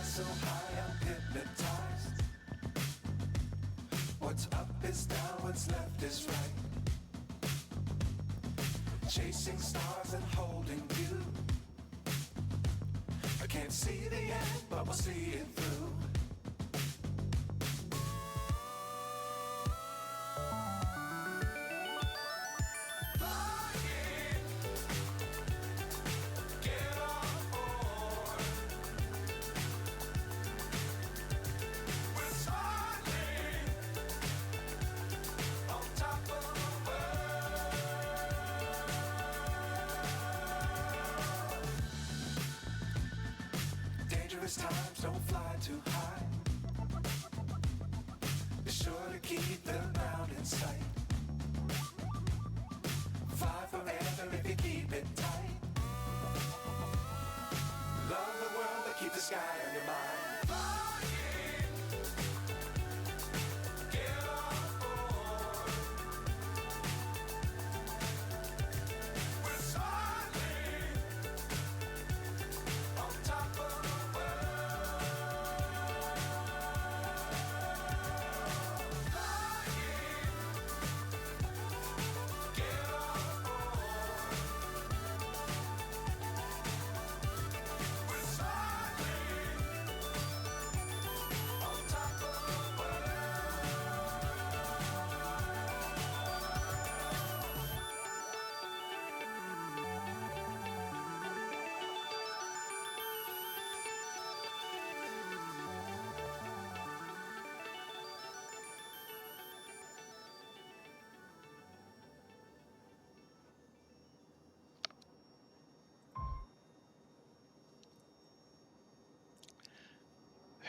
So high I'm hypnotized. What's up is down, what's left is right. Chasing stars and holding you. I can't see the end, but we'll see it through. Times don't fly too high. Be sure to keep the ground in sight. Fly forever if you keep it tight. Love the world, but keep the sky on your mind.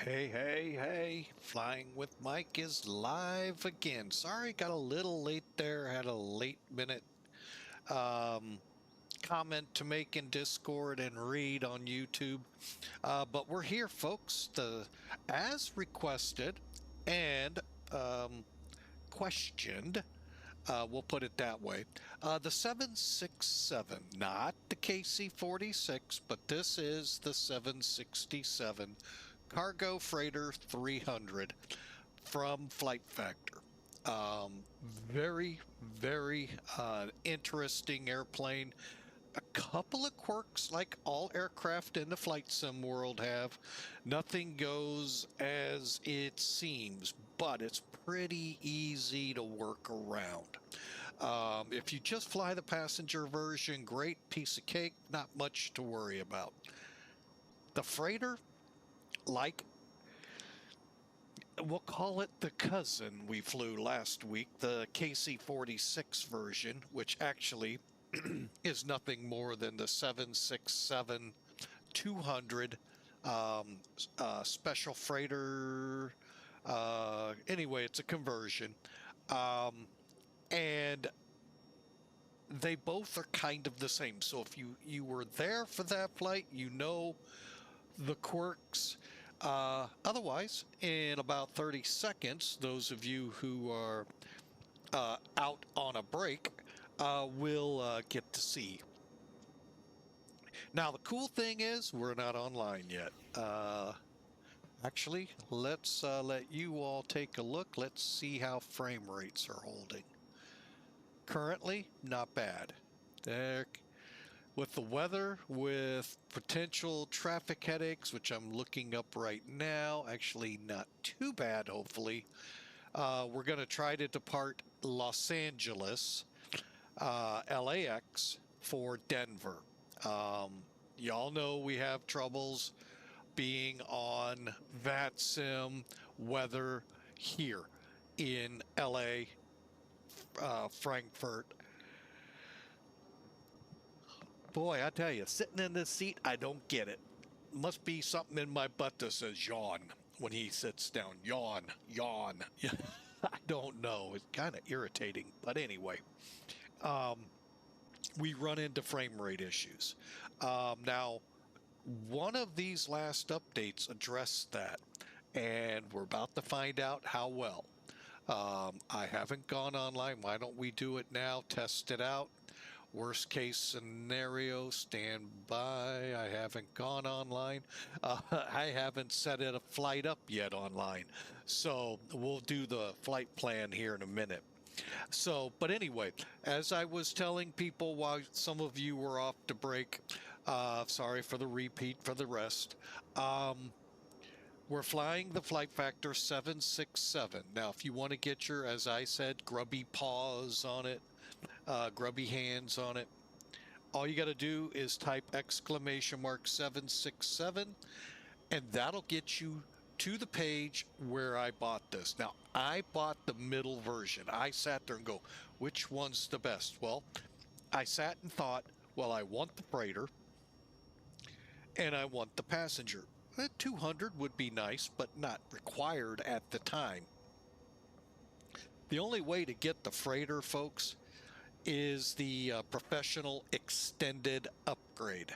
Hey, Flying with Mike is live again. Sorry, got a little late there. Had a late minute comment to make in Discord and read on YouTube. But we're here, folks, as requested and questioned. We'll put it that way. The 767, not the KC-46, but this is the 767 Cargo Freighter 300 from Flight Factor. Very interesting airplane. A couple of quirks like all aircraft in the flight sim world have. Nothing goes as it seems, but it's pretty easy to work around. If you just fly the passenger version, great piece of cake, not much to worry about. The freighter, like, we'll call it the cousin we flew last week, the KC-46 version, which actually is nothing more than the 767-200 special freighter. Anyway, it's a conversion. And they both are kind of the same. So if you were there for that flight, you know the quirks. Otherwise, in about 30 seconds, those of you who are out on a break will get to see. Now, the cool thing is we're not online yet. Actually, let's let you all take a look. Let's see how frame rates are holding. Currently, not bad. There, with the weather, with potential traffic headaches, which I'm looking up right now, actually not too bad, hopefully. We're going to try to depart Los Angeles, LAX for Denver. Y'all know we have troubles being on VATSIM weather here in LA, Frankfurt. Boy, I tell you, sitting in this seat, I don't get it. Must be something in my butt that says yawn when he sits down. Yawn, yawn. I don't know. It's kind of irritating. But anyway, we run into frame rate issues. Now, one of these last updates addressed that, and we're about to find out how well. I haven't gone online. Why don't we do it now? Test it out. Worst case scenario, stand by. I haven't gone online. I haven't set a flight up yet online. So we'll do the flight plan here in a minute. So, but anyway, as I was telling people while some of you were off to break, sorry for the repeat for the rest. We're flying the Flight Factor 767. Now, if you want to get your, as I said, grubby paws on it, grubby hands on it, all you got to do is type !767, and that'll get you to the page where I bought this. Now, I bought the middle version. I sat there and go, which one's the best? Well, I sat and thought, well, I want the freighter and I want the passenger. 200 would be nice, but not required at the time. The only way to get the freighter, folks, is the professional extended upgrade.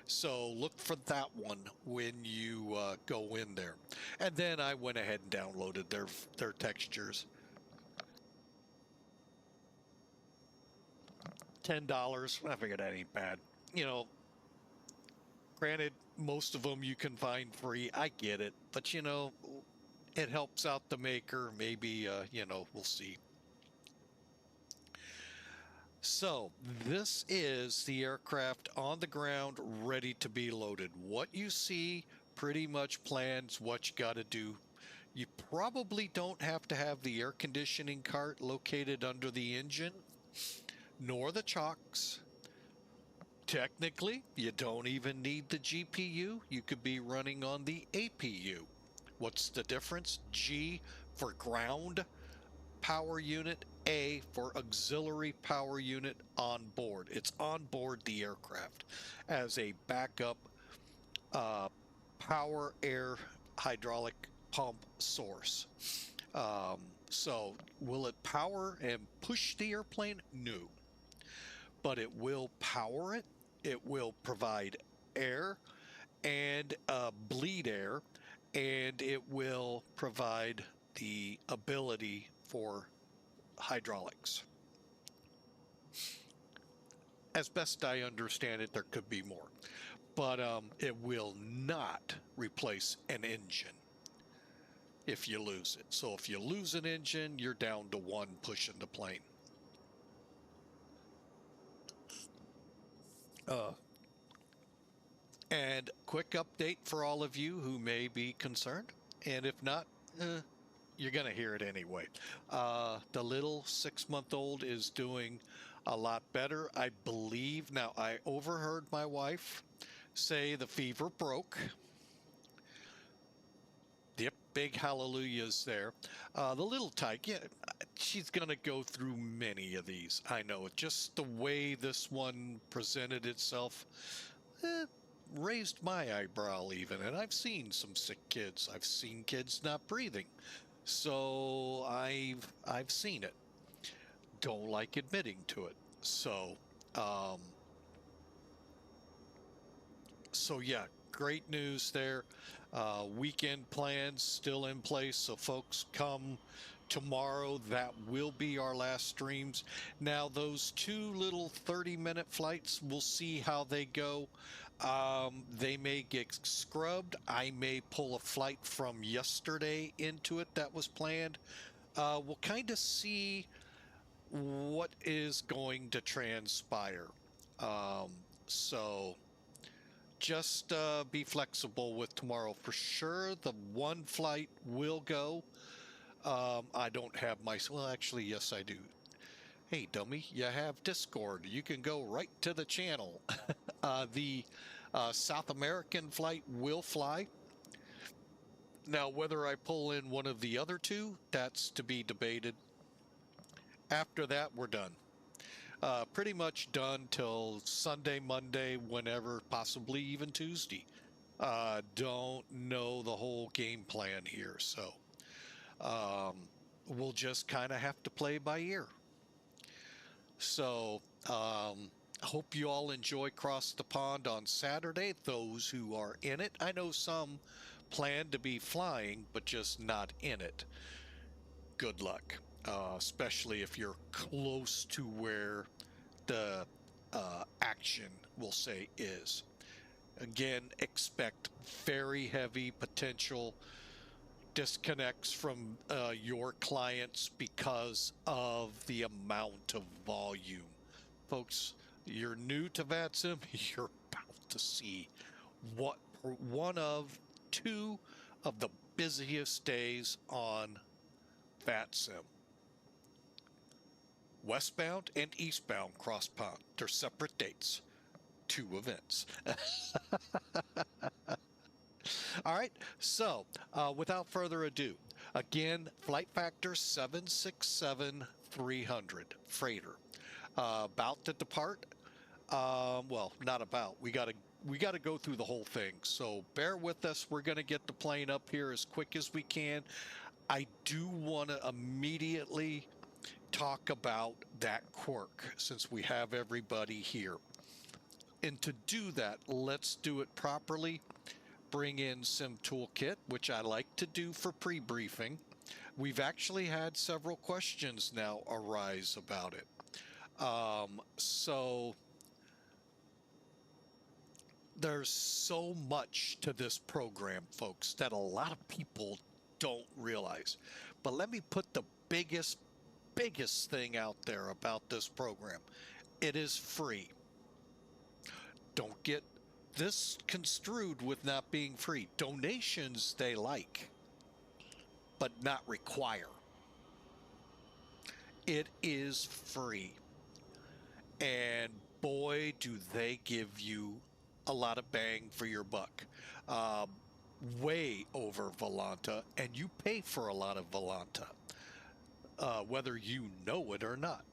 So look for that one when you go in there. And then I went ahead and downloaded their textures. $10. I figured that ain't bad. You know, granted, most of them you can find free. I get it. But, you know, it helps out the maker. Maybe, you know, we'll see. So this is the aircraft on the ground ready to be loaded. What you see pretty much plans what you got to do. You probably don't have to have the air conditioning cart located under the engine, nor the chocks. Technically, you don't even need the GPU. You could be running on the APU. What's the difference? G for ground power unit, A for auxiliary power unit on board. It's on board the aircraft as a backup power air hydraulic pump source. So will it power and push the airplane? No. But it will power it. It will provide air and bleed air, and it will provide the ability for hydraulics. As best I understand it, there could be more, but it will not replace an engine if you lose it. So if you lose an engine, you're down to one pushing the plane. And quick update for all of you who may be concerned, and if not, you're going to hear it anyway. The little 6-month-old is doing a lot better, I believe. Now, I overheard my wife say the fever broke. Yep, big hallelujahs there. The little tyke, yeah, she's going to go through many of these. I know, just the way this one presented itself, raised my eyebrow even. And I've seen some sick kids. I've seen kids not breathing. So I've seen it. Don't like admitting to it. So yeah, great news there. Weekend plans still in place. So folks, come tomorrow. That will be our last streams. Now those 2 little 30-minute flights, we'll see how they go. They may get scrubbed. I may pull a flight from yesterday into it that was planned. We'll kind of see what is going to transpire. So just be flexible with tomorrow. For sure, the one flight will go. I don't have my... Well, actually, yes, I do. Hey, dummy, you have Discord. You can go right to the channel. The South American flight will fly. Now, whether I pull in one of the other two, that's to be debated. After that, we're done. Pretty much done till Sunday, Monday, whenever, possibly even Tuesday. Don't know the whole game plan here, so um, we'll just kind of have to play by ear. So, I hope you all enjoy Cross the Pond on Saturday, those who are in it. I know some plan to be flying, but just not in it. Good luck, especially if you're close to where the action, we'll say, is. Again, expect very heavy potential disconnects from your clients because of the amount of volume. Folks, you're new to VATSIM, you're about to see what one of two of the busiest days on VATSIM. Westbound and eastbound cross pond. They're separate dates. Two events. All right, so without further ado, again, flight factor 767-300 freighter. About to depart. Well, not about. We gotta go through the whole thing. So bear with us. We're gonna get the plane up here as quick as we can. I do want to immediately talk about that quirk since we have everybody here. And to do that, let's do it properly. Bring in Sim Toolkit, which I like to do for pre-briefing. We've actually had several questions now arise about it. So there's so much to this program, folks, that a lot of people don't realize. But let me put the biggest thing out there about this program. It is free. Don't get this construed with not being free. Donations they like, but not require. It is free. And boy, do they give you a lot of bang for your buck. Way over Volanta, and you pay for a lot of Volanta, whether you know it or not.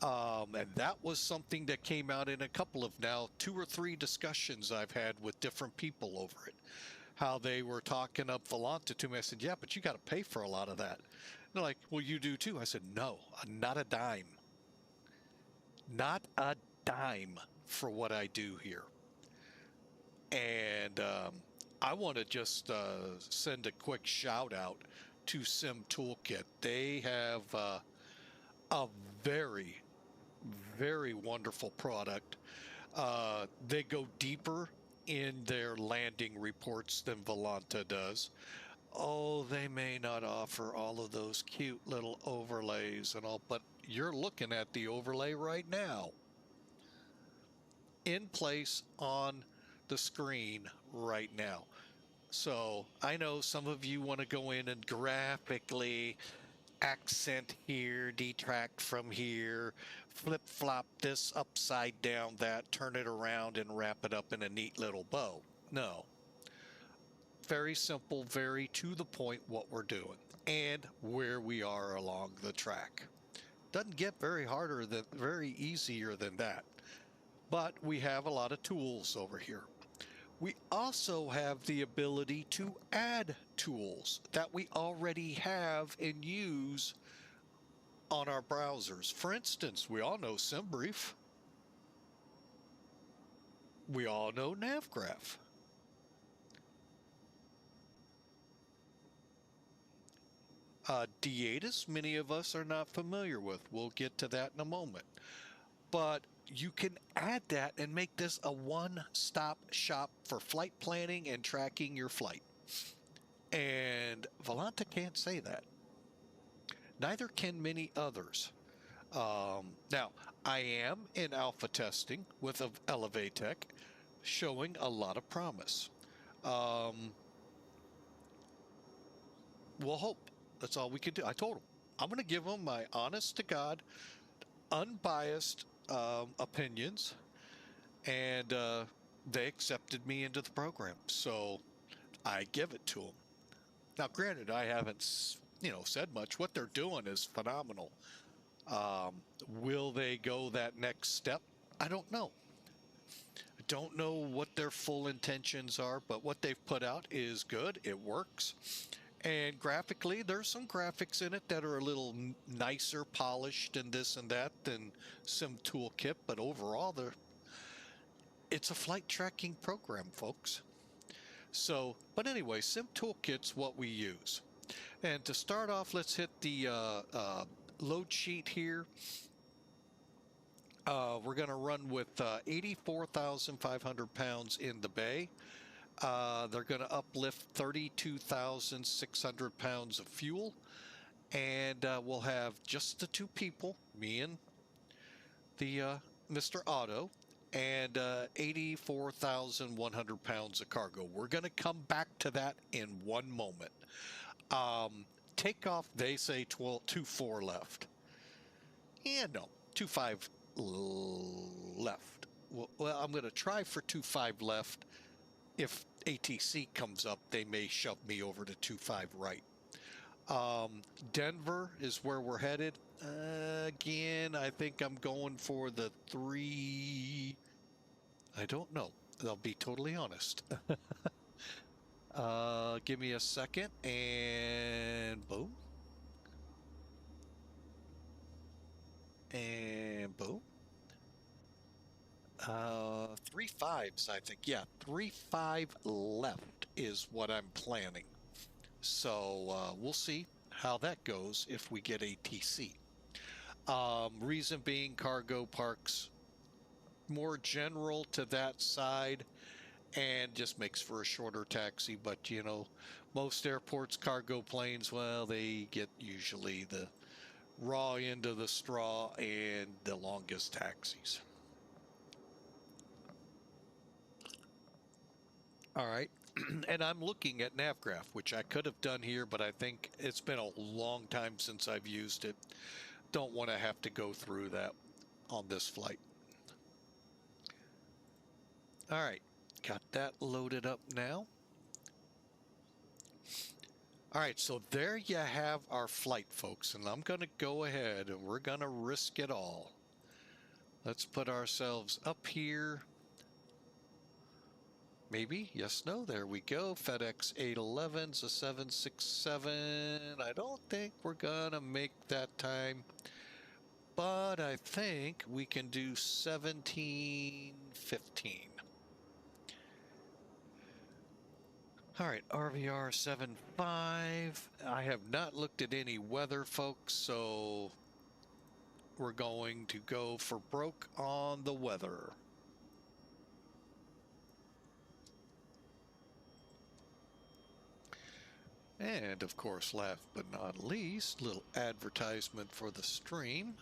And that was something that came out in a couple of now 2 or 3 discussions I've had with different people over it. How they were talking up Volanta to me. I said, yeah, but you got to pay for a lot of that. And they're like, well, you do too. I said, no, not a dime. Not a dime for what I do here. And I want to just send a quick shout out to Sim Toolkit. They have a very, very wonderful product. They go deeper in their landing reports than Volanta does. Oh, they may not offer all of those cute little overlays and all, but you're looking at the overlay right now in place on the screen right now. So I know some of you want to go in and graphically accent here, detract from here, flip flop this upside down, that, turn it around and wrap it up in a neat little bow. No. Very simple, very to the point what we're doing and where we are along the track. Doesn't get very easier than that. But we have a lot of tools over here. We also have the ability to add tools that we already have and use on our browsers. For instance, we all know SimBrief. We all know NavGraph. DICEE, many of us are not familiar with. We'll get to that in a moment. But you can add that and make this a one-stop shop for flight planning and tracking your flight. And Volanta can't say that. Neither can many others. Now, I am in alpha testing with Elevatech, showing a lot of promise. We'll hope. That's all we can do. I told them I'm going to give them my honest to God, unbiased opinions, and they accepted me into the program. So I give it to them. Now, granted, I haven't, said much. What they're doing is phenomenal. Will they go that next step? I don't know. don't know what their full intentions are, but what they've put out is good. It works. And graphically, there's some graphics in it that are a little nicer, polished, and this and that than Sim Toolkit, but overall, it's a flight tracking program, folks. So, but anyway, Sim Toolkit's what we use. And to start off, let's hit the load sheet here. We're going to run with 84,500 pounds in the bay. They're going to uplift 32,600 pounds of fuel. And we'll have just the two people, me and the Mr. Otto, and 84,100 pounds of cargo. We're going to come back to that in one moment. Takeoff, they say 2.4 left. Yeah, no, 2.5 left. Well, I'm going to try for 2.5 left. If ATC comes up, they may shove me over to 2.5 right. Denver is where we're headed. Again, I think I'm going for the 3. I don't know. I'll be totally honest. Give me a second and boom. And boom. 3.5s, I think. Yeah, 3.5 left is what I'm planning. So we'll see how that goes if we get ATC. Reason being, cargo parks more general to that side and just makes for a shorter taxi. But you know, most airports, cargo planes, well, they get usually the raw end of the straw and the longest taxis. All right. And I'm looking at NavGraph, which I could have done here, but I think it's been a long time since I've used it. Don't want to have to go through that on this flight. All right. Got that loaded up now. All right, so there you have our flight, folks, and I'm going to go ahead and we're going to risk it all. Let's put ourselves up here. Maybe, yes, no, there we go. FedEx 811's a 767. I don't think we're going to make that time, but I think we can do 17:15. All right, RVR 75. I have not looked at any weather, folks, so we're going to go for broke on the weather. And of course, last but not least, little advertisement for the stream.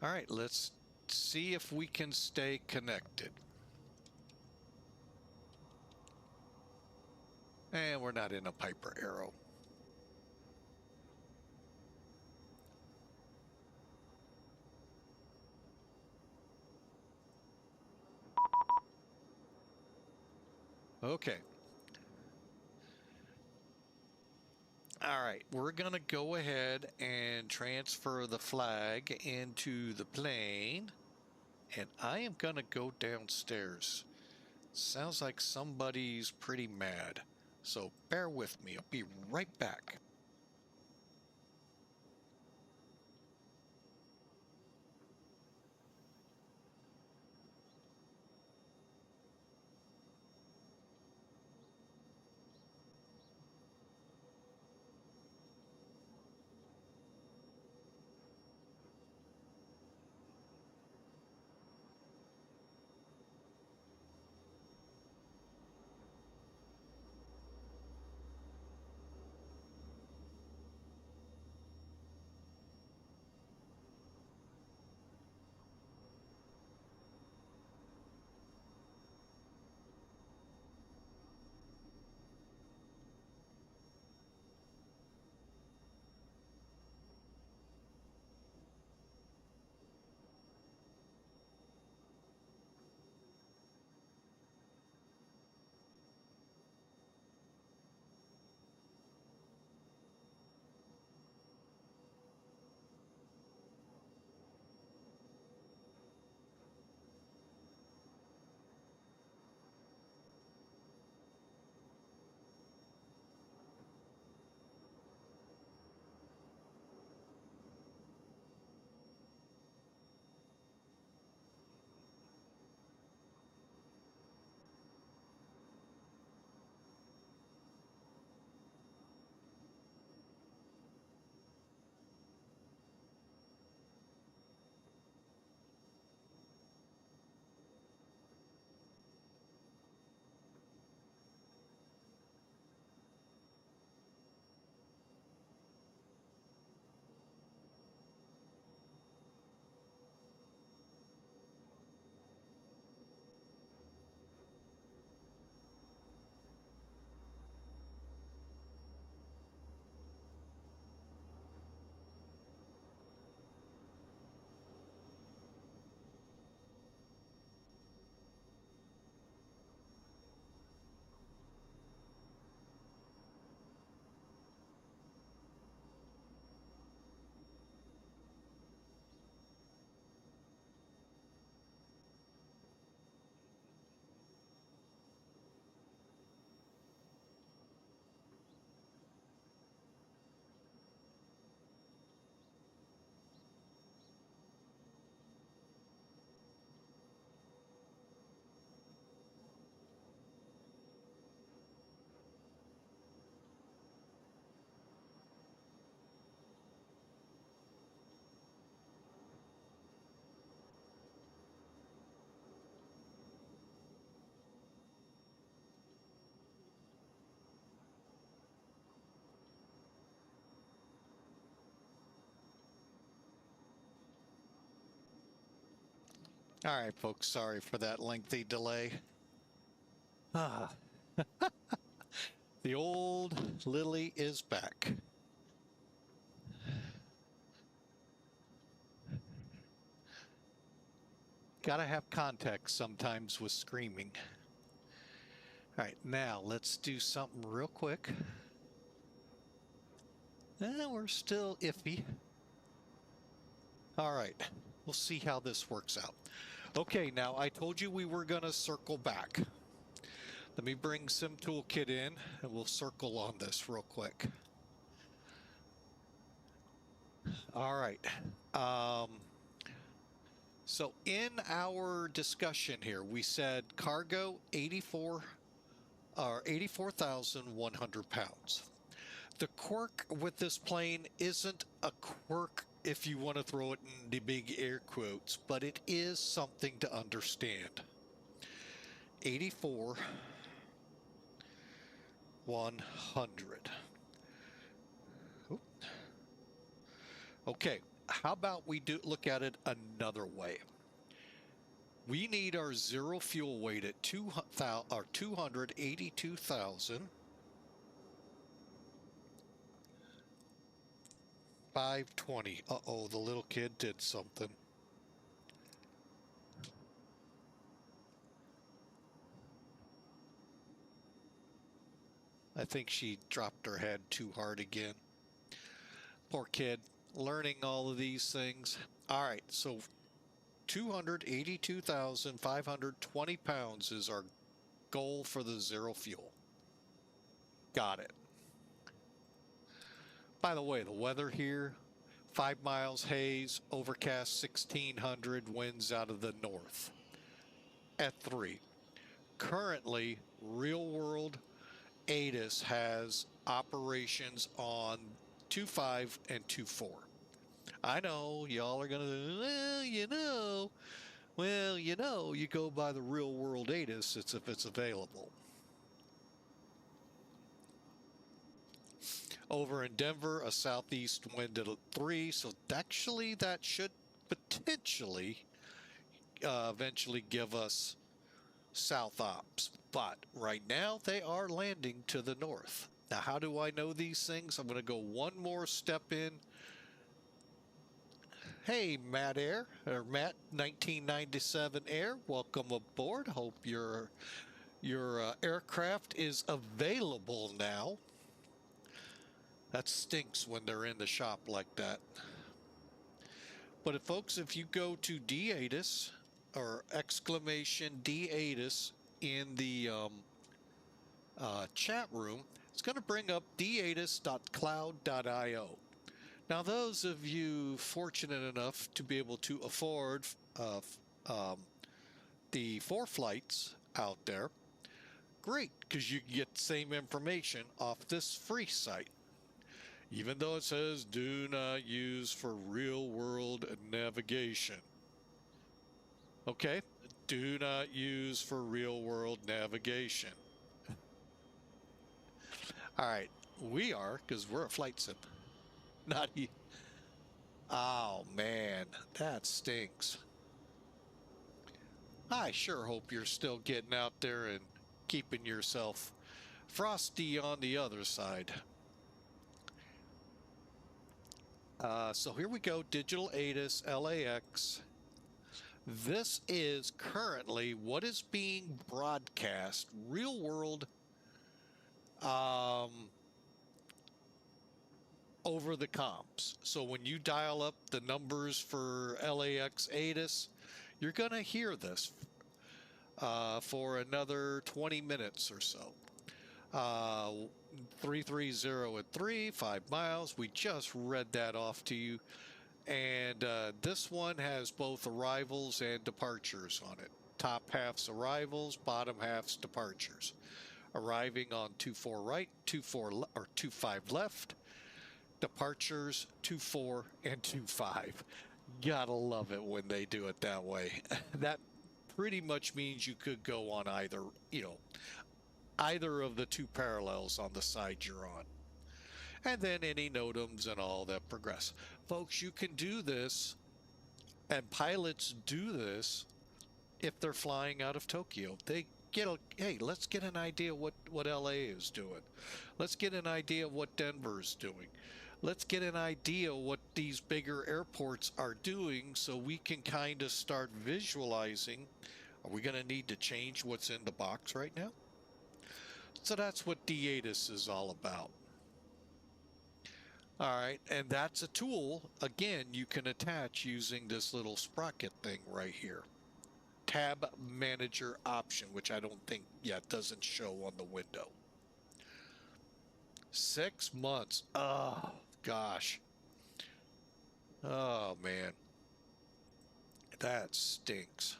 All right, let's see if we can stay connected. And we're not in a Piper Arrow. Okay. All right, we're going to go ahead and transfer the flag into the plane. And I am going to go downstairs. Sounds like somebody's pretty mad. So bear with me. I'll be right back. All right, folks, sorry for that lengthy delay. Ah, the old Lily is back. Gotta have context sometimes with screaming. All right, now let's do something real quick. We're still iffy. All right, we'll see how this works out. Okay, now I told you we were gonna circle back. Let me bring Sim Toolkit in and we'll circle on this real quick. All right. So in our discussion here, we said cargo 84,100 pounds. The quirk with this plane isn't a quirk if you want to throw it in the big air quotes, but it is something to understand. 84,100. Okay, how about we look at it another way? We need our zero fuel weight at 282,520. Uh-oh, the little kid did something. I think she dropped her head too hard again. Poor kid, learning all of these things. All right, so 282,520 pounds is our goal for the zero fuel. Got it. By the way, the weather here, 5 miles haze, overcast 1600, winds out of the north at 3. Currently, real world ATIS has operations on 2.5 and 2.4. I know y'all are gonna, you go by the real world ATIS, it's if it's available. Over in Denver, a southeast wind at 3, so actually that should potentially eventually give us south ops. But right now they are landing to the north. Now, how do I know these things? I'm going to go one more step in. Hey, Matt Air, or Matt 1997 Air, welcome aboard. Hope your aircraft is available now. That stinks when they're in the shop like that. But folks, if you go to DICEE or exclamation DICEE in the chat room, it's going to bring up diatis.cloud.io. Now, those of you fortunate enough to be able to afford the 4 flights out there, great, because you can get the same information off this free site. Even though it says do not use for real world navigation. Okay, do not use for real world navigation. All right, we are, because we're a flight sim. Not you. Oh man, that stinks. I sure hope you're still getting out there and keeping yourself frosty on the other side. So here we go, Digital ATIS LAX. This is currently what is being broadcast, real world, over the comms. So when you dial up the numbers for LAX ATIS, you're going to hear this for another 20 minutes or so. 330 at 3, 5 miles. We just read that off to you. And this one has both arrivals and departures on it. Top half's arrivals, bottom half's departures. Arriving on 24 right, 24 or 25 left. Departures 24 and 25. Gotta love it when they do it that way. That pretty much means you could go on either, either of the 2 parallels on the side you're on. And then any NOTAMs and all that progress. Folks, you can do this, and pilots do this if they're flying out of Tokyo. They get a, hey, let's get an idea what LA is doing. Let's get an idea of what Denver's doing. Let's get an idea what these bigger airports are doing so we can kind of start visualizing. Are we going to need to change what's in the box right now? So that's what DICEE is all about. All right, and that's a tool, again, you can attach using this little sprocket thing right here. Tab Manager option, which I don't think yet doesn't show on the window. 6 months. Oh, gosh. Oh, man. That stinks.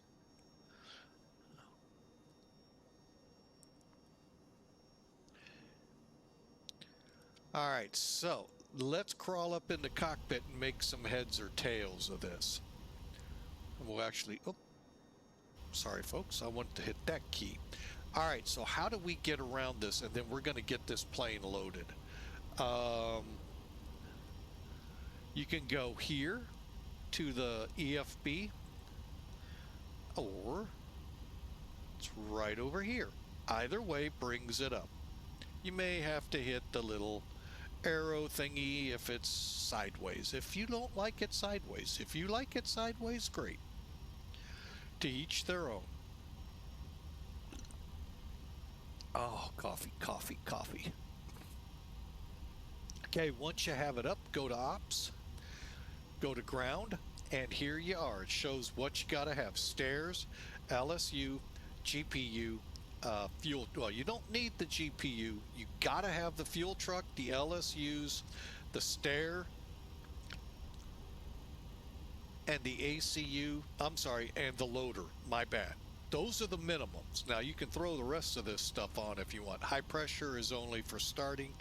All right, so let's crawl up in the cockpit and make some heads or tails of this. And we'll actually, oh, sorry folks, I wanted to hit that key. All right, so how do we get around this? And then we're going to get this plane loaded. You can go here to the EFB, or it's right over here. Either way brings it up. You may have to hit the little arrow thingy if it's sideways. If you don't like it sideways. If you like it sideways, great. To each their own. Oh, coffee, coffee, coffee. Okay, once you have it up, go to Ops, go to Ground, and here you are. It shows what you gotta have. Stairs, LSU, GPU, fuel. Well, you don't need the GPU. You gotta have the fuel truck, the LSUs, the stair, and the ACU. I'm sorry, and the loader. My bad. Those are the minimums. Now you can throw the rest of this stuff on if you want. High pressure is only for starting.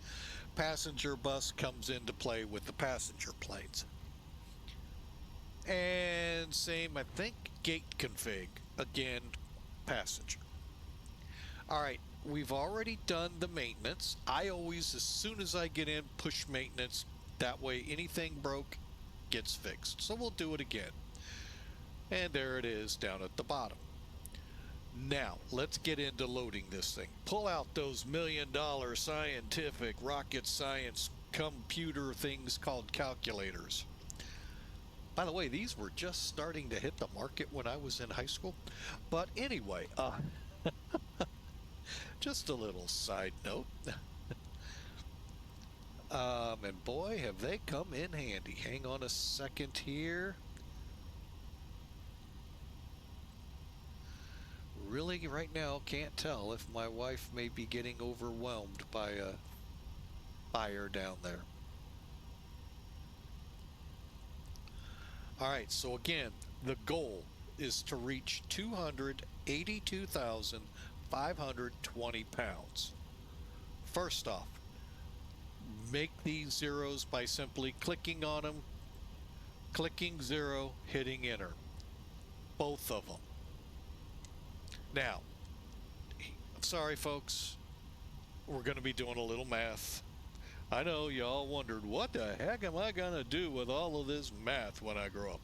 Passenger bus comes into play with the passenger planes. And same, I think, gate config. Again, passenger. All right, we've already done the maintenance. I always, as soon as I get in, push maintenance. That way anything broke gets fixed. So we'll do it again. And there it is down at the bottom. Now, let's get into loading this thing. Pull out those $1 million scientific rocket science computer things called calculators. By the way, these were just starting to hit the market when I was in high school. But anyway, just a little side note. And boy, have they come in handy. Hang on a second here. Really, right now, can't tell if my wife may be getting overwhelmed by a fire down there. All right, so again, the goal is to reach 282,520 pounds. First off, make these zeros by simply clicking on them, clicking 0, hitting enter. Both of them. Now, sorry folks, we're going to be doing a little math. I know y'all wondered, what the heck am I going to do with all of this math when I grow up?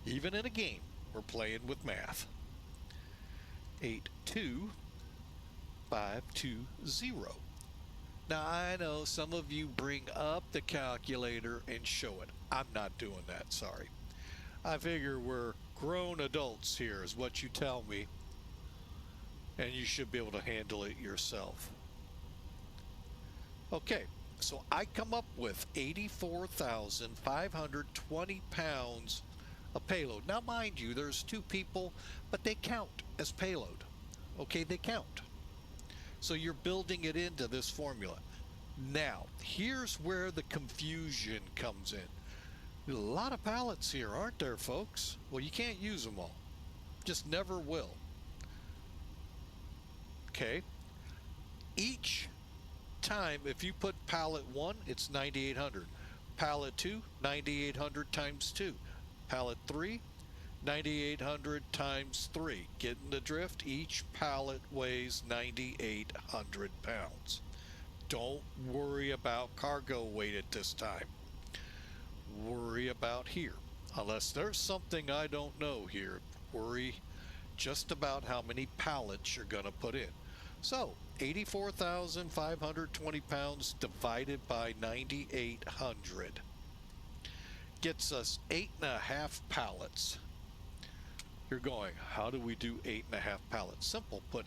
Even in a game, we're playing with math. 82520. Now, I know some of you bring up the calculator and show it. I'm not doing that, sorry. I figure we're grown adults here is what you tell me, and you should be able to handle it yourself. Okay, so I come up with 84,520 pounds of payload. Now, mind you, there's 2 people, but they count as payload. Okay, they count. So you're building it into this formula. Now, here's where the confusion comes in. There's a lot of pallets here, aren't there, folks? Well, you can't use them all. Just never will. Okay. Each time, if you put pallet 1, it's 9,800. Pallet 2, 9,800 times 2. Pallet 3, 9,800 times 3. Getting the drift? Each pallet weighs 9,800 pounds. Don't worry about cargo weight at this time. Worry about here. Unless there's something I don't know here, worry just about how many pallets you're going to put in. So 84,520 pounds divided by 9,800 gets us 8.5 pallets. You're going, how do we do 8.5 pallets? Simple, put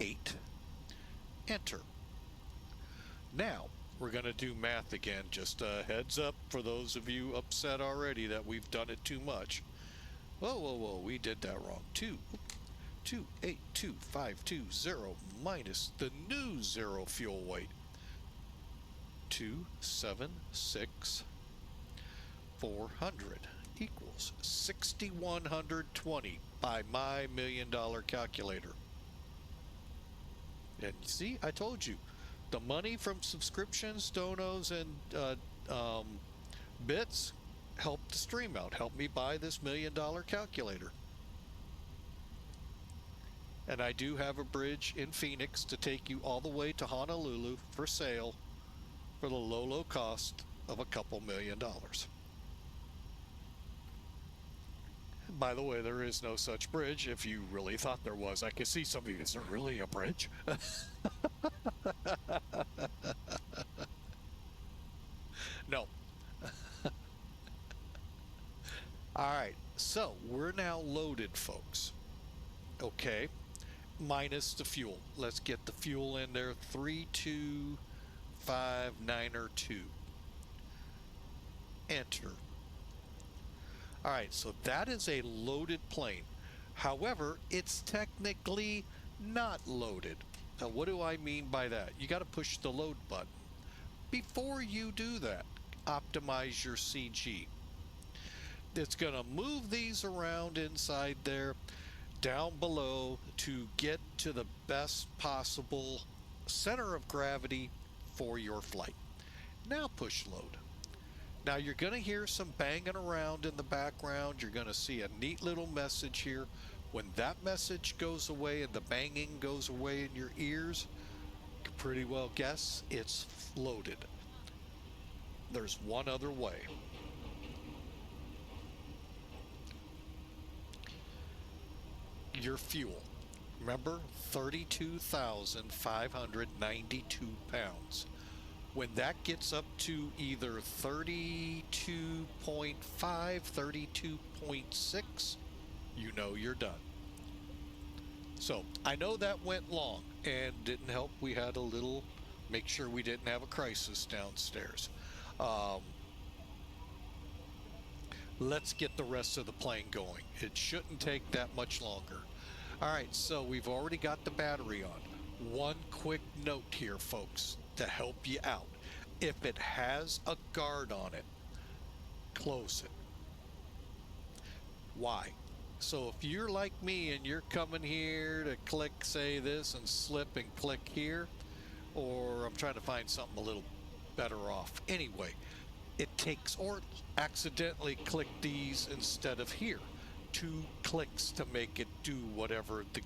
8, enter. Now we're going to do math again. Just a heads up for those of you upset already that we've done it too much. Whoa, we did that wrong. 2,82520 minus the new 0 fuel weight. 276,400 equals 6,120 by my $1 million calculator. And you see, I told you, the money from subscriptions, donos, and bits helped the stream out, helped me buy this $1 million calculator. And I do have a bridge in Phoenix to take you all the way to Honolulu for sale for the low cost of a couple $1 million. By the way, there is no such bridge. If you really thought there was, I could see some of you. Is there really a bridge? No. All right, so we're now loaded, folks. Okay, minus the fuel. Let's get the fuel in there. 32592. Enter. All right, so that is a loaded plane. However, it's technically not loaded. Now, what do I mean by that? You got to push the load button. Before you do that, optimize your CG. It's going to move these around inside there, down below, to get to the best possible center of gravity for your flight. Now push load. Now you're going to hear some banging around in the background. You're going to see a neat little message here. When that message goes away and the banging goes away in your ears, you can pretty well guess it's loaded. There's one other way. Your fuel. Remember, 32,592 pounds. When that gets up to either 32.5, 32.6, you know you're done. So I know that went long and didn't help. We had a little, make sure we didn't have a crisis downstairs. Let's get the rest of the plane going. It shouldn't take that much longer. All right, so we've already got the battery on. One quick note here, folks, to help you out. If it has a guard on it, close it. Why? So if you're like me and you're coming here to click, say this, and slip and click here, or I'm trying to find something a little better off. Anyway, it takes, or accidentally click these instead of here. 2 clicks to make it do whatever the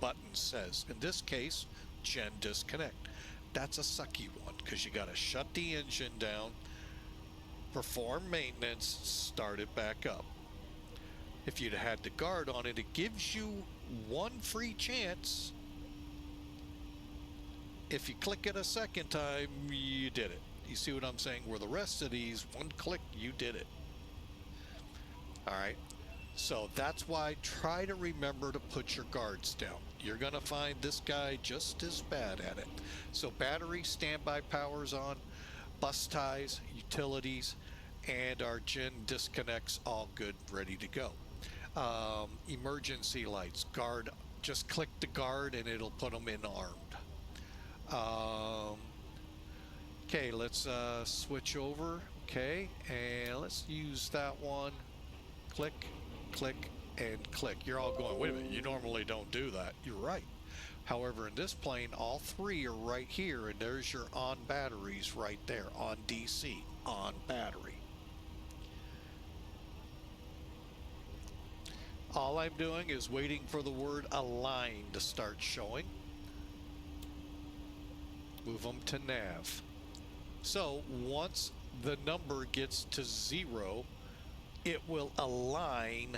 button says. In this case, gen disconnect. That's a sucky one because you got to shut the engine down, perform maintenance, start it back up. If you'd had the guard on it, it gives you one free chance. If you click it a second time, you did it. You see what I'm saying? Where the rest of these, one click, you did it. All right. So that's why try to remember to put your guards down. You're going to find this guy just as bad at it. So battery, standby power's on, bus ties, utilities, and our gen disconnects all good, ready to go. Emergency lights, guard, just click the guard and it'll put them in armed. Okay, let's switch over. Okay, and let's use that one. Click, click, and click. You're all going, wait a minute, you normally don't do that. You're right. However, in this plane, all 3 are right here, and there's your on batteries right there, on DC, on battery. All I'm doing is waiting for the word align to start showing. Move them to nav. So once the number gets to 0, it will align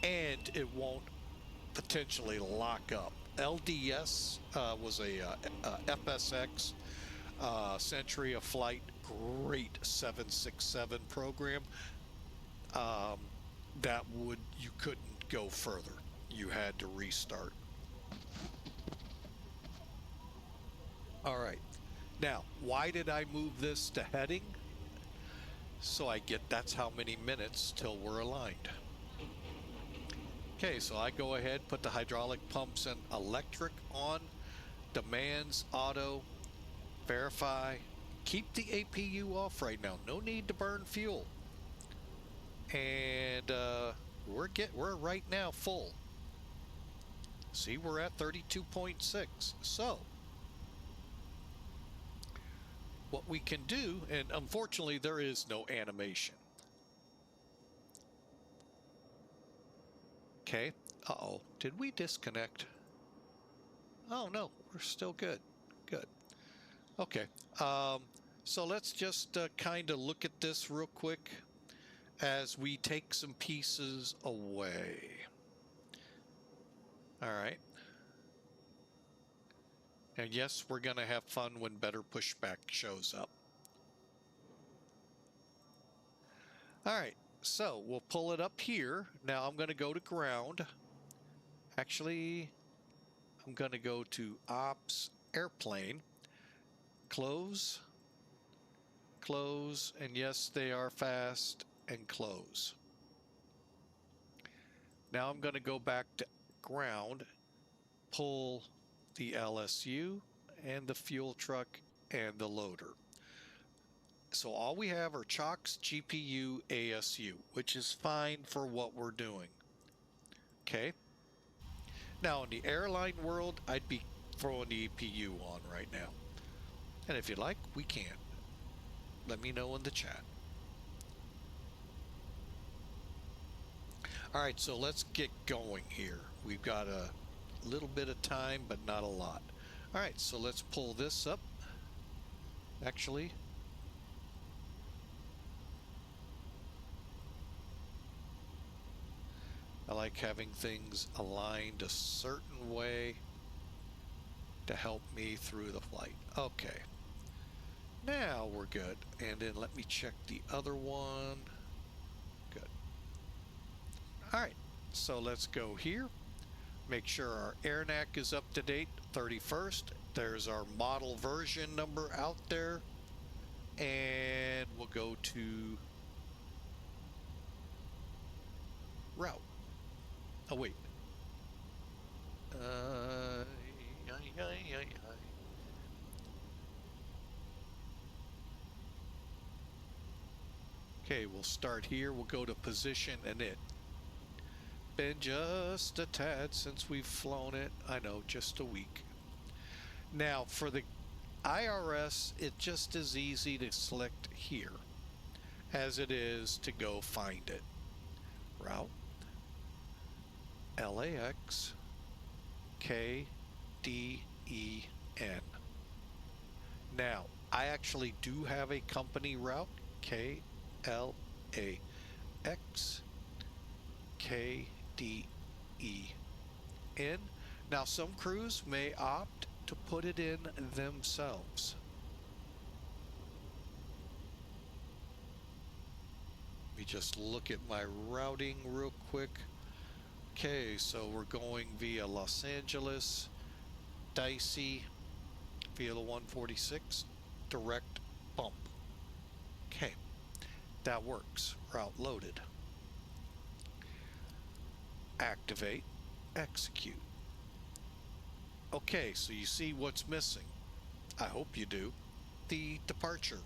and it won't potentially lock up. LDS was a FSX Century of Flight, great 767 program. Um, that would, you couldn't go further. You had to restart. All right. Now, why did I move this to heading? So I get that's how many minutes till we're aligned. Okay, so I go ahead, put the hydraulic pumps and electric on, demands auto, verify, keep the APU off right now. No need to burn fuel. And we're right now full. See, we're at 32.6. So what we can do, and unfortunately there is no animation. Okay. Uh-oh. Did we disconnect? Oh no, we're still good. Good. Okay. So let's just kind of look at this real quick as we take some pieces away. All right. And yes, we're going to have fun when better pushback shows up. All right. So we'll pull it up here. Now I'm going to go to ground. Actually, I'm going to go to ops airplane. Close. Close. And yes, they are fast, and close. Now I'm going to go back to ground, pull the LSU and the fuel truck and the loader. So all we have are chocks, GPU, ASU, which is fine for what we're doing. Okay. Now in the airline world, I'd be throwing the EPU on right now. And if you like, we can. Let me know in the chat. All right, so let's get going here. We've got a little bit of time, but not a lot. All right, so let's pull this up. Actually, I like having things aligned a certain way to help me through the flight. Okay. Now we're good. And then let me check the other one. Good. All right. So let's go here. Make sure our AirNac is up to date, 31st. There's our model version number out there. And we'll go to route. Oh, wait. Okay, we'll start here. We'll go to position and it. Been just a tad since we've flown it. I know, just a week. Now, for the IRS, it's just as easy to select here as it is to go find it. Route LAX KDEN. Now, I actually do have a company route, KLAX KDEN. Now, some crews may opt to put it in themselves. Let me just look at my routing real quick. Okay, so we're going via Los Angeles, DICEE, via the 146, direct bump. Okay, that works. Route loaded. Activate, execute. Okay, so you see what's missing. I hope you do. The departure.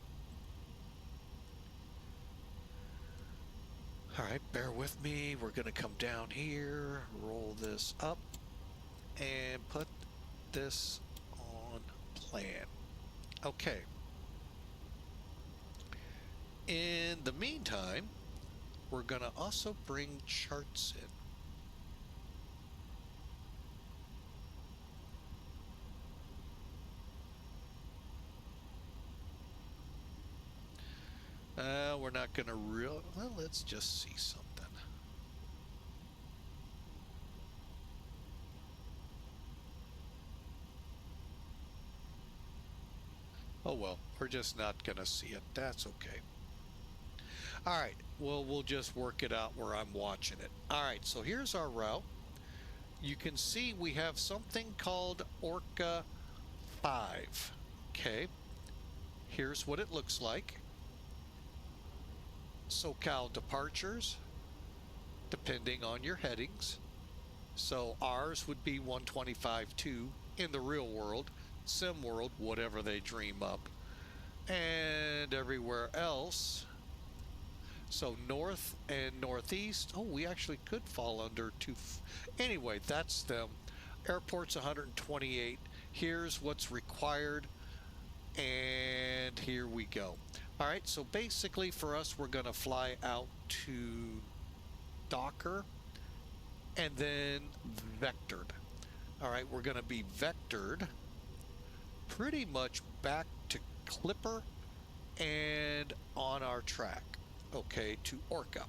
All right, bear with me. We're going to come down here, roll this up, and put this on plan. Okay. In the meantime, we're going to also bring charts in. We're not going to well, let's just see something. Oh well, we're just not gonna see it. That's okay. All right, well, we'll just work it out where I'm watching it. All right, so here's our route. You can see we have something called Orca 5. Okay, here's what it looks like. SoCal departures, depending on your headings. So ours would be 125.2 in the real world, sim world, whatever they dream up. And everywhere else, so north and northeast, oh, we actually could fall under two. Anyway, that's them. Airport's 128. Here's what's required. And here we go. All right, so basically for us, we're going to fly out to Docker and then vectored. All right, we're going to be vectored pretty much back to Clipper and on our track, okay, to Orca.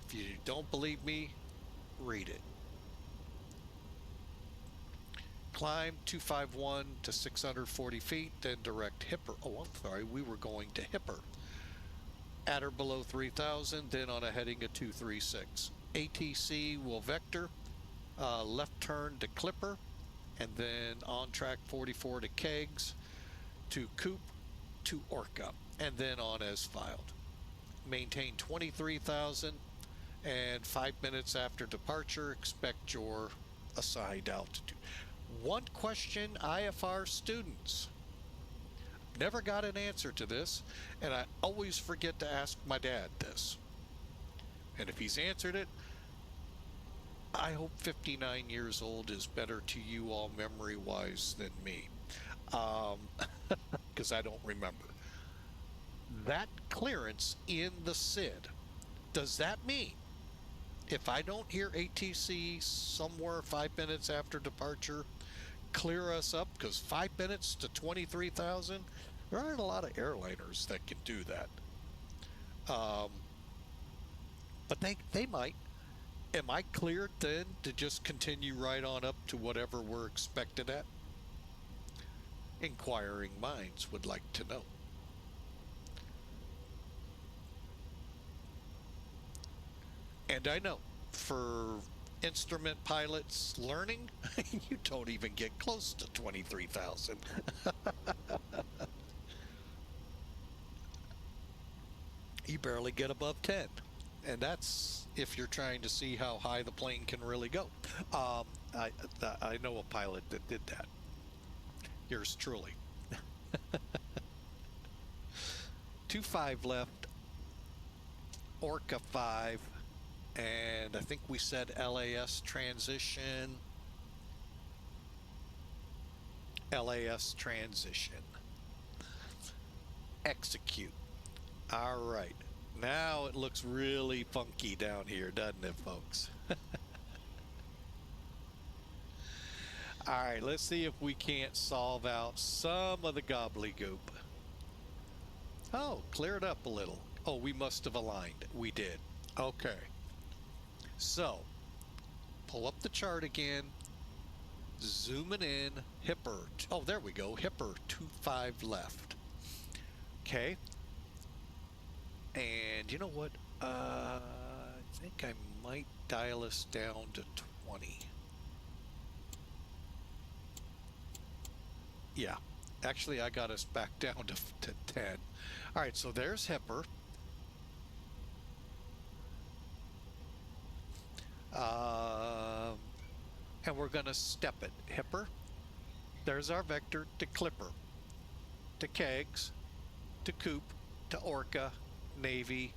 If you don't believe me, read it. Climb 251 to 640 feet, then direct Hipper. Oh, I'm sorry, we were going to Hipper. At or below 3,000, then on a heading of 236. ATC will vector, left turn to Clipper, and then on track 44 to Kegs, to Coop, to Orca, and then on as filed. Maintain 23,000, and 5 minutes after departure, expect your assigned altitude. One question, IFR students. Never got an answer to this, and I always forget to ask my dad this. And if he's answered it, I hope 59 years old is better to you all memory-wise than me, because I don't remember. That clearance in the SID, does that mean if I don't hear ATC somewhere 5 minutes after departure, clear us up? Because 5 minutes to 23,000, there aren't a lot of airliners that can do that. But they might. Am I cleared then to just continue right on up to whatever we're expected at? Inquiring minds would like to know. And I know for instrument pilots learning, you don't even get close to 23,000. You barely get above 10. And that's if you're trying to see how high the plane can really go. I know a pilot that did that. Yours truly. 25 left. Orca 5. And I think we said LAS transition. LAS transition. Execute. All right. Now it looks really funky down here, doesn't it, folks? All right, let's see if we can't solve out some of the gobbledygook. Oh, cleared up a little. Oh, we must have aligned. We did. Okay. So, pull up the chart again. Zooming in. Hipper. Oh, there we go. Hipper 25 left. Okay. And you know what? I think I might dial us down to 20. Yeah. Actually, I got us back down to 10. All right, so there's Hipper. And we're going to step it. Hipper. There's our vector to Clipper, to Kegs, to Coop, to Orca, Navy,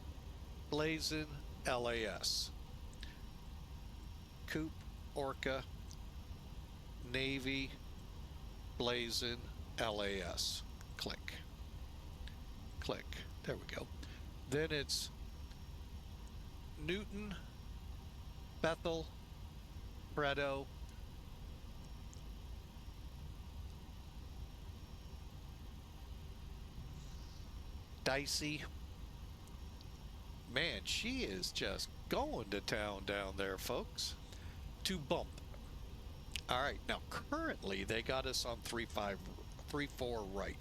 Blazin, LAS. Coop, Orca, Navy, Blazin, LAS. Click. Click. There we go. Then it's Newton, Bethel, Bredo, DICEE. Man, she is just going to town down there, folks. To BUMMP. All right, now currently they got us on 34 right.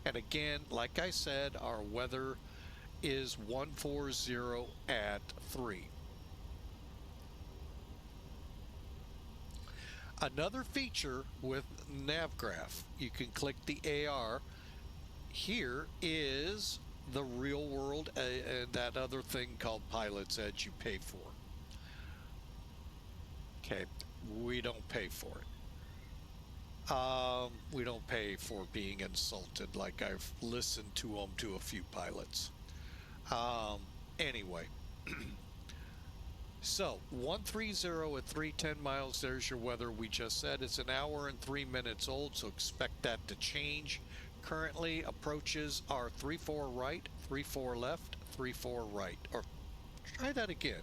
And again, like I said, our weather is 140 at 3. Another feature with NavGraph, you can click the AR. Here is the real world and that other thing called Pilot's Edge you pay for. Okay, we don't pay for it. We don't pay for being insulted, like I've listened to them to a few pilots. Anyway, so 130 at 310 miles, there's your weather. We just said it's an hour and 3 minutes old, so expect that to change. Currently, approaches are 34 right, 34 left, 34 right. Or try that again.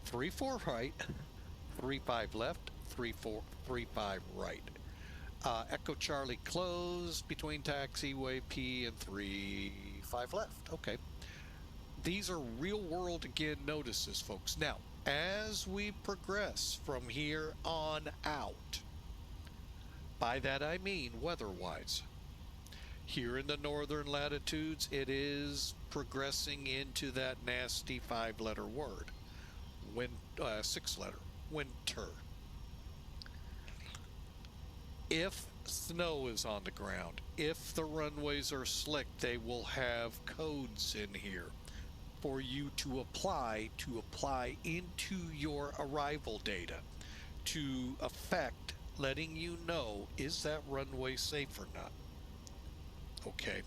34 right, 35 left, 34, 35 right. Echo Charlie close between taxiway P and 35 left. Okay. These are real world again notices, folks. Now, as we progress from here on out, by that I mean weather-wise, here in the northern latitudes, it is progressing into that nasty 5-letter word. 6-letter. Winter. If snow is on the ground, if the runways are slick, they will have codes in here for you to apply into your arrival data to affect letting you know, is that runway safe or not? Okay.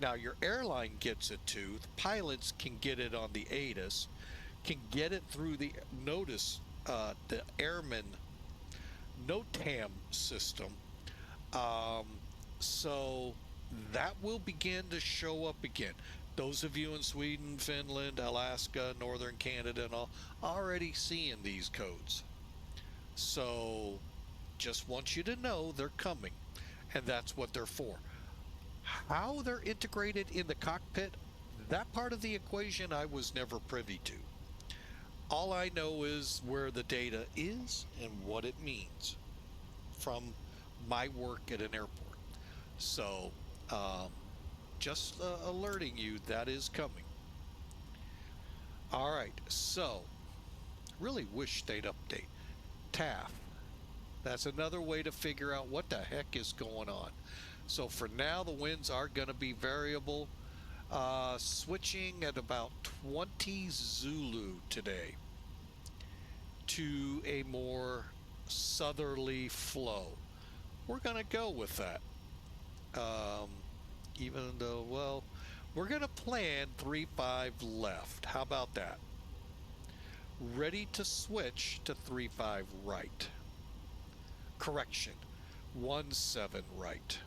Now your airline gets it too. The pilots can get it on the ATIS, can get it through the the airman NOTAM system. So that will begin to show up again. Those of you in Sweden, Finland, Alaska, Northern Canada, and all already seeing these codes. So just want you to know they're coming, and that's what they're for. How they're integrated in the cockpit, that part of the equation I was never privy to. All I know is where the data is and what it means from my work at an airport. So just alerting you that is coming. All right, so really wish they'd update TAF. That's another way to figure out what the heck is going on. So for now, the winds are going to be variable, switching at about 20 Zulu today to a more southerly flow. We're going to go with that. Even though, well, we're going to plan 3-5 left. How about that? Ready to switch to 3-5 right. Correction, 1-7 right.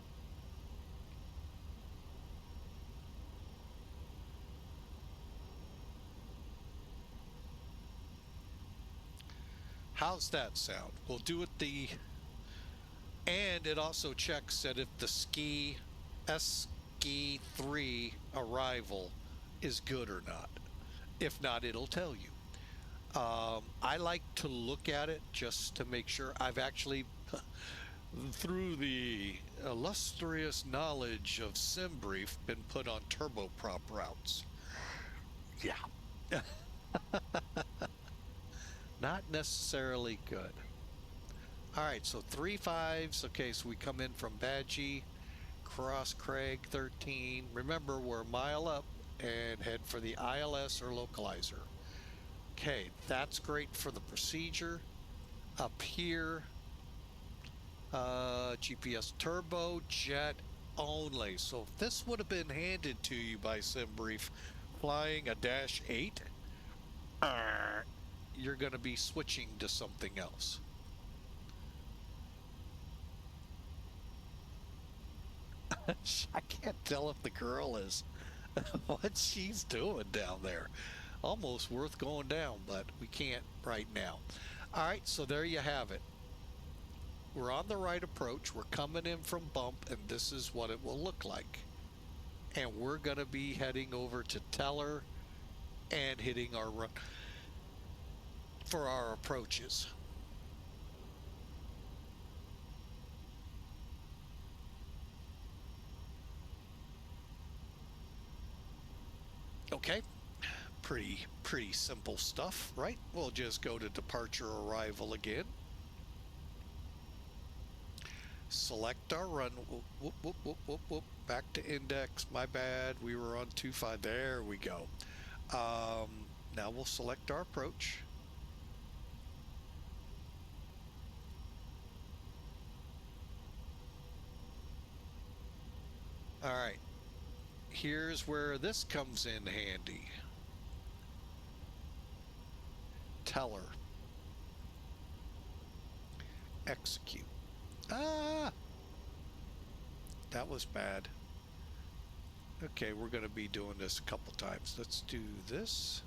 How's that sound? We'll do it and it also checks that if the ski SQ3 arrival is good or not. If not, it'll tell you. I like to look at it just to make sure. I've actually, through the illustrious knowledge of SimBrief, been put on turboprop routes. Yeah. Not necessarily good. All right, so 3-5s. Okay, so we come in from Badgie, cross Craig 13. Remember, we're a mile up and head for the ILS or localizer. Okay, that's great for the procedure. Up here, GPS turbo, jet only. So if this would have been handed to you by SimBrief flying a -8, you're going to be switching to something else. I can't tell if the girl is what she's doing down there. Almost worth going down, but we can't right now. All right, so there you have it. We're on the right approach. We're coming in from bump, and this is what it will look like. And we're going to be heading over to Teller and hitting our run for our approaches. . . . . . . . . . . . . . . . . . . . . . . . . . . . . . . . . . . . . . . . . . . . . . . . . . . . . . . . . . . . . Okay, pretty simple stuff, right? We'll just go to departure arrival again. Select our run. Whoop, whoop, whoop, whoop, whoop. Back to index. My bad. We were on 25. There we go. Now we'll select our approach. All right. Here's where this comes in handy. Teller. Execute. Ah! That was bad. Okay, we're going to be doing this a couple times. Let's do this.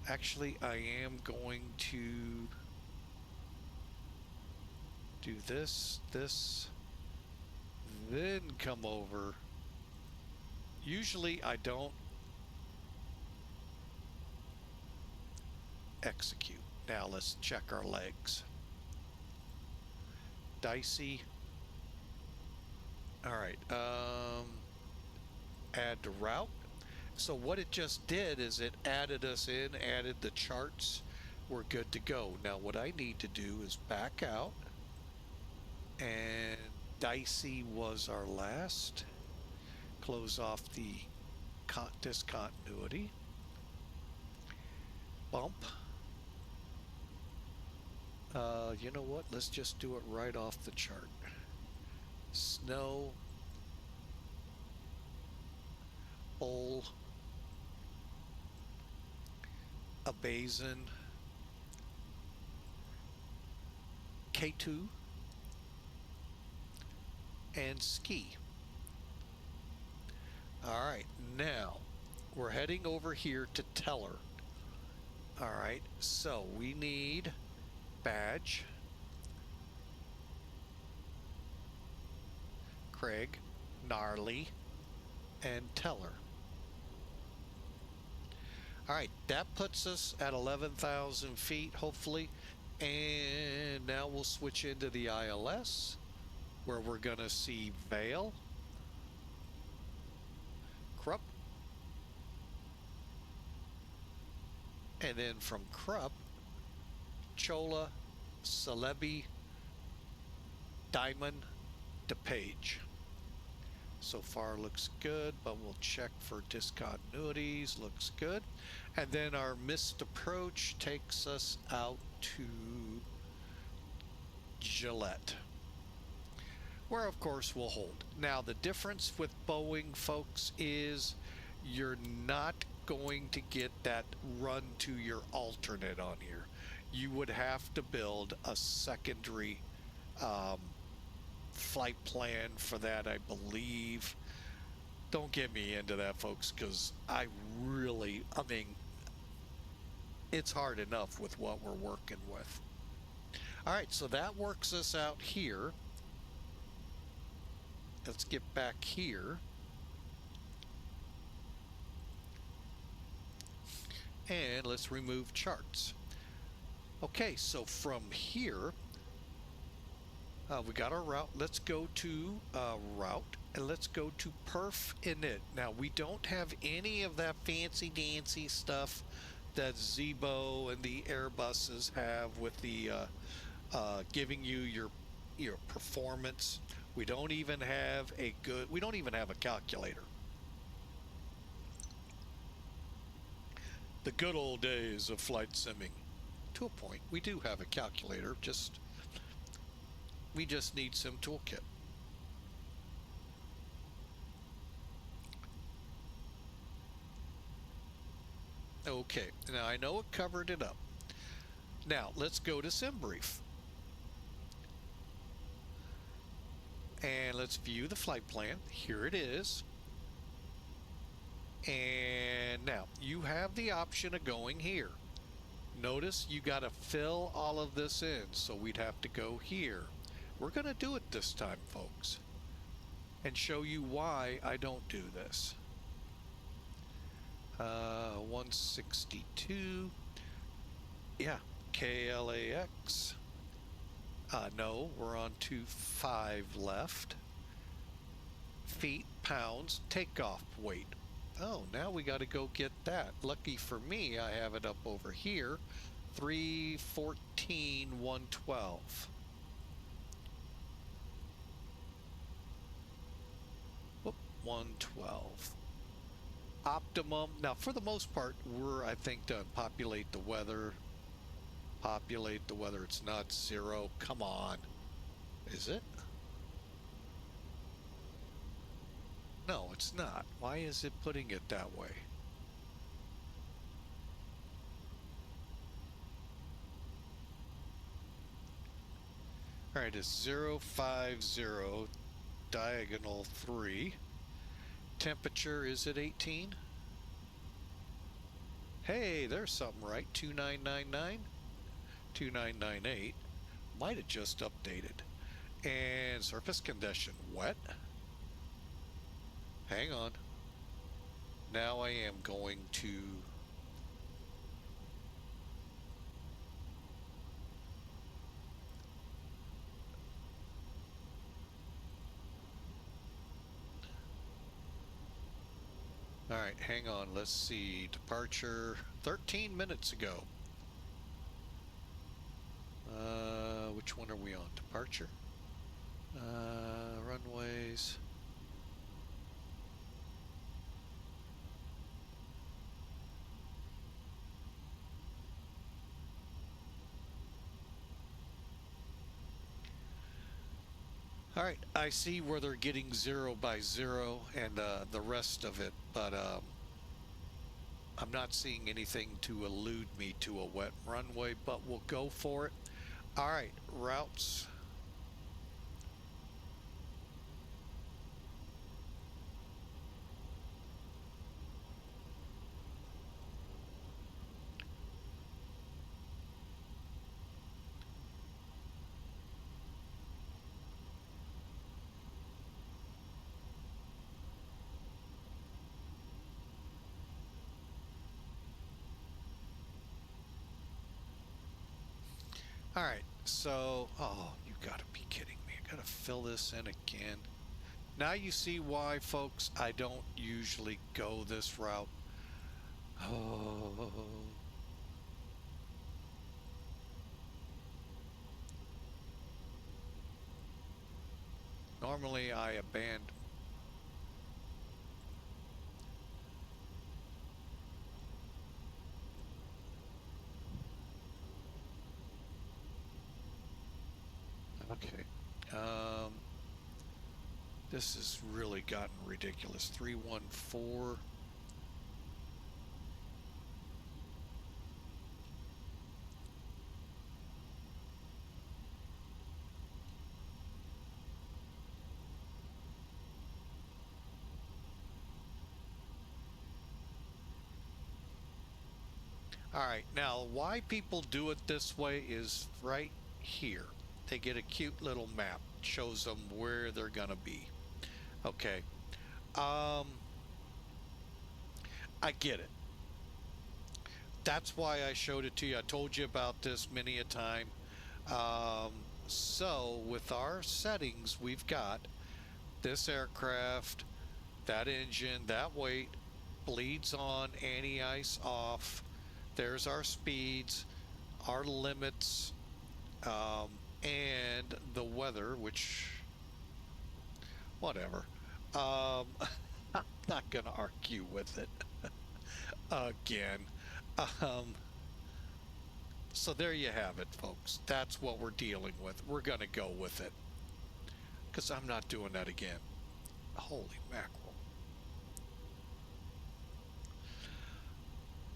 Actually, I am going to do this, then come over. Usually I don't execute. Now let's check our legs. DICEE. All right, add to route. So what it just did is it added us in, added the charts. We're good to go. Now what I need to do is back out, and DICEE was our last. Close off the discontinuity. BUMP. You know what? Let's just do it right off the chart. Snow. Bowl. A basin. K2. And ski. All right, now we're heading over here to Teller. All right, so we need badge, Craig, Gnarly, and Teller. All right, that puts us at 11,000 feet, hopefully. And now we'll switch into the ILS, where we're going to see Vale, Krupp, and then from Krupp, Chola, Celebi, Diamond, DePage. So far looks good, but we'll check for discontinuities. Looks good. And then our missed approach takes us out to Gillette, where of course we'll hold. Now the difference with Boeing, folks, is you're not going to get that run to your alternate on here. You would have to build a secondary flight plan for that, I believe. Don't get me into that, folks, because I mean, it's hard enough with what we're working with. All right, so that works us out here. Let's get back here. And let's remove charts. Okay, so from here, we got our route. Let's go to route, and let's go to perf init. Now, we don't have any of that fancy dancy stuff that Zibo and the Airbuses have with the giving you your performance. We don't even have a calculator. The good old days of flight simming. To a point, we do have a calculator, we just need some toolkit. Okay, now I know it covered it up. Now let's go to SimBrief. And let's view the flight plan. Here it is. And now you have the option of going here. Notice you got to fill all of this in, so we'd have to go here. We're going to do it this time, folks, and show you why I don't do this. 162. Yeah, KLAX. No, we're on 25 left. Feet, pounds, takeoff weight. Oh, now we got to go get that. Lucky for me, I have it up over here. 314, 112. Whoop, 112. Optimum. Now, for the most part, we're, I think, done. Populate the weather. Populate the weather. It's not 0. Come on. Is it? No, it's not. Why is it putting it that way? All right, it's 050 diagonal 3. Temperature is at 18. Hey, there's something right. 2999, 2998. Might have just updated. And surface condition wet. Hang on. Now I am going to all right, hang on. Let's see. Departure 13 minutes ago. Which one are we on? Departure. Runways. All right, I see where they're getting 0 by 0 and the rest of it, but I'm not seeing anything to allude me to a wet runway, but we'll go for it. All right, routes. All right, so, oh, you gotta be kidding me. I gotta fill this in again. Now you see why, folks, I don't usually go this route. Oh. Normally I abandon. Okay. This has really gotten ridiculous. 314. All right, now why people do it this way is right here. They get a cute little map, shows them where they're gonna be. Okay, I get it. That's why I showed it to you. I told you about this many a time. Um, so with our settings, we've got this aircraft, that engine, that weight, bleeds on, anti-ice off. There's our speeds, our limits, and the weather, which, whatever. I'm not going to argue with it again. Um, so there you have it, folks. That's what we're dealing with. We're going to go with it because I'm not doing that again. Holy mackerel.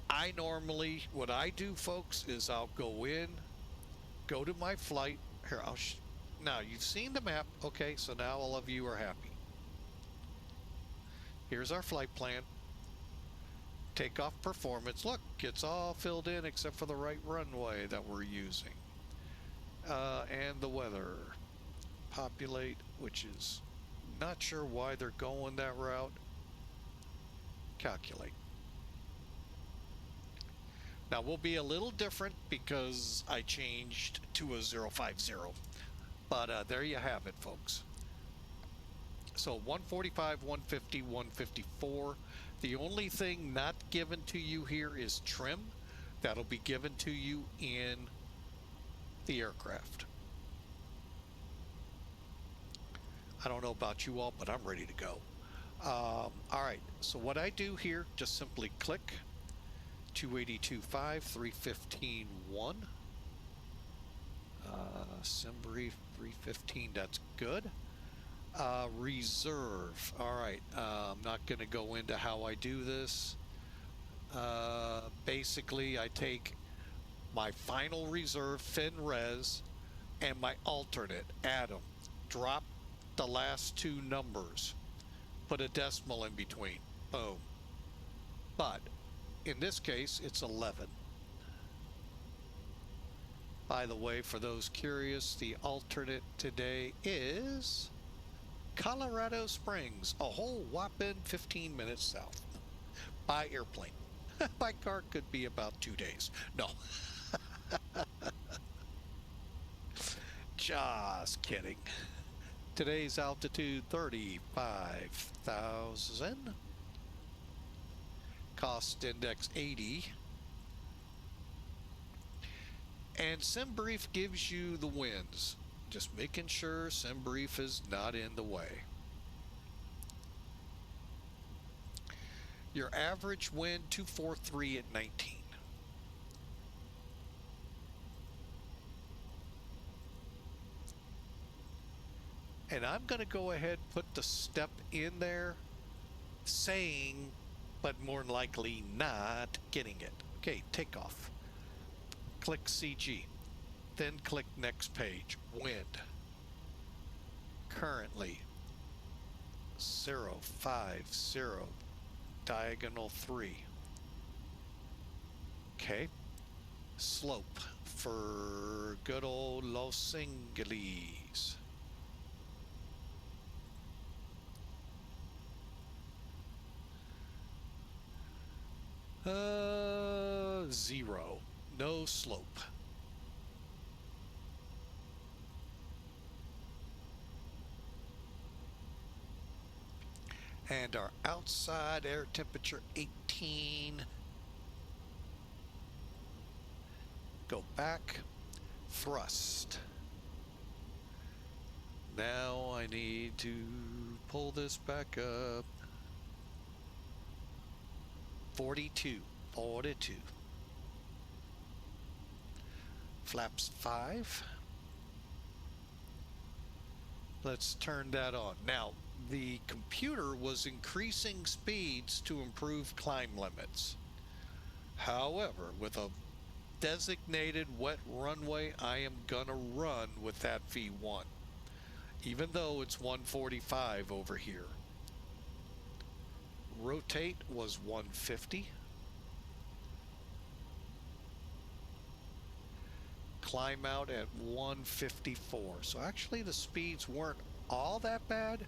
I normally, what I do, folks, is I'll go in, go to my flight. Here, now you've seen the map. Okay, so now all of you are happy. Here's our flight plan. Takeoff performance. Look, it's all filled in except for the right runway that we're using. And the weather. Populate, which is not sure why they're going that route. Calculate. Now we'll be a little different because I changed to a 050. But there you have it, folks. So 145, 150, 154. The only thing not given to you here is trim. That'll be given to you in the aircraft. I don't know about you all, but I'm ready to go. All right, so what I do here, just simply click 282.5, 315.1. Sim brief 315, that's good. Reserve. All right, I'm not going to go into how I do this. Basically, I take my final reserve fin res and my alternate, add them, drop the last two numbers, put a decimal in between, boom. But in this case, it's 11. By the way, for those curious, the alternate today is Colorado Springs, a whole whopping 15 minutes south by airplane. By car could be about 2 days. No. Just kidding. Today's altitude 35,000. Cost index 80. And SimBrief gives you the winds. Just making sure SimBrief is not in the way. Your average wind 243 at 19. And I'm going to go ahead and put the step in there saying, but more than likely not getting it. Okay, takeoff. Click CG. Then click next page. Wind. Currently 050. Diagonal 3. Okay. Slope for good old Los Angeles. Zero. No slope. And our outside air temperature 18. Go back. Thrust. Now I need to pull this back up. 42. 42. Flaps 5. Let's turn that on. Now, the computer was increasing speeds to improve climb limits. However, with a designated wet runway, I am gonna run with that V1, even though it's 145 over here. Rotate was 150. Climb out at 154. So actually the speeds weren't all that bad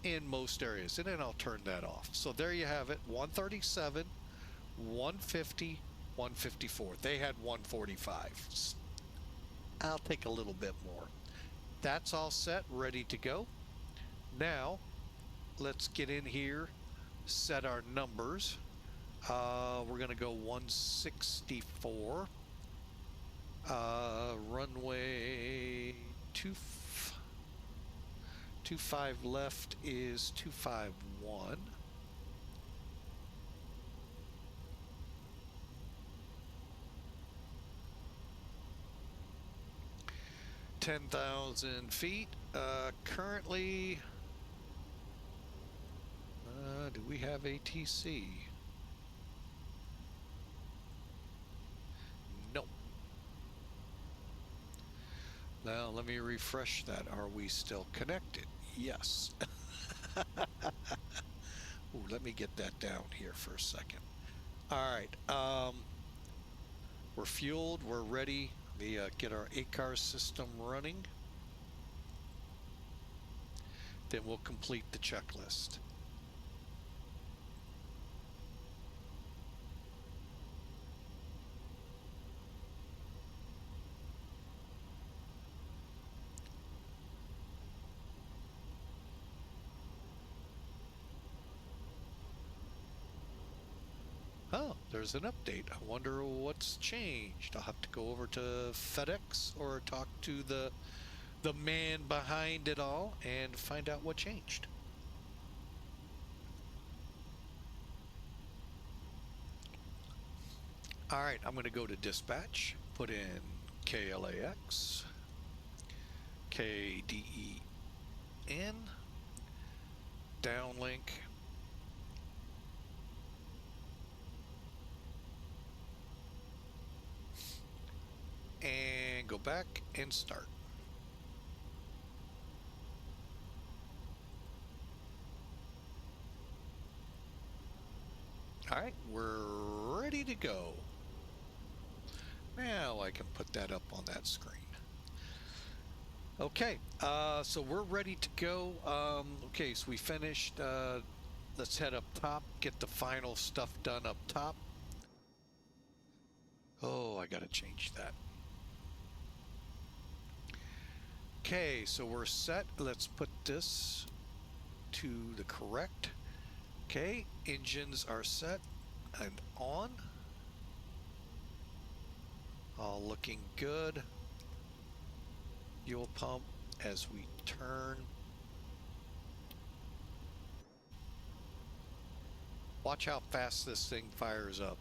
in most areas. And then I'll turn that off. So there you have it. 137, 150, 154. They had 145. I'll take a little bit more. That's all set, ready to go. Now, let's get in here, set our numbers. We're going to go 164. Runway 25 left is 251. $10,000 feet. Currently, do we have ATC? No. Now let me refresh that. Are we still connected? Yes. Ooh, let me get that down here for a second. All right. We're fueled. We're ready. We get our ACAR system running. Then we'll complete the checklist. Oh, there's an update. I wonder what's changed. I'll have to go over to FedEx or talk to the man behind it all and find out what changed. All right, I'm going to go to dispatch, put in KLAX, KDEN, downlink, and go back and start. All right, we're ready to go. Now I can put that up on that screen. Okay, so we're ready to go. Okay, so we finished. Let's head up top, get the final stuff done up top. Oh, I gotta change that. Okay, so we're set. Let's put this to the correct. Okay, engines are set and on. All looking good. Fuel pump as we turn. Watch how fast this thing fires up.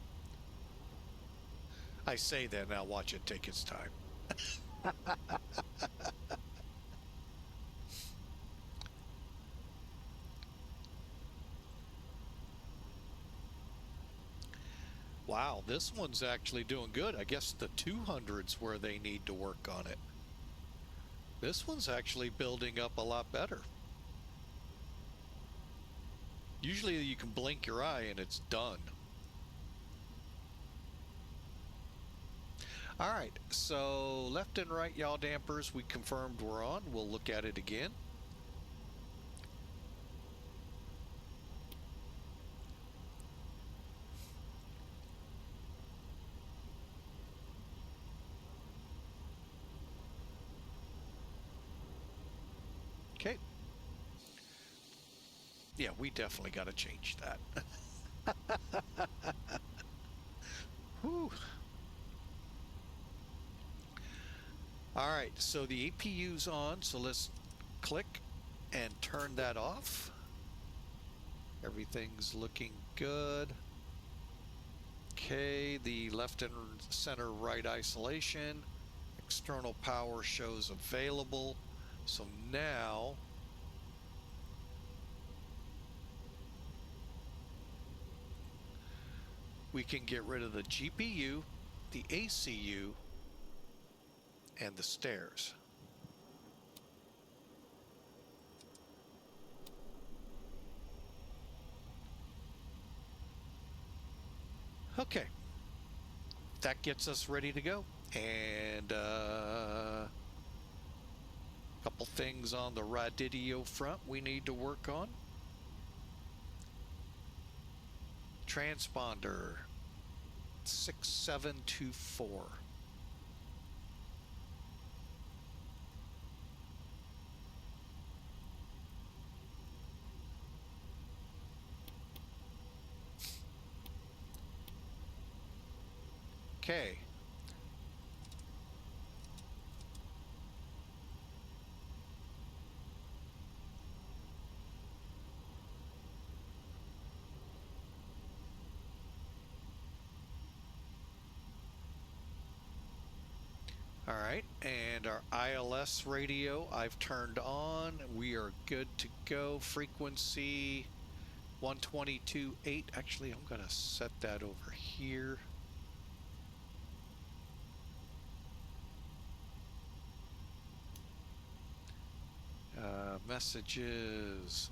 I say that, now watch it take its time. Wow, this one's actually doing good. I guess the 200's where they need to work on it. This one's actually building up a lot better. Usually you can blink your eye and it's done. All right, so left and right yaw dampers we confirmed we're on. We'll look at it again. Okay. Yeah, we definitely got to change that. Whew. All right, so the APU's on, so let's click and turn that off. Everything's looking good. Okay, the left and center right isolation. External power shows available. So now we can get rid of the GPU, the ACU, and the stairs. Okay, that gets us ready to go. And a couple things on the radio front we need to work on. Transponder 6724. Okay. All right, and our ILS radio I've turned on. We are good to go. Frequency 122.8. Actually, I'm going to set that over here. Messages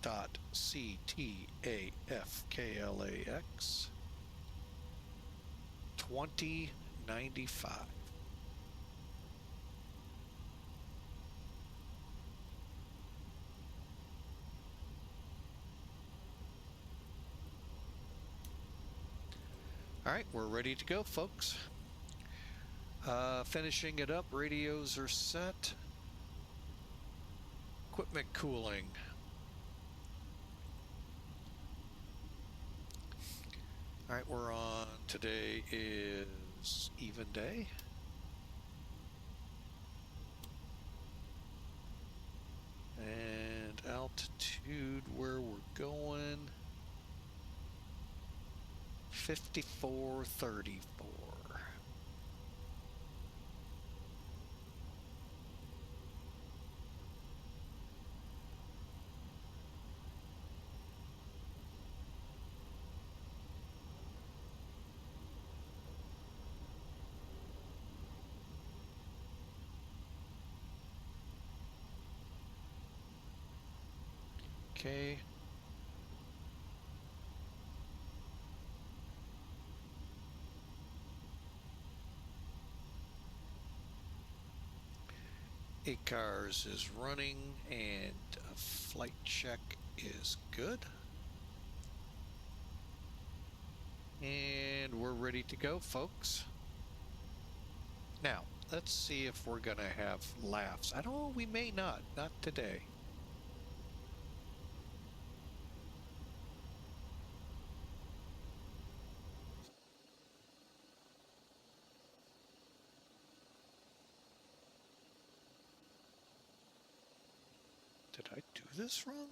dot CTAFKLAX 2095. All right, we're ready to go, folks. Finishing it up, radios are set. Equipment cooling. All right, we're on. Today is even day. And altitude where we're going, 5434. Okay. ACARS is running and a flight check is good. And we're ready to go, folks. Now, let's see if we're going to have laughs. I don't know, we may not. Not today. Did I do this wrong?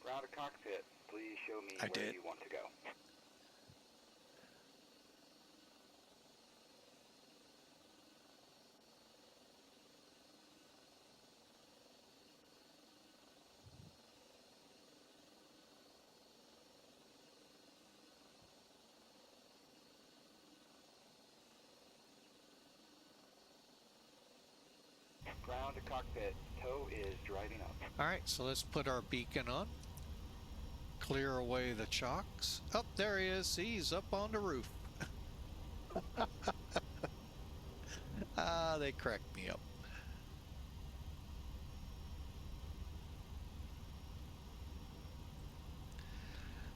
Ground to cockpit. Please show me I where did. you want to go. Ground to cockpit. Tow is driving up. All right, so let's put our beacon on. Clear away the chocks. Oh, there he is. He's up on the roof. Ah, they cracked me up.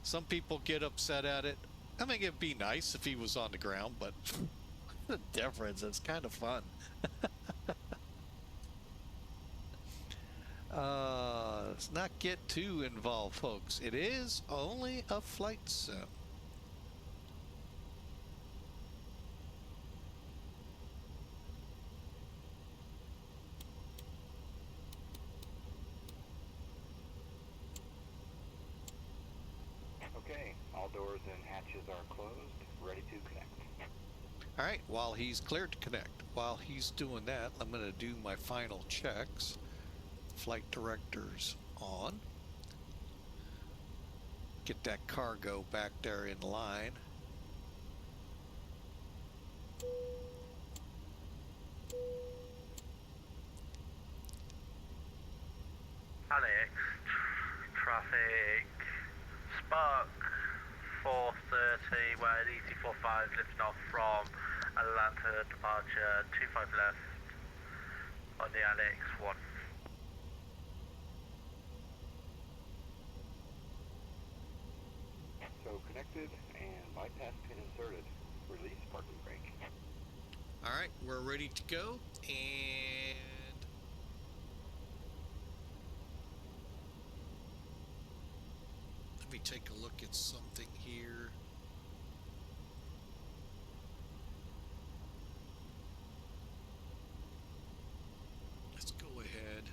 Some people get upset at it. I mean, it'd be nice if he was on the ground, but the difference is kind of fun. Let's not get too involved, folks. It is only a flight sim. Okay, all doors and hatches are closed. Ready to connect. All right, while he's cleared to connect, while he's doing that, I'm going to do my final checks. Flight director's on. Get that cargo back there in line. Alex, traffic, Spark 430, where EC45 lifting off from Atlanta, departure 25 left on the Alex 1. So connected and bypass pin inserted. Release parking brake. All right, we're ready to go, and let me take a look at something here. Let's go ahead.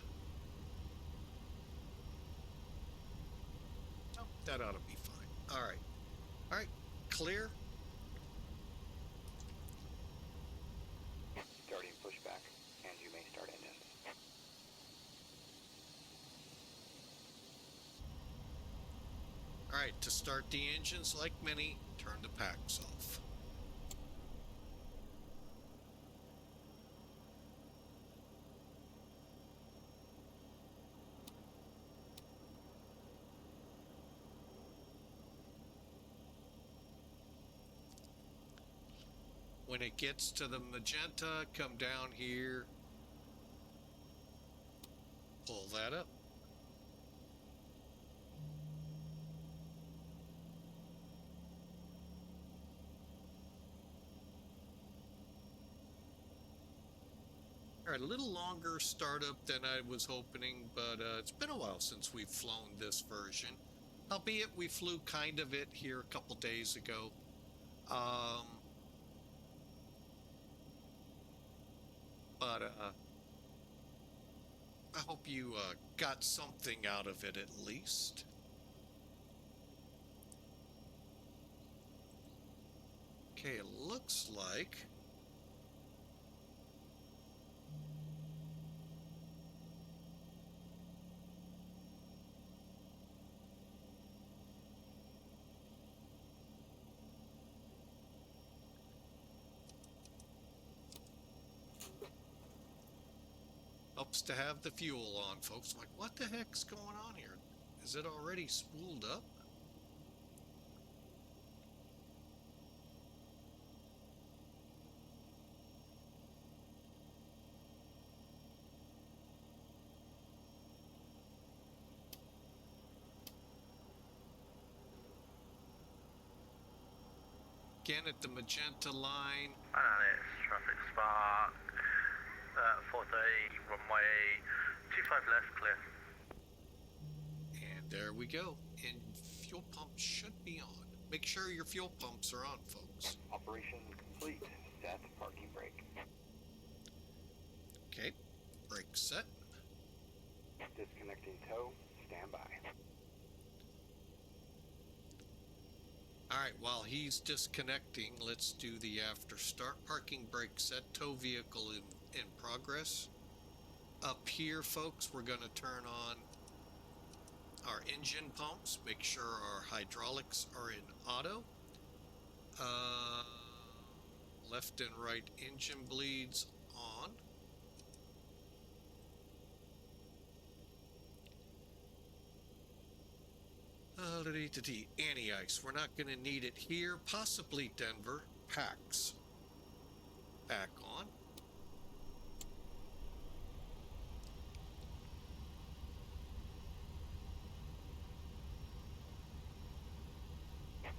Oh, that ought to be fine. All right. All right, clear. Starting pushback, and you may start engines. All right, to start the engines, like many, turn the packs off. When it gets to the magenta, come down here, pull that up. All right, a little longer startup than I was hoping, but it's been a while since we've flown this version. Albeit we flew kind of it here a couple days ago. But I hope you got something out of it at least. Okay, it looks like helps to have the fuel on, folks. I'm like, what the heck's going on here? Is it already spooled up? Again at the magenta line. And it's traffic spark. 430 runway 25 left clear. And there we go. And fuel pump should be on. Make sure your fuel pumps are on, folks. Operation complete. Set parking brake. Okay, brake set. Disconnecting tow. Stand by. All right, while he's disconnecting, let's do the after start. Parking brake set, tow vehicle in progress. Up here, folks, we're going to turn on our engine pumps, make sure our hydraulics are in auto. Left and right engine bleeds on. Anti-ice. We're not going to need it here. Possibly Denver. PAX. Back on.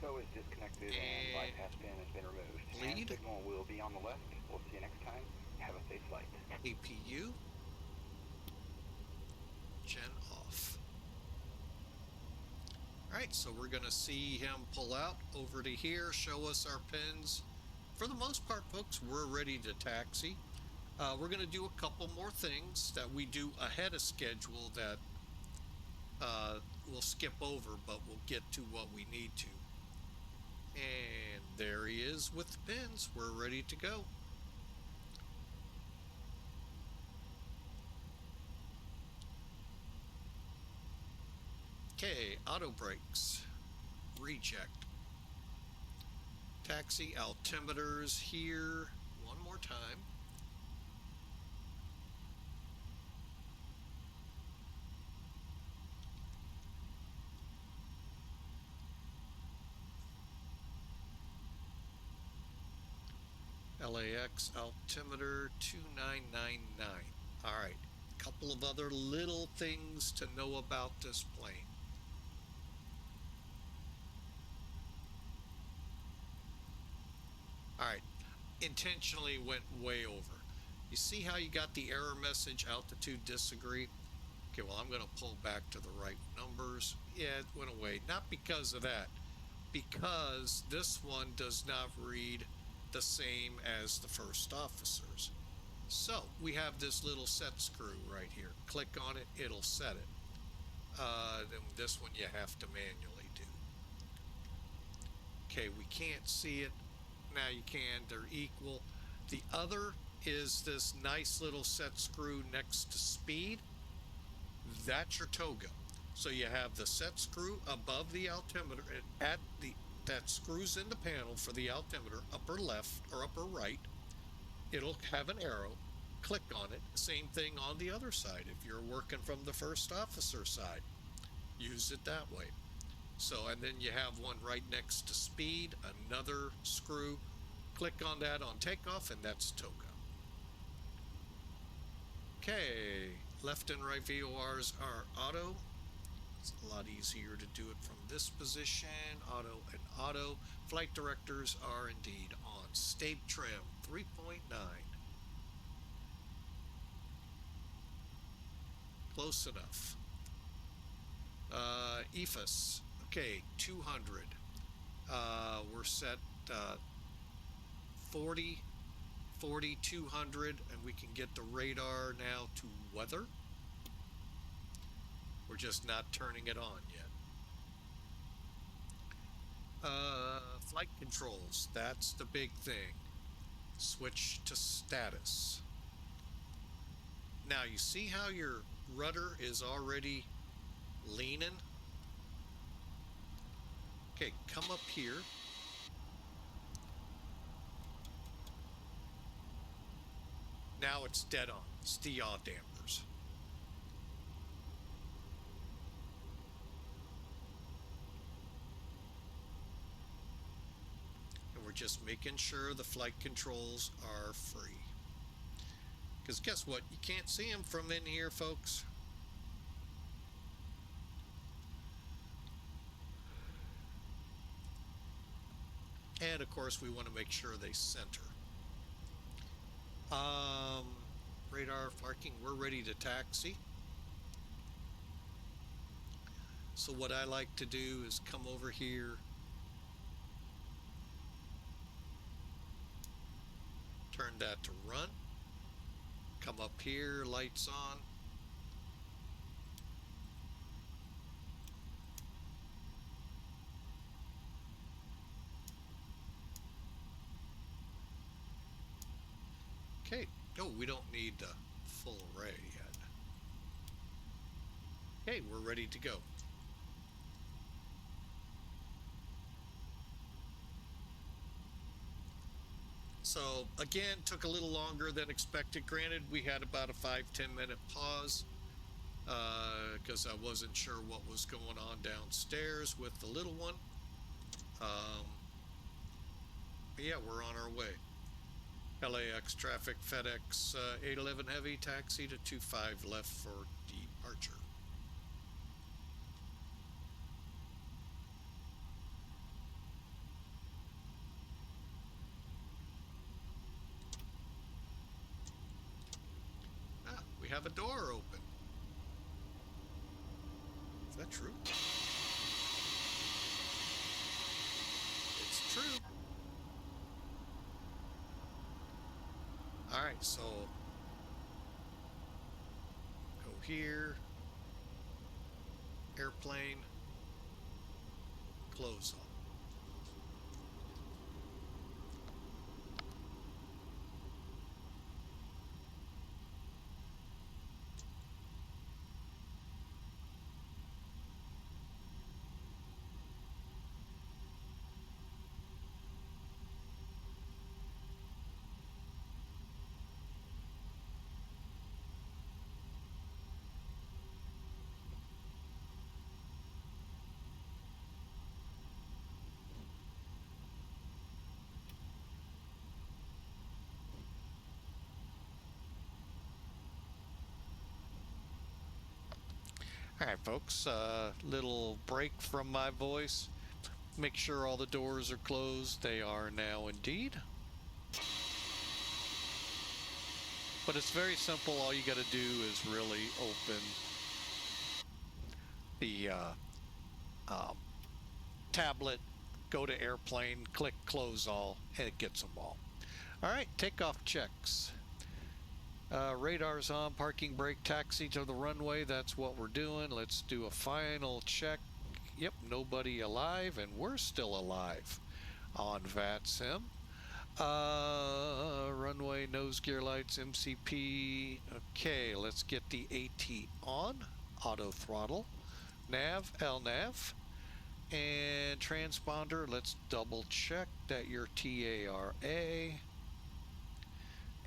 Tow is disconnected and bypass pin has been removed. Lead. Hand signal will be on the left. We'll see you next time. Have a safe flight. APU. Gen off. Alright, so we're going to see him pull out over to here, show us our pins. For the most part, folks, we're ready to taxi. We're going to do a couple more things that we do ahead of schedule that we'll skip over, but we'll get to what we need to. And there he is with the pins. We're ready to go. Okay, auto brakes, reject. Taxi altimeters here one more time. LAX altimeter 2999. All right, a couple of other little things to know about this plane. All right, intentionally went way over. You see how you got the error message, altitude disagree? Okay, well, I'm going to pull back to the right numbers. Yeah, it went away. Not because of that, because this one does not read the same as the first officer's. So we have this little set screw right here. Click on it, it'll set it. Then this one you have to manually do. Okay, we can't see it. Now you can, they're equal. The other is this nice little set screw next to speed. That's your toga. So you have the set screw above the altimeter at the that screws in the panel for the altimeter, upper left or upper right. It'll have an arrow. Click on it. Same thing on the other side. If you're working from the first officer side, use it that way. So, and then you have one right next to speed, another screw. Click on that on takeoff, and that's toga. Okay, left and right VORs are auto. It's a lot easier to do it from this position. Auto and auto. Flight directors are indeed on. State trim 3.9. Close enough. EFIS. Okay, 200. We're set 40, 40, 200, and we can get the radar now to weather. We're just not turning it on yet. Flight controls, that's the big thing. Switch to status. Now you see how your rudder is already leaning? Okay, come up here. Now it's dead on. It's the yaw dampers. And we're just making sure the flight controls are free. Because guess what? You can't see them from in here, folks. And of course, we want to make sure they center. Radar marking, we're ready to taxi. So what I like to do is come over here, turn that to run, come up here, lights on. Okay, no, we don't need the full array yet. Okay, we're ready to go. So again, took a little longer than expected. Granted, we had about a 5-10 minute pause because I wasn't sure what was going on downstairs with the little one. But yeah, we're on our way. KLAX traffic, FedEx 811 heavy, taxi to 25 left for departure. Ah, we have a door open. Is that true? It's true. All right, so go here, airplane, close on. All right, folks, little break from my voice. Make sure all the doors are closed. They are now indeed. But it's very simple. All you got to do is really open the tablet, go to airplane, click close all, and it gets them all. All right, takeoff checks. Radar's on, parking brake, taxi to the runway. That's what we're doing. Let's do a final check. Yep, nobody alive, and we're still alive on VATSIM. Runway, nose gear lights, MCP. Okay, let's get the AT on. Auto throttle. Nav, LNAV. And transponder, let's double check that you're TARA.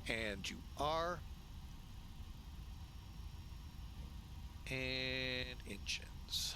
And you are. And engines.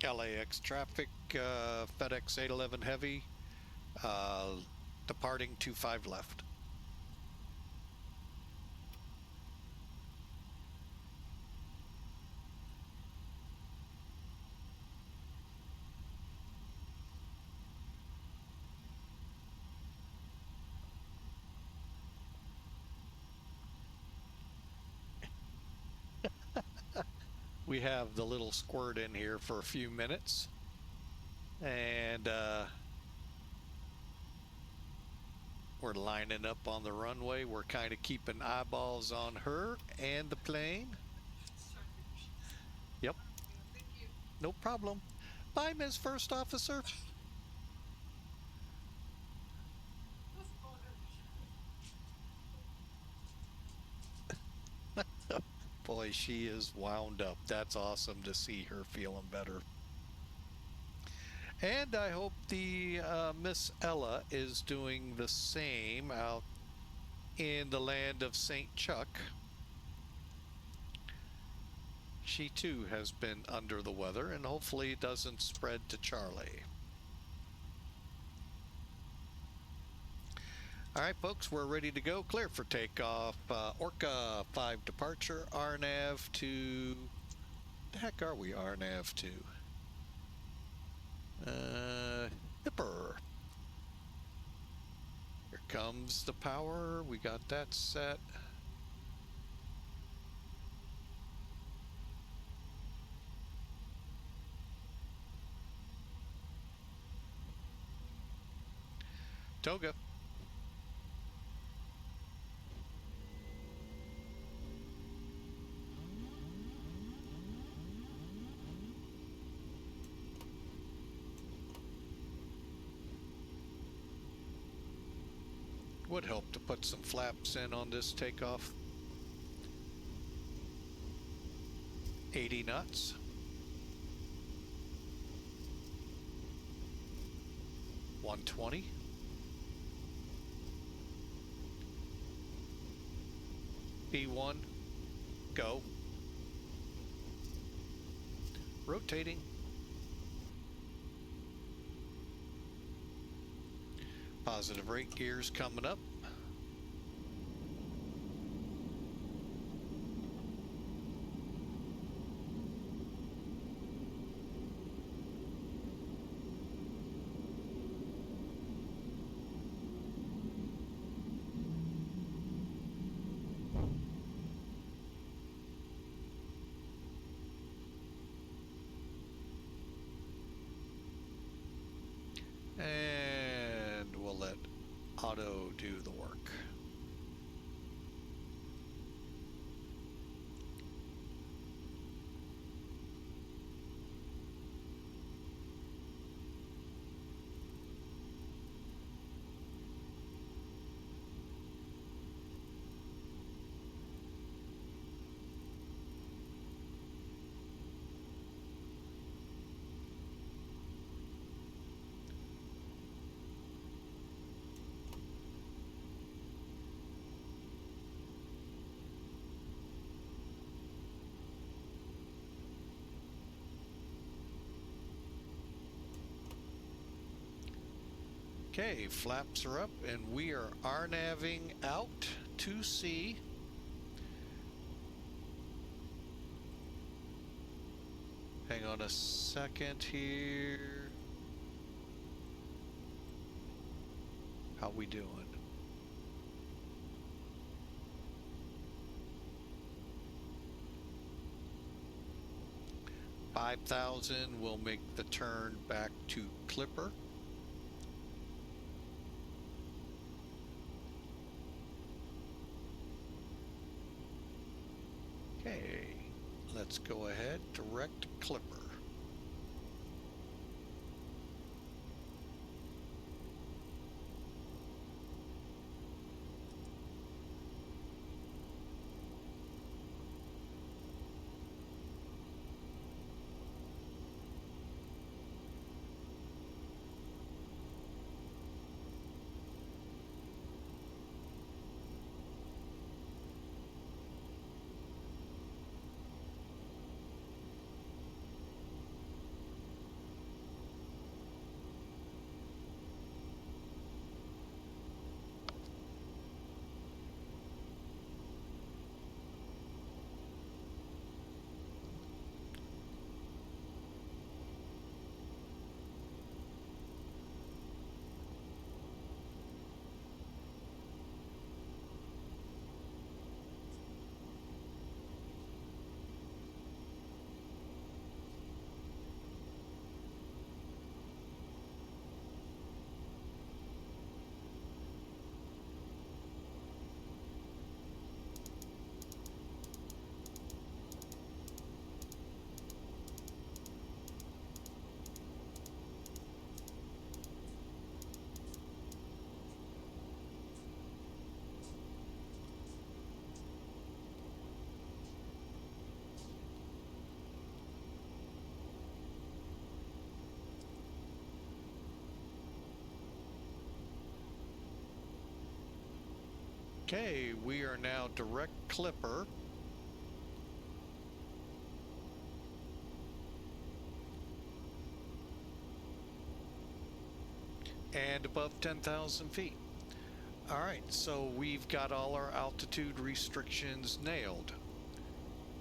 KLAX traffic, FedEx 811 heavy, departing 25 left. We have the little squirt in here for a few minutes, and we're lining up on the runway. We're kind of keeping eyeballs on her and the plane. Yep. No problem. Bye, Ms. First Officer. Boy, she is wound up. That's awesome to see her feeling better. And I hope the Miss Ella is doing the same out in the land of St. Chuck. She too has been under the weather, and hopefully it doesn't spread to Charlie. All right, folks, we're ready to go. Clear for takeoff. Orca 5 departure. RNAV to... The heck are we RNAV to? Hipper. Here comes the power. We got that set. Toga. Would help to put some flaps in on this takeoff. 80 knots. 120. P1, go. Rotating. Positive rate gears coming up. And we'll let auto do the work. Okay, flaps are up and we are RNAVing out to sea. Hang on a second here. How we doing? $5,000 will make the turn back to Clipper. Okay, let's go ahead, direct Clipper. Okay, we are now direct clipper. And above 10,000 feet. All right, so we've got all our altitude restrictions nailed.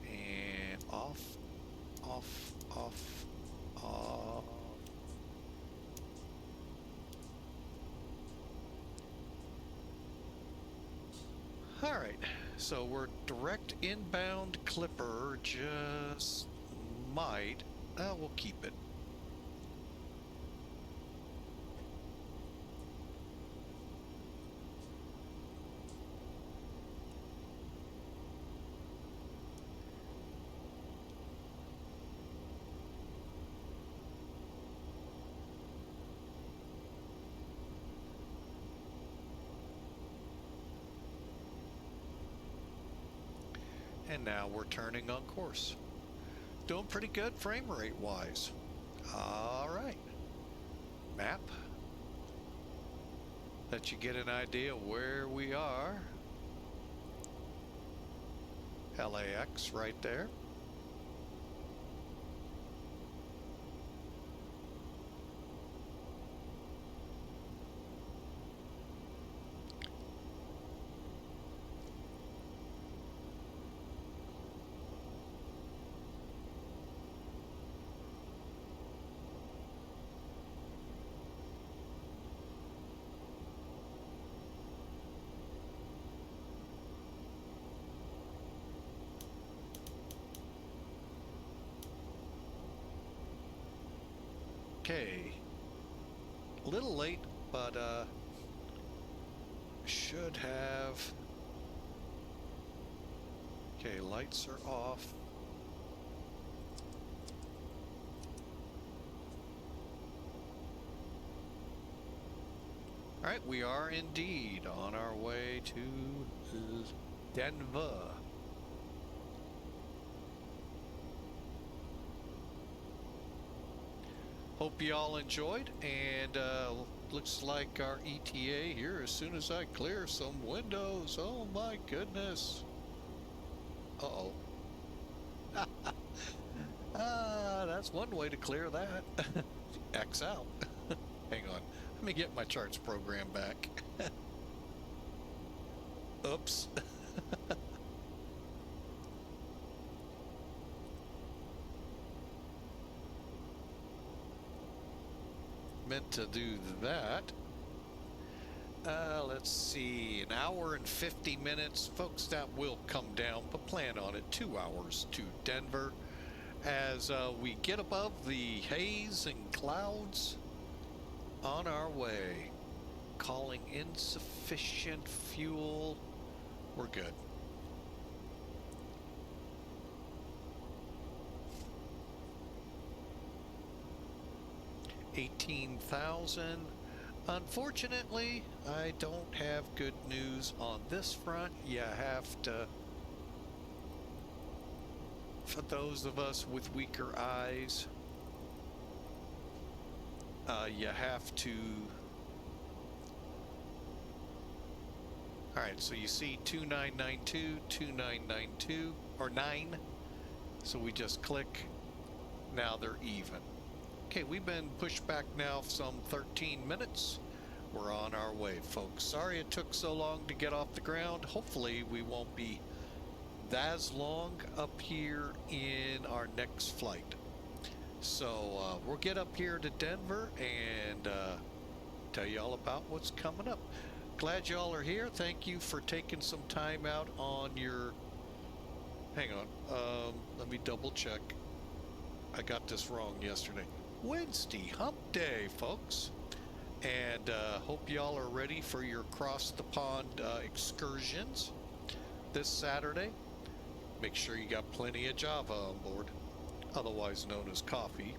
And off, off, off, off. All right, so we're direct inbound clipper, just might, we'll keep it. And now we're turning on course. Doing pretty good frame rate wise. All right. Map. Let you get an idea where we are. LAX right there. Okay, a little late, but should have. Okay, lights are off. All right, we are indeed on our way to Denver. Hope you all enjoyed, and looks like our ETA here as soon as I clear some windows. Oh my goodness. Uh-oh. That's one way to clear that. X out. Hang on. Let me get my charts program back. Oops. Meant to do that. Let's see, an hour and 50 minutes. Folks, that will come down, but plan on it. 2 hours to Denver as we get above the haze and clouds on our way. Calling insufficient fuel. We're good. $18,000. Unfortunately, I don't have good news on this front. You have to, for those of us with weaker eyes, you have to. All right, so you see 2992, 2992, or 9. So we just click. Now they're even. Okay, we've been pushed back now some 13 minutes. We're on our way, folks. Sorry it took so long to get off the ground. Hopefully we won't be that long up here in our next flight. So we'll get up here to Denver and tell you all about what's coming up. Glad y'all are here. Thank you for taking some time out on your... Hang on. Let me double check. I got this wrong yesterday. Wednesday, hump day, folks. And hope y'all are ready for your cross the pond excursions this Saturday. Make sure you got plenty of Java on board, otherwise known as coffee.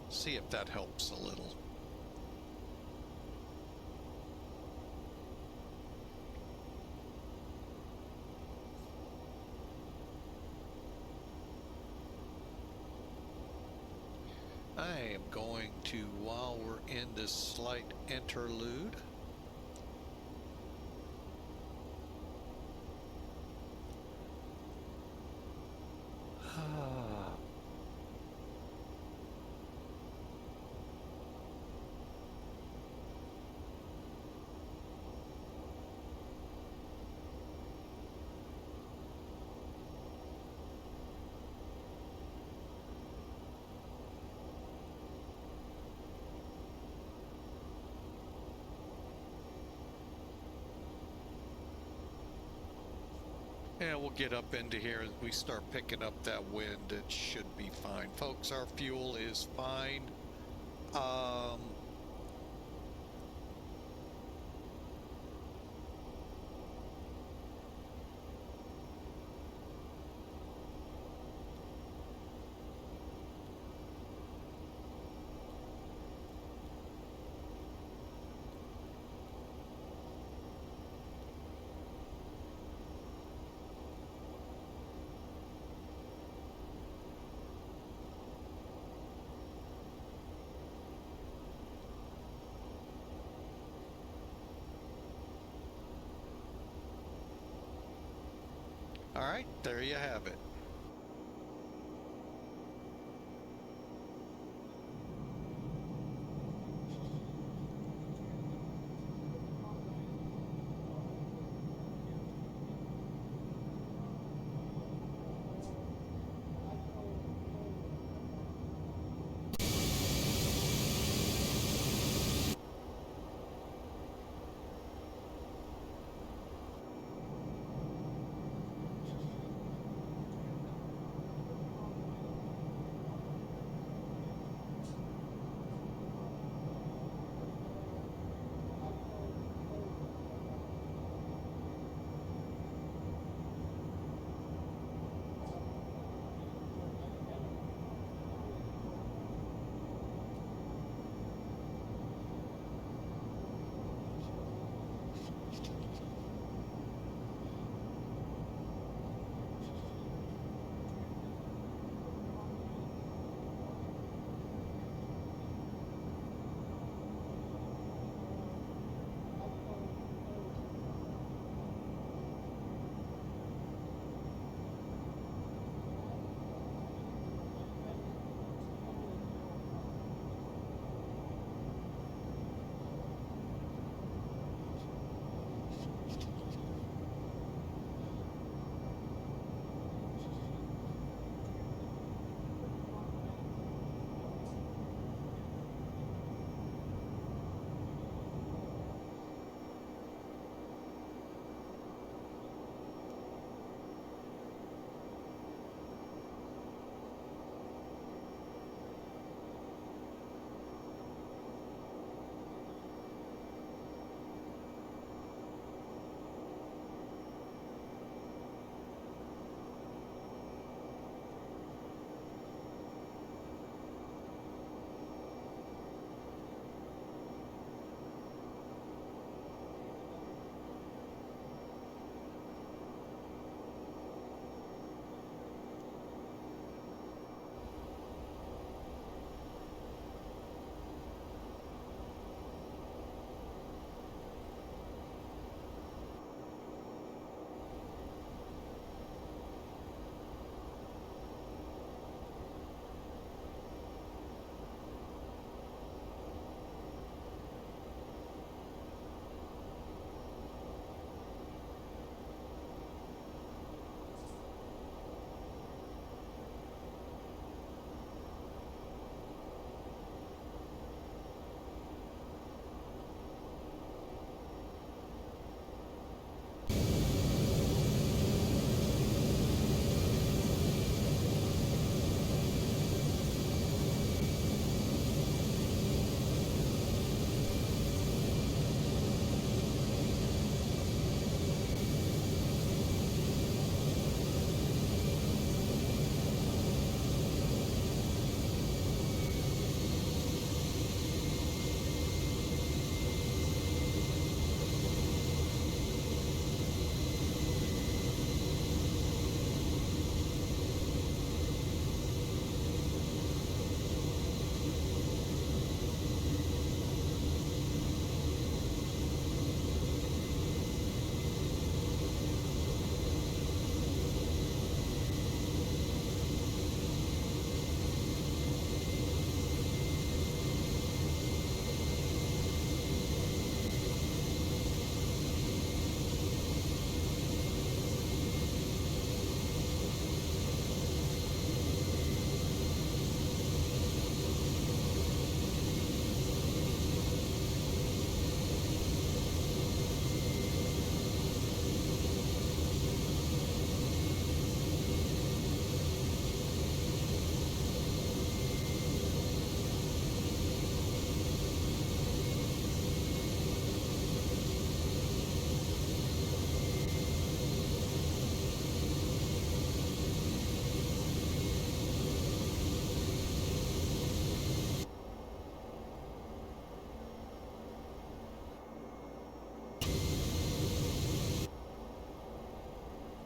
See if that helps a little. am going to, while we're in this slight interlude, and we'll get up into here and we start picking up that wind. It should be fine. Folks, our fuel is fine. All right, there you have it.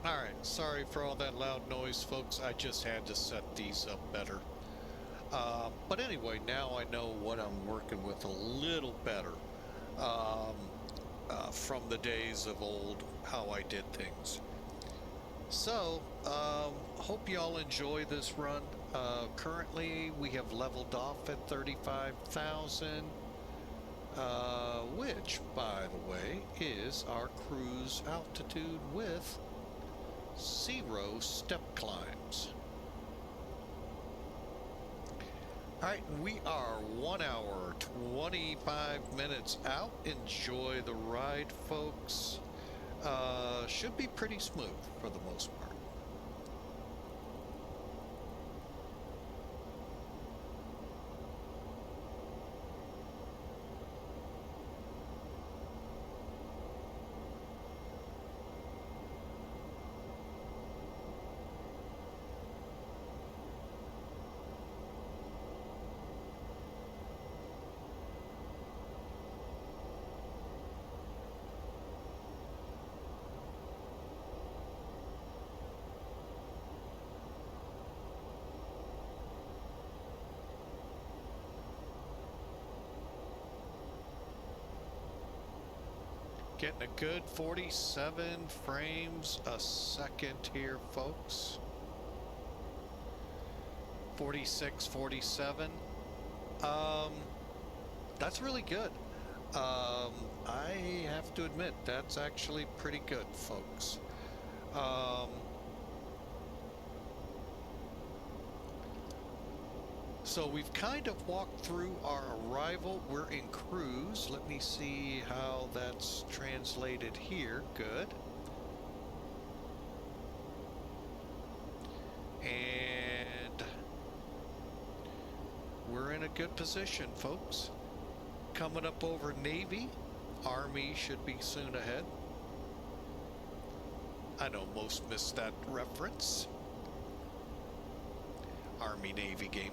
Alright, sorry for all that loud noise, folks. I just had to set these up better. But anyway, now I know what I'm working with a little better from the days of old, how I did things. So, hope y'all enjoy this run. Currently, we have leveled off at 35,000, which, by the way, is our cruise altitude with 0 step climbs. Alright, we are 1 hour, 25 minutes out. Enjoy the ride, folks. Should be pretty smooth for the most part. Getting a good 47 frames a second here, folks. 46, 47. That's really good. I have to admit, that's actually pretty good, folks. So we've kind of walked through our arrival. We're in cruise. Let me see how that's translated here. Good. And we're in a good position, folks. Coming up over Navy. Army should be soon ahead. I know most missed that reference. Army-Navy game.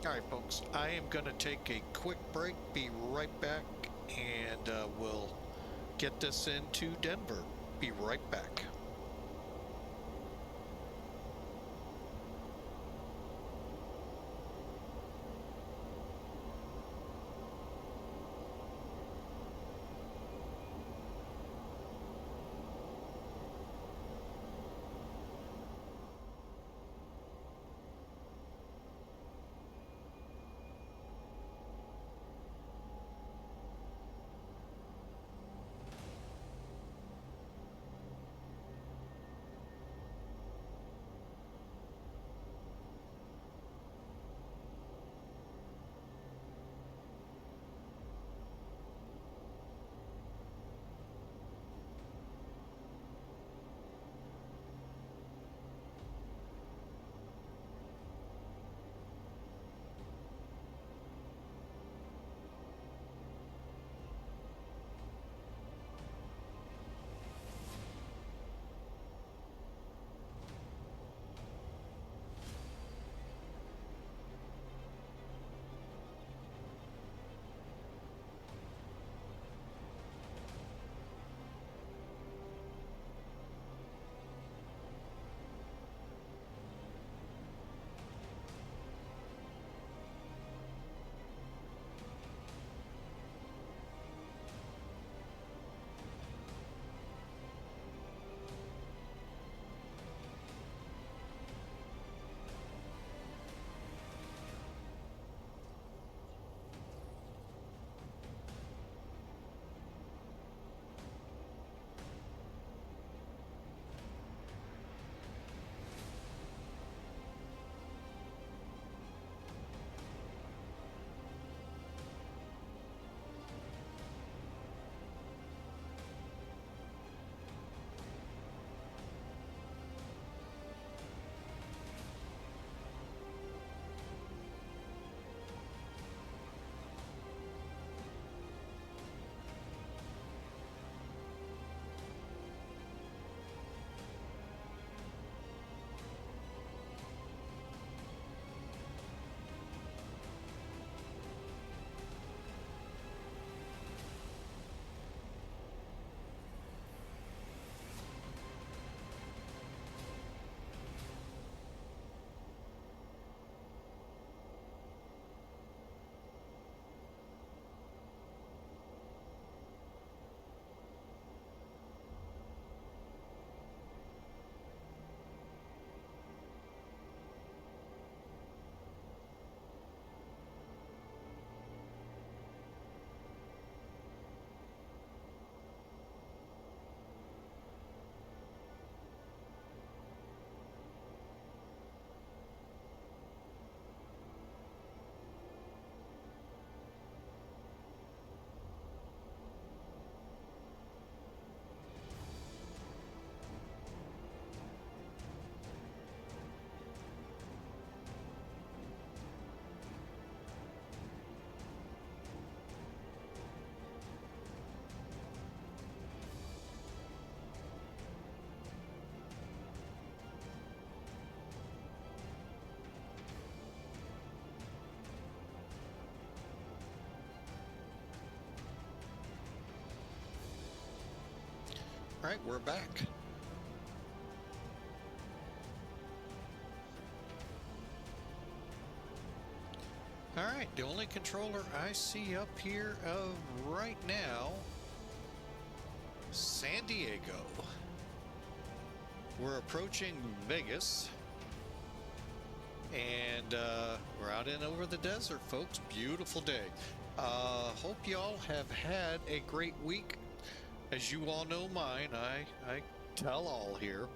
All right, folks, I am going to take a quick break, be right back, and we'll get this into Denver. Be right back. All right, we're back. All right, the only controller I see up here right now, San Diego. We're approaching Vegas, and we're out in over the desert, folks. Beautiful day. Hope y'all have had a great week. As you all know mine, I tell all here.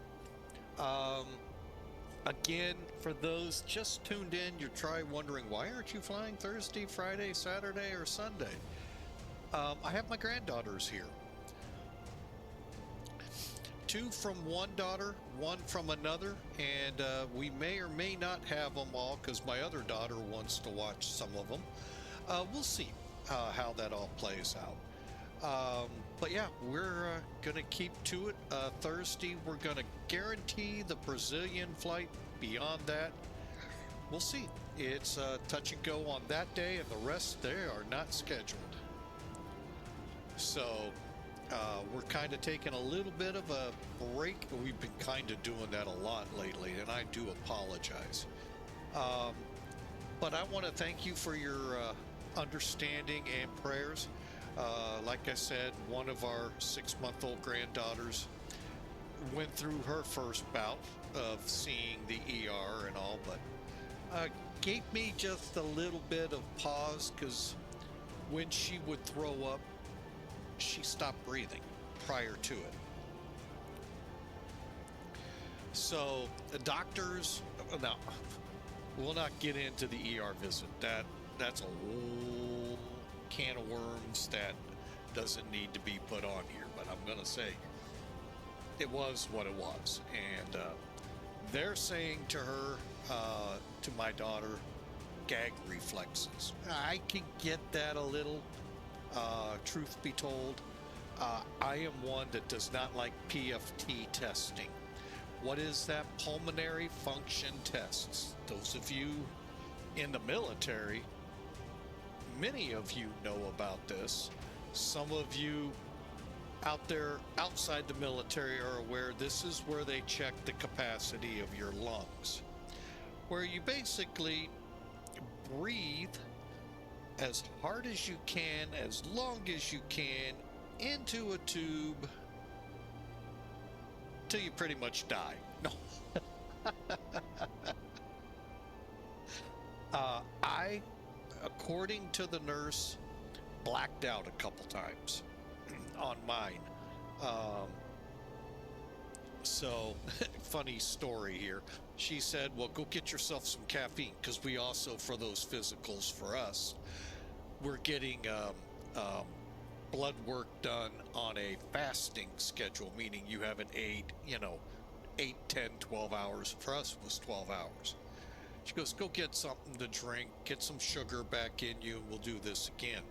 Again, for those just tuned in, you're probably wondering, why aren't you flying Thursday, Friday, Saturday, or Sunday? I have my granddaughters here. 2 from one daughter, 1 from another, and we may or may not have them all because my other daughter wants to watch some of them. We'll see how that all plays out. But yeah, we're going to keep to it. Thursday, we're going to guarantee the Brazilian flight. Beyond that, we'll see. It's touch and go on that day, and the rest, they are not scheduled. So we're kind of taking a little bit of a break. We've been kind of doing that a lot lately, and I do apologize. But I want to thank you for your understanding and prayers. Like I said, one of our 6-month-old granddaughters went through her first bout of seeing the ER and all, but gave me just a little bit of pause because when she would throw up, she stopped breathing prior to it. So the doctors, now we'll not get into the ER visit. That's a whole can of worms that doesn't need to be put on here, but I'm gonna say it was what it was. And they're saying to her, to my daughter, gag reflexes. I can get that a little, truth be told. I am one that does not like PFT testing. What is that? Pulmonary function tests. Those of you in the military, many of you know about this. Some of you out there outside the military are aware this is where they check the capacity of your lungs, where you basically breathe as hard as you can, as long as you can, into a tube till you pretty much die. No. I, according to the nurse, blacked out a couple times on mine. So, funny story here. She said, well, go get yourself some caffeine, because we also, for those physicals for us, we're getting blood work done on a fasting schedule, meaning you have an 8, 10, 12 hours. For us, it was 12 hours. She goes, go get something to drink, get some sugar back in you, and we'll do this again.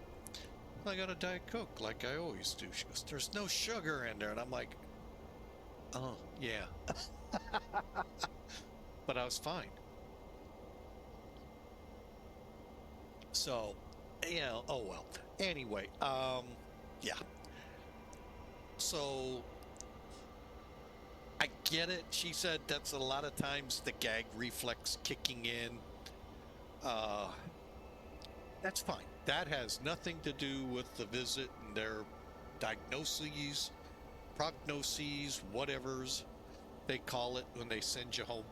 I got a Diet Coke like I always do. She goes, there's no sugar in there. And I'm like, oh, yeah. But I was fine. So, oh well. Anyway, yeah. So, I get it. She said that's a lot of times the gag reflex kicking in. That's fine. That has nothing to do with the visit and their diagnoses, prognoses, whatevers they call it when they send you home.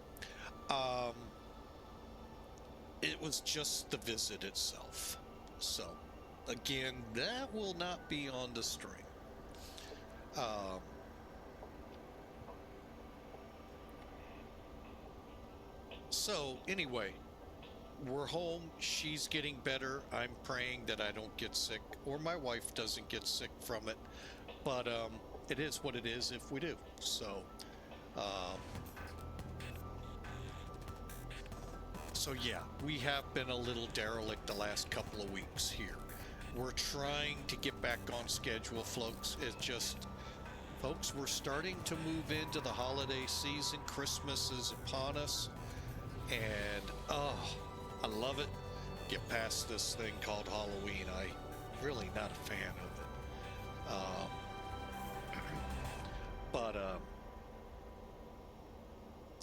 It was just the visit itself. So, again, that will not be on the string. So, anyway, we're home. She's getting better. I'm praying that I don't get sick, or my wife doesn't get sick from it. But it is what it is if we do. So, yeah, we have been a little derelict the last couple of weeks here. We're trying to get back on schedule, folks. It's just, folks, we're starting to move into the holiday season. Christmas is upon us. And, I love it. Get past this thing called Halloween. I'm really not a fan of it. But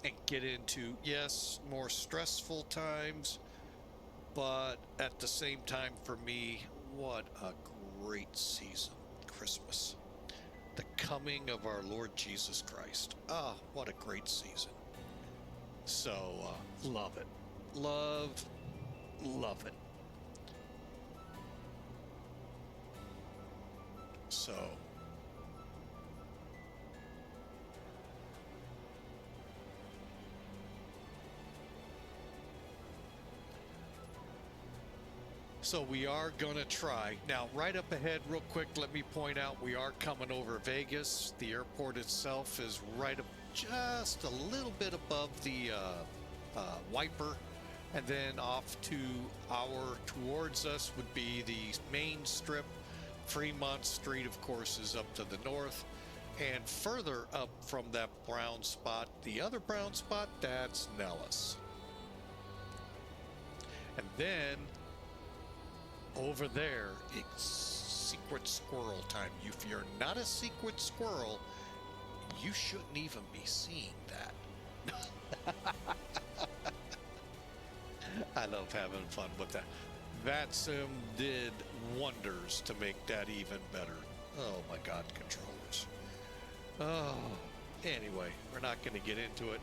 and get into, yes, more stressful times, but at the same time, for me, what a great season, Christmas. The coming of our Lord Jesus Christ. Ah, what a great season. So, love it. Love it. So, we are going to try. Now, right up ahead, real quick, let me point out we are coming over Vegas. The airport itself is right up just a little bit above the wiper. And then off to towards us would be the main strip. Fremont Street, of course, is up to the north. And further up from that brown spot, the other brown spot, that's Nellis. And then over there, it's secret squirrel time. If you're not a secret squirrel, you shouldn't even be seeing that. I love having fun with that. VATSIM did wonders to make that even better. Oh my God, controllers. Oh, anyway, we're not going to get into it.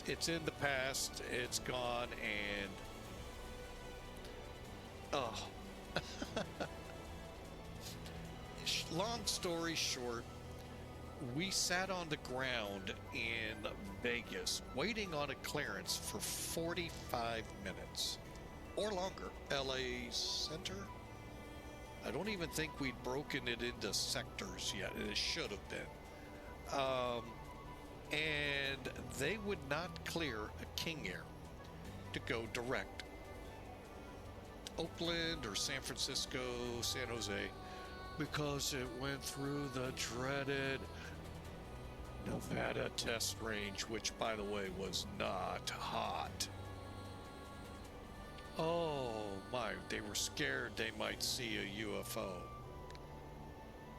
It's in the past. It's gone, and oh. Long story short, we sat on the ground in Vegas waiting on a clearance for 45 minutes or longer. LA Center? I don't even think we'd broken it into sectors yet. It should have been. And they would not clear a King Air to go direct. Oakland or San Francisco, San Jose, because it went through the dreaded Nevada test range, which, by the way, was not hot. Oh my, they were scared they might see a UFO.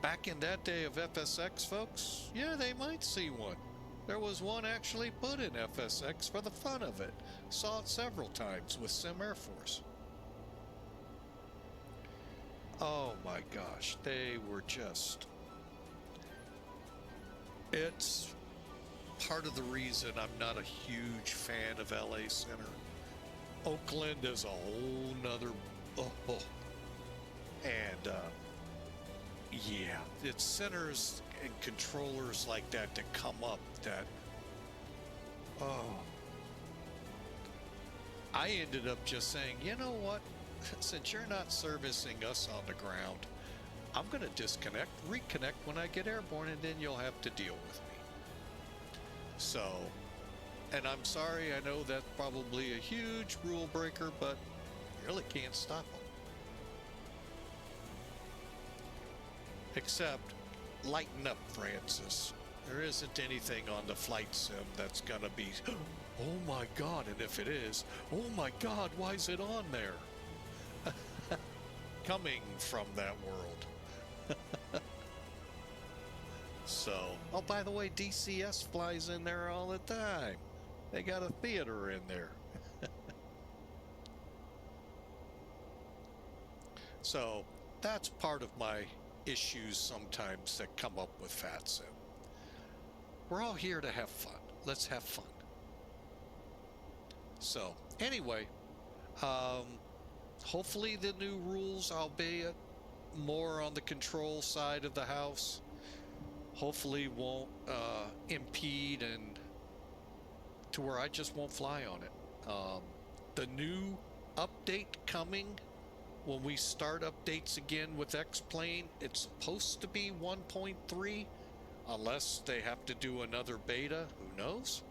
Back in that day of FSX, folks, yeah, they might see one. There was one actually put in FSX for the fun of it. Saw it several times with Sim Air Force. Oh my gosh, they were just... It's part of the reason I'm not a huge fan of LA Center. Oakland is a whole nother... And, yeah, it's centers and controllers like that that come up that... Oh. I ended up just saying, you know what? Since you're not servicing us on the ground, I'm going to disconnect, reconnect when I get airborne, and then you'll have to deal with me. So, and I'm sorry, I know that's probably a huge rule breaker, but you really can't stop them. Except, lighten up, Francis. There isn't anything on the flight sim that's going to be, oh my God, and if it is, oh my God, why is it on there? Coming from that world. So, oh, by the way, DCS flies in there all the time. They got a theater in there. So, that's part of my issues sometimes that come up with FATSIM. We're all here to have fun. Let's have fun. So, anyway, hopefully the new rules, albeit more on the control side of the house, hopefully won't impede and to where I just won't fly on it. The new update coming when we start updates again with X-Plane, it's supposed to be 1.3 unless they have to do another beta. Who knows?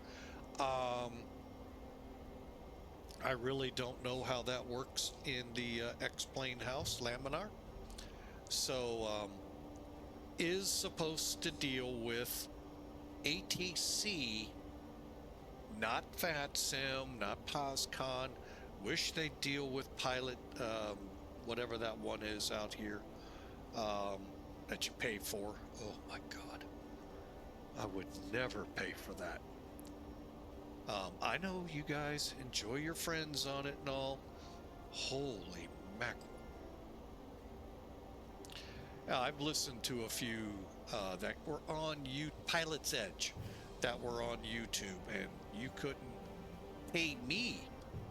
I really don't know how that works in the X-Plane house, Laminar. So, is supposed to deal with ATC, not VATSIM, not POSCON. Wish they'd deal with pilot, whatever that one is out here. that you pay for. Oh my God. I would never pay for that. I know you guys enjoy your friends on it and all. Holy mackerel. I've listened to a few that were on Pilot's Edge that were on YouTube, and you couldn't pay me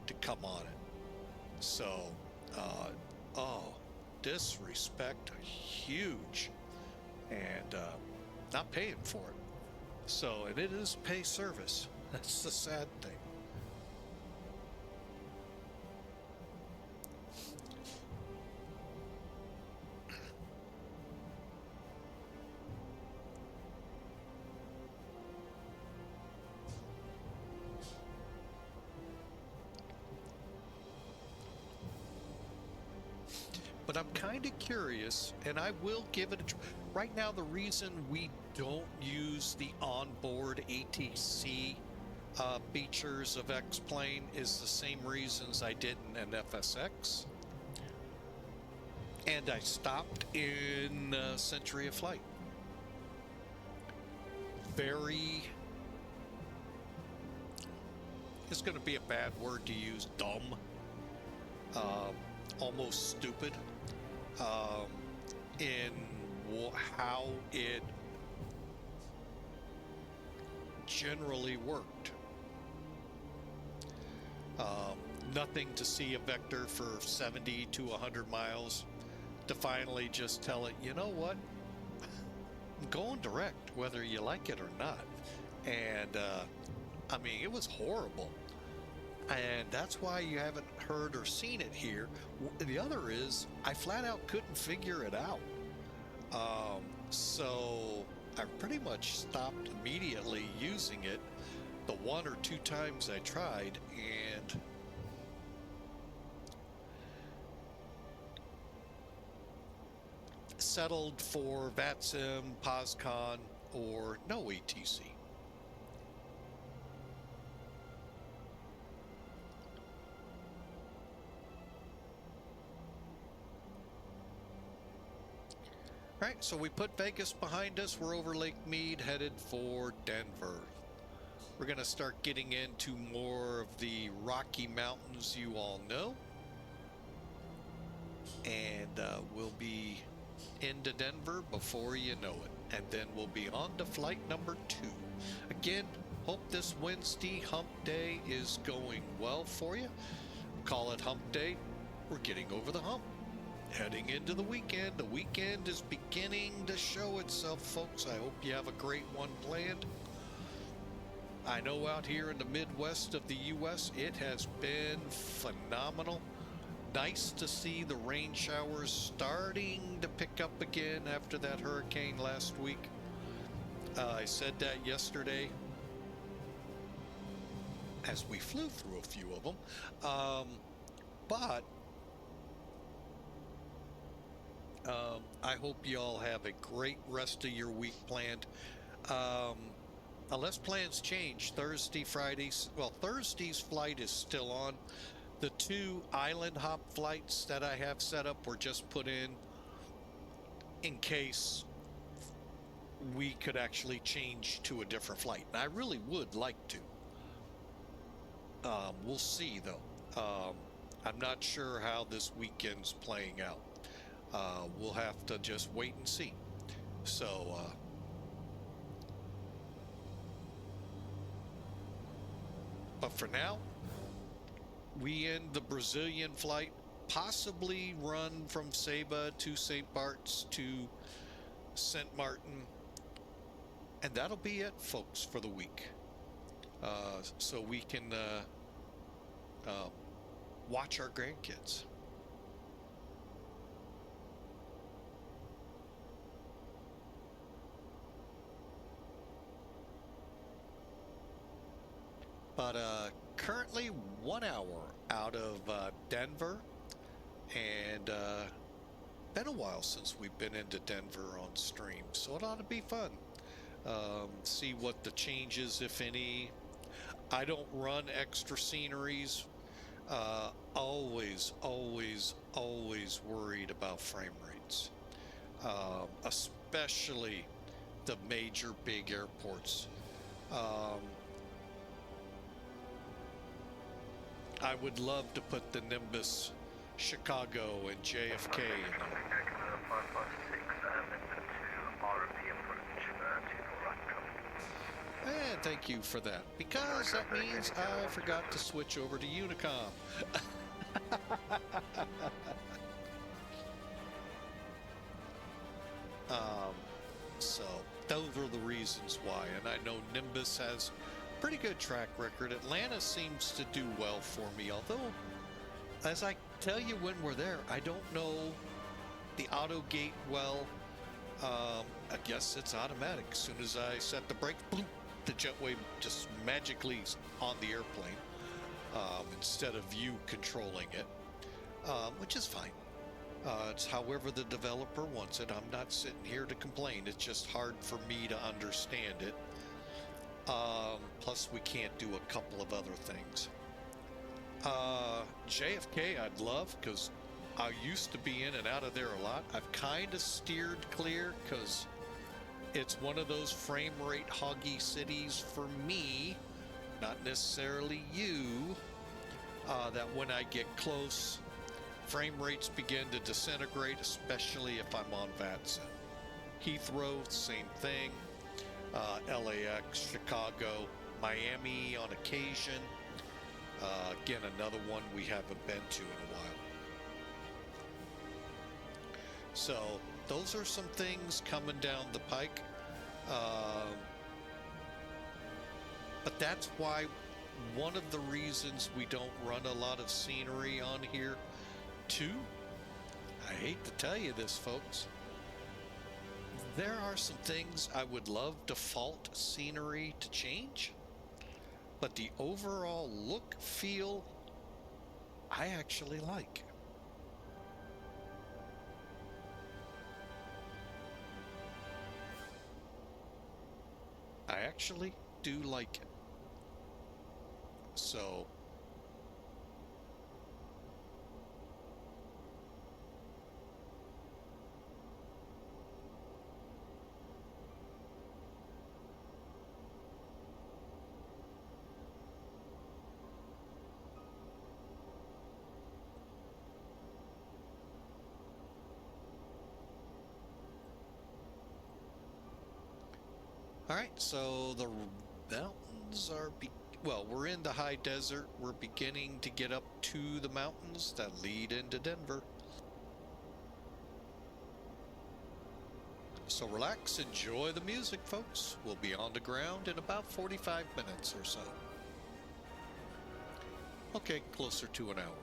to come on it. So, disrespect huge, and not paying for it. So, and it is pay service. That's the sad thing. But I'm kind of curious, and I will give it a try. Right now, the reason we don't use the onboard ATC features of X-Plane is the same reasons I didn't in FSX. And I stopped in Century of Flight. It's going to be a bad word to use, dumb. Almost stupid in how it generally worked. Nothing to see a vector for 70 to 100 miles to finally just tell it, you know what, I'm going direct whether you like it or not. And I mean, it was horrible. And that's why you haven't heard or seen it here. The other is, I flat out couldn't figure it out. So I pretty much stopped immediately using it the one or two times I tried, and settled for VATSIM, POSCON, or no ATC. Right, so we put Vegas behind us. We're over Lake Mead, headed for Denver. We're going to start getting into more of the Rocky Mountains you all know. And we'll be into Denver before you know it. And then we'll be on to flight number 2. Again, hope this Wednesday hump day is going well for you. Call it hump day. We're getting over the hump. Heading into the weekend. The weekend is beginning to show itself, folks. I hope you have a great one planned. I know out here in the Midwest of the U.S., it has been phenomenal. Nice to see the rain showers starting to pick up again after that hurricane last week. I said that yesterday as we flew through a few of them. But I hope you all have a great rest of your week planned. Unless plans change, Thursday's flight is still on. The 2 island hop flights that I have set up were just put in case we could actually change to a different flight. And I really would like to. We'll see, though. I'm not sure how this weekend's playing out. We'll have to just wait and see. So, but for now, we end the Brazilian flight, possibly run from Ceiba to St. Bart's to St. Martin, and that'll be it, folks, for the week. So we can watch our grandkids. But currently 1 hour out of Denver, and been a while since we've been into Denver on stream, so it ought to be fun. See what the changes, if any. I don't run extra sceneries. Always worried about frame rates. especially the major big airports. Um, I would love to put the Nimbus Chicago and JFK in there. 556, Midland to RMP approach, 24 right traffic. And thank you for that, because that means I forgot to switch over to Unicom. So those are the reasons why, and I know Nimbus has pretty good track record. Atlanta seems to do well for me, although, as I tell you when we're there, I don't know the auto gate well. I guess it's automatic. As soon as I set the brake, bloop, the jetway just magically on the airplane, instead of you controlling it, which is fine. It's however the developer wants it. I'm not sitting here to complain. It's just hard for me to understand it. Plus, we can't do a couple of other things. JFK, I'd love, because I used to be in and out of there a lot. I've kind of steered clear because it's one of those frame rate hoggy cities for me, not necessarily you, that when I get close, frame rates begin to disintegrate, especially if I'm on VATSIM. Heathrow, same thing. LAX, Chicago, Miami on occasion. Again, another one we haven't been to in a while. So those are some things coming down the pike. But that's why one of the reasons we don't run a lot of scenery on here. Two, I hate to tell you this, folks, there are some things I would love default scenery to change, but the overall look, feel, I actually like. I actually do like it. So all right, so the mountains are, well, we're in the high desert. We're beginning to get up to the mountains that lead into Denver. So relax, enjoy the music, folks. We'll be on the ground in about 45 minutes or so. Okay, closer to an hour.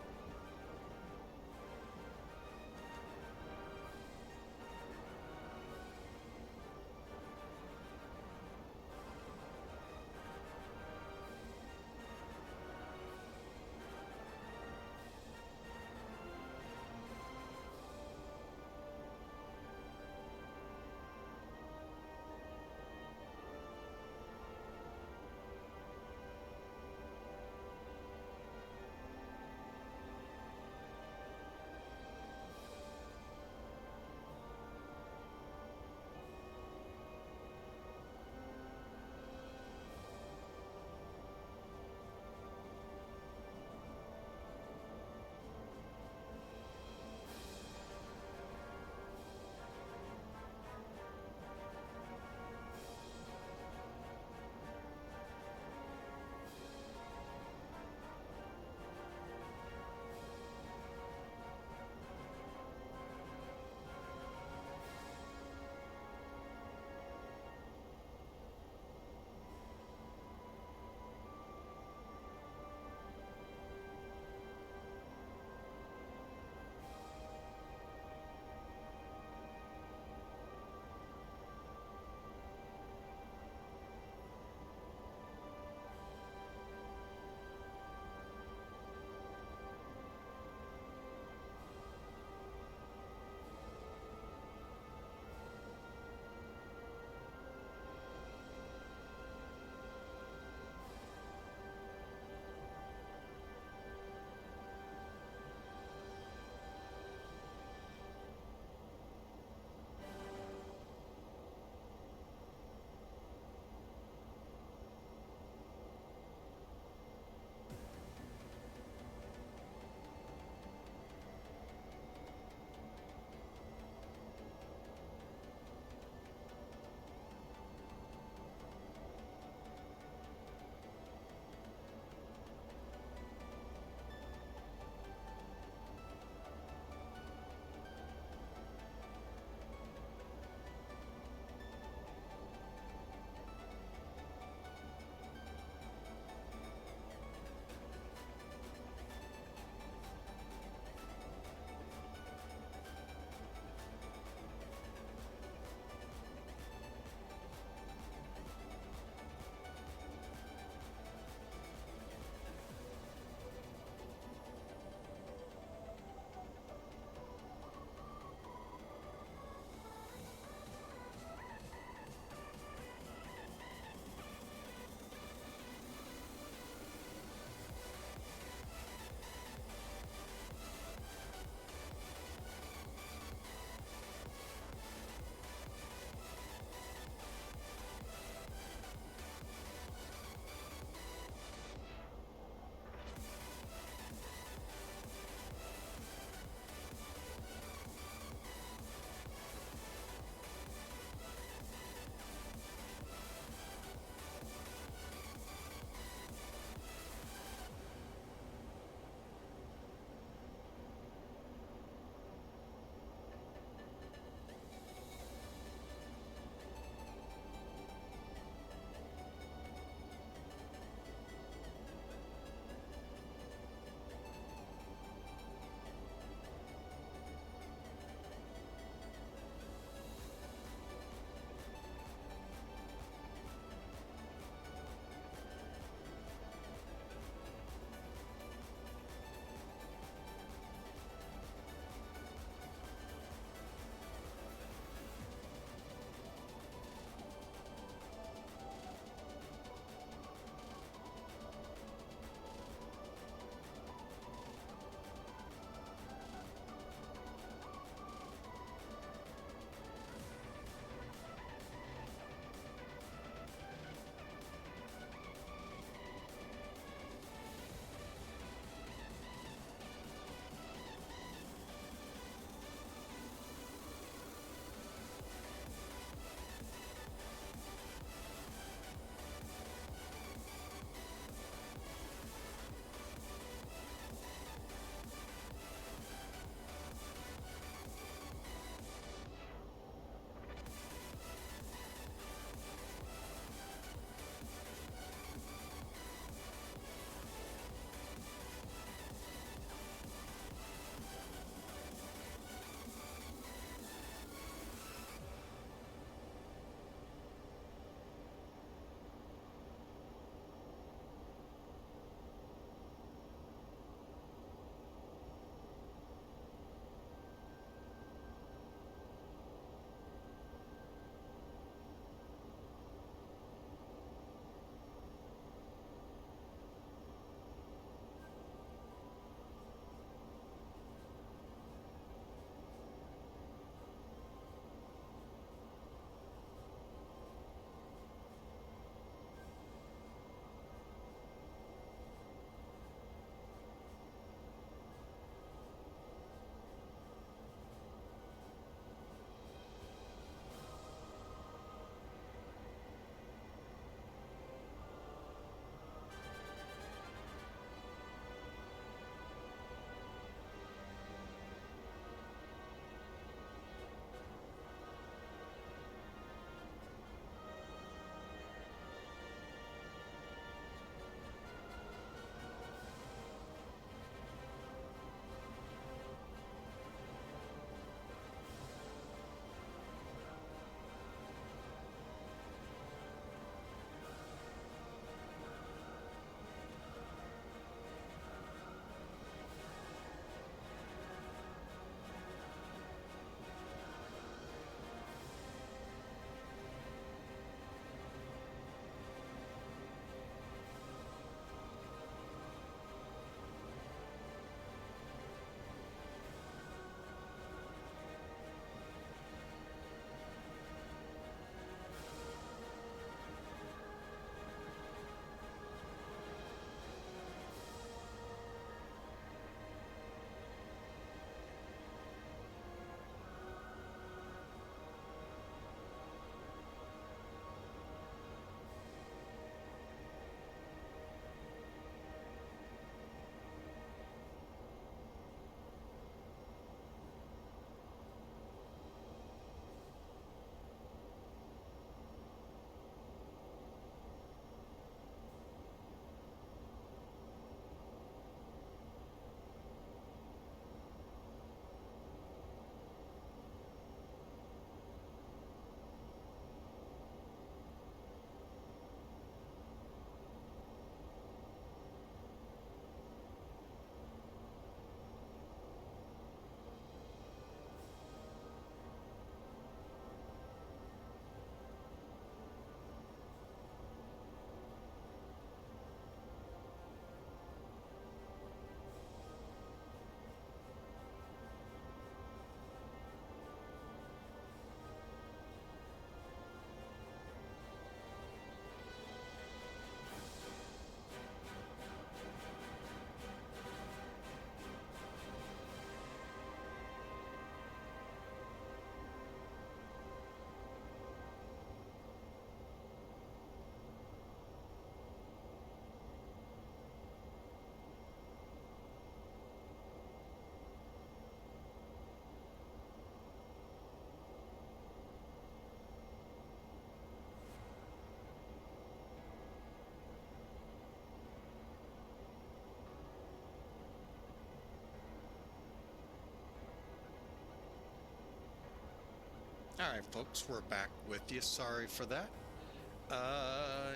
All right, folks, we're back with you. Sorry for that.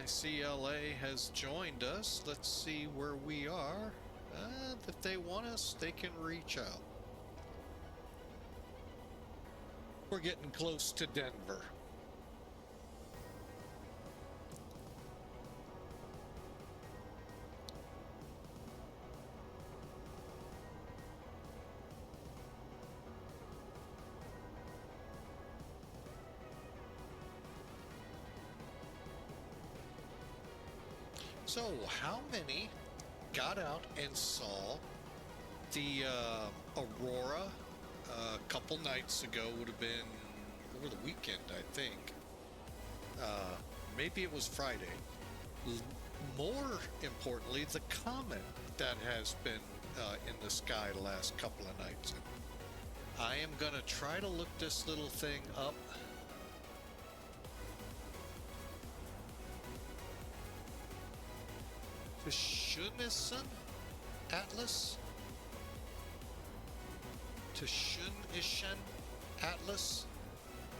CLA has joined us. Let's see where we are. If they want us, they can reach out. We're getting close to Denver. So, how many got out and saw the Aurora a couple nights ago? Would have been over the weekend, I think. Maybe it was Friday. More importantly, the comet that has been in the sky the last couple of nights. I am going to try to look this little thing up. The Schunnison Atlas? To Schunnischen Atlas?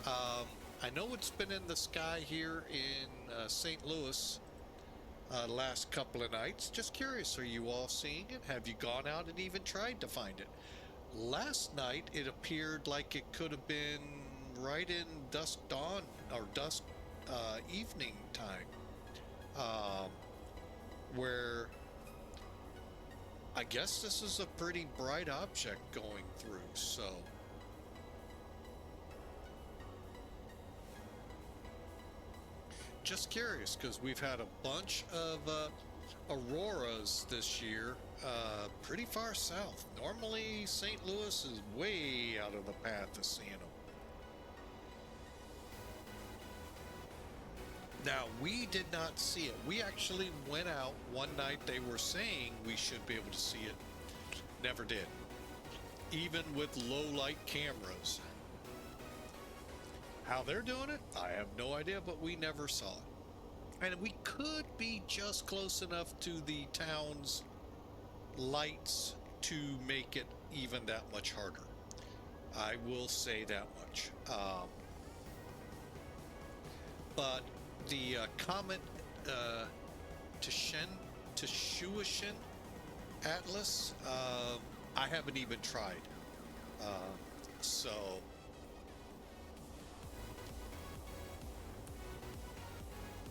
I know it's been in the sky here in St. Louis last couple of nights. Just curious, are you all seeing it? Have you gone out and even tried to find it? Last night, it appeared like it could have been right in dusk dawn or dusk evening time. Where I guess this is a pretty bright object going through, so just curious because we've had a bunch of auroras this year pretty far south. Normally St. Louis is way out of the path of seeing them. Now, we did not see it. We actually went out one night. They were saying we should be able to see it. Never did. Even with low light cameras. How they're doing it, I have no idea, but we never saw it. And we could be just close enough to the town's lights to make it even that much harder. I will say that much. But the comet Schunnischen Atlas, I haven't even tried. So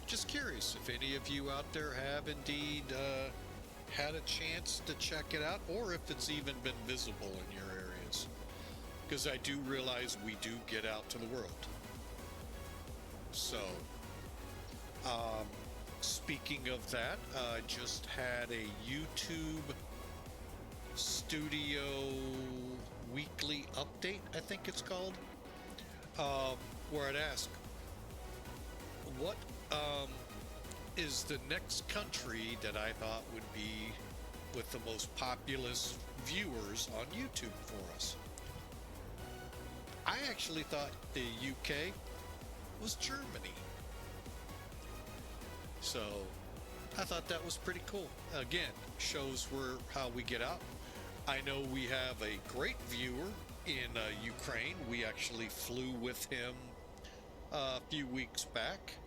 just curious if any of you out there have indeed had a chance to check it out, or if it's even been visible in your areas, because I do realize we do get out to the world. So speaking of that, I just had a YouTube studio weekly update, I think it's called, where I'd ask, what is the next country that I thought would be with the most populous viewers on YouTube for us? I actually thought the UK was Germany. So I thought that was pretty cool. Again, shows how we get out. I know we have a great viewer in Ukraine. We actually flew with him a few weeks back.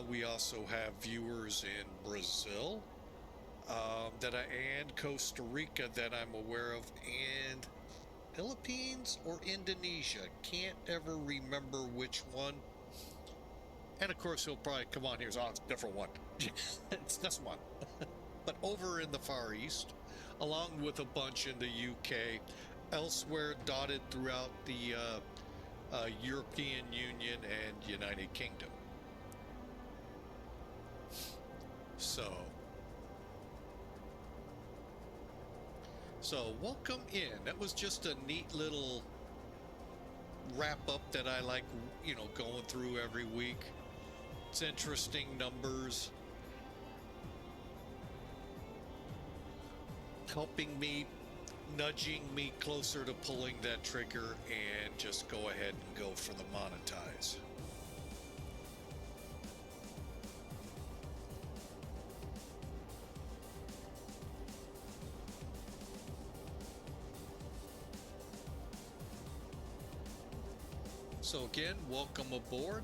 We also have viewers in Brazil and Costa Rica that I'm aware of, and Philippines or Indonesia. Can't ever remember which one. And of course, he'll probably come on here and say, oh, it's a different one. It's this one. But over in the Far East, along with a bunch in the UK, elsewhere dotted throughout the European Union and United Kingdom. So welcome in. That was just a neat little wrap up that I like, going through every week. It's interesting numbers, helping me, nudging me closer to pulling that trigger and just go ahead and go for the monetize. So again, welcome aboard.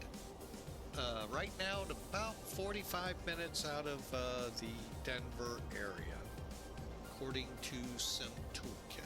Right now, at about 45 minutes out of the Denver area, according to Sim Toolkit.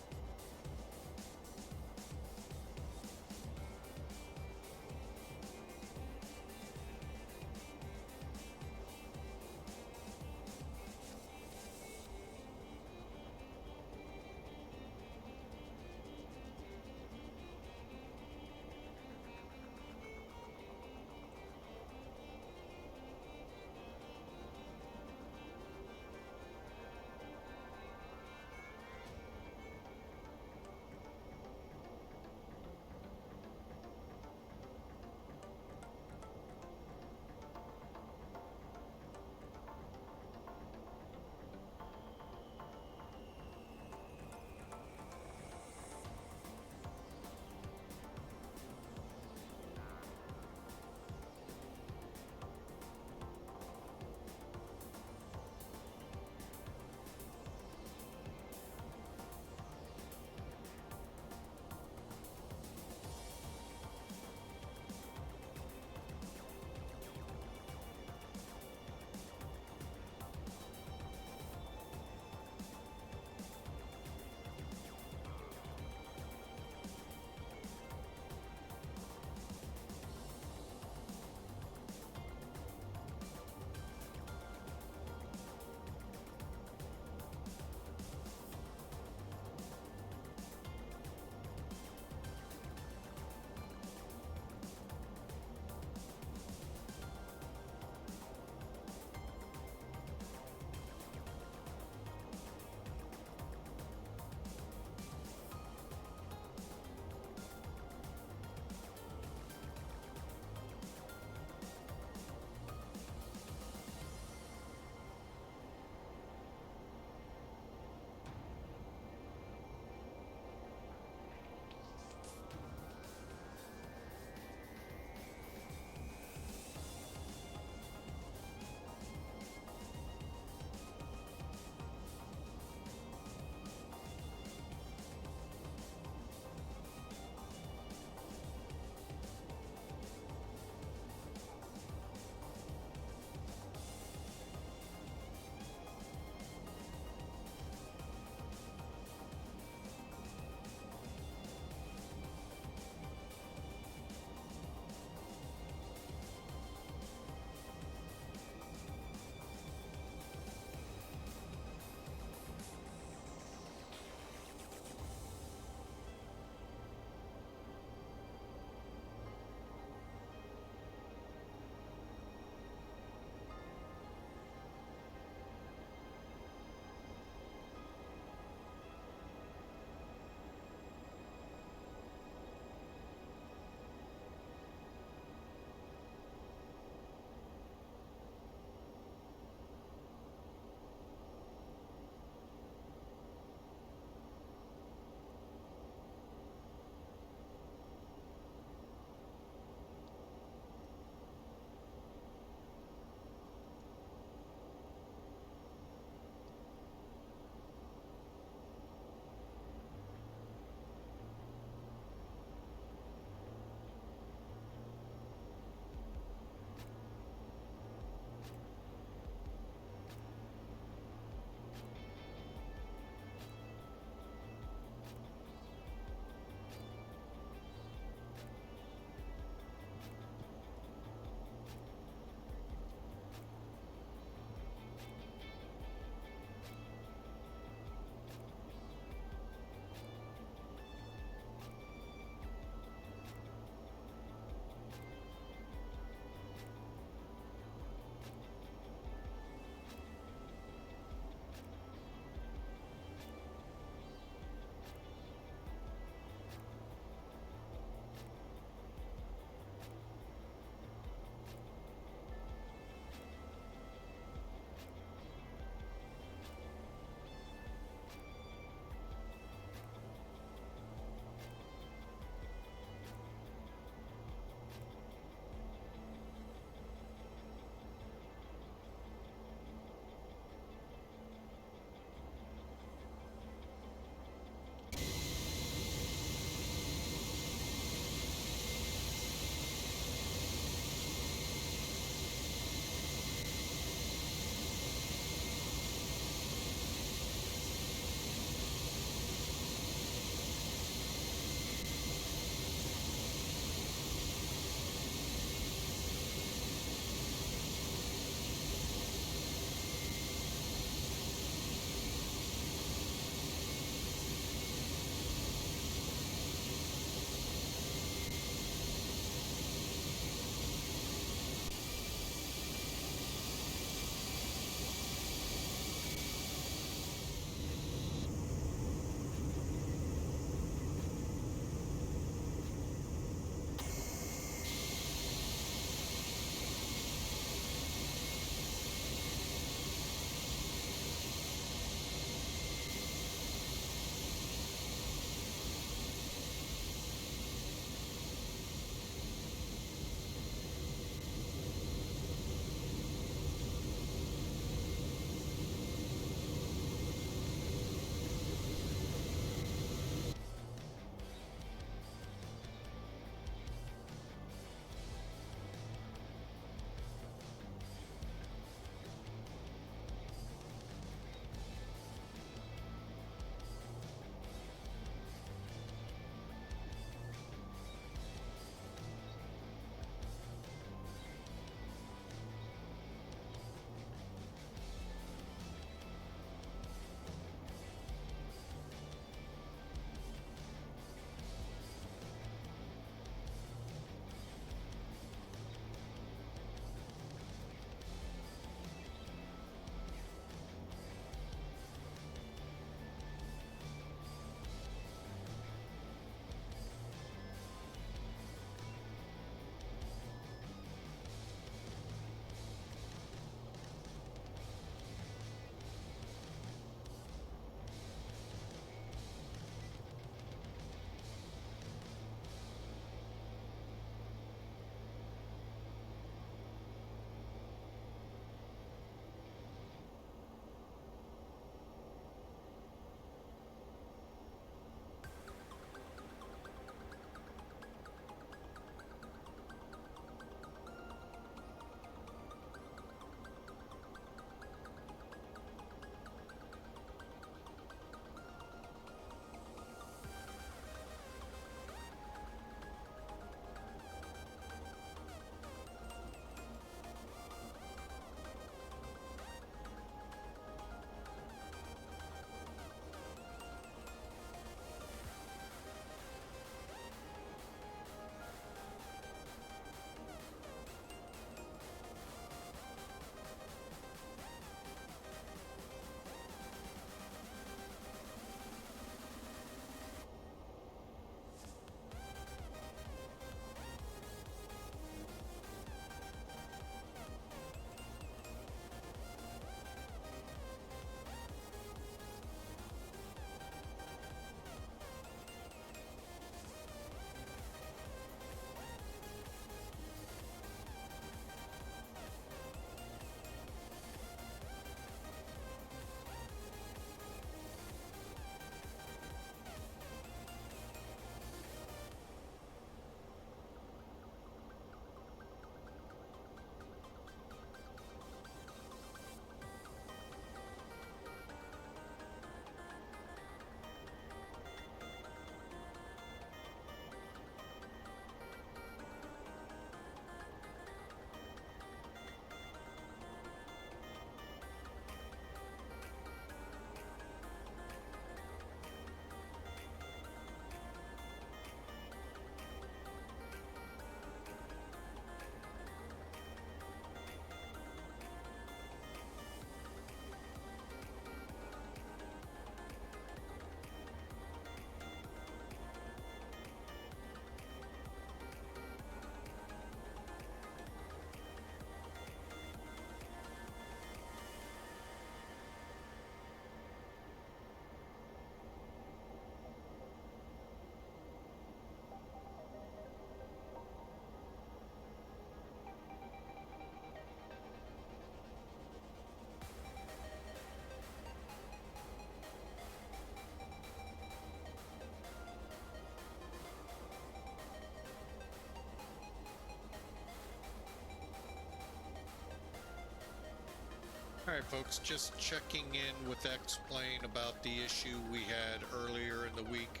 Alright folks, just checking in with X-Plane about the issue we had earlier in the week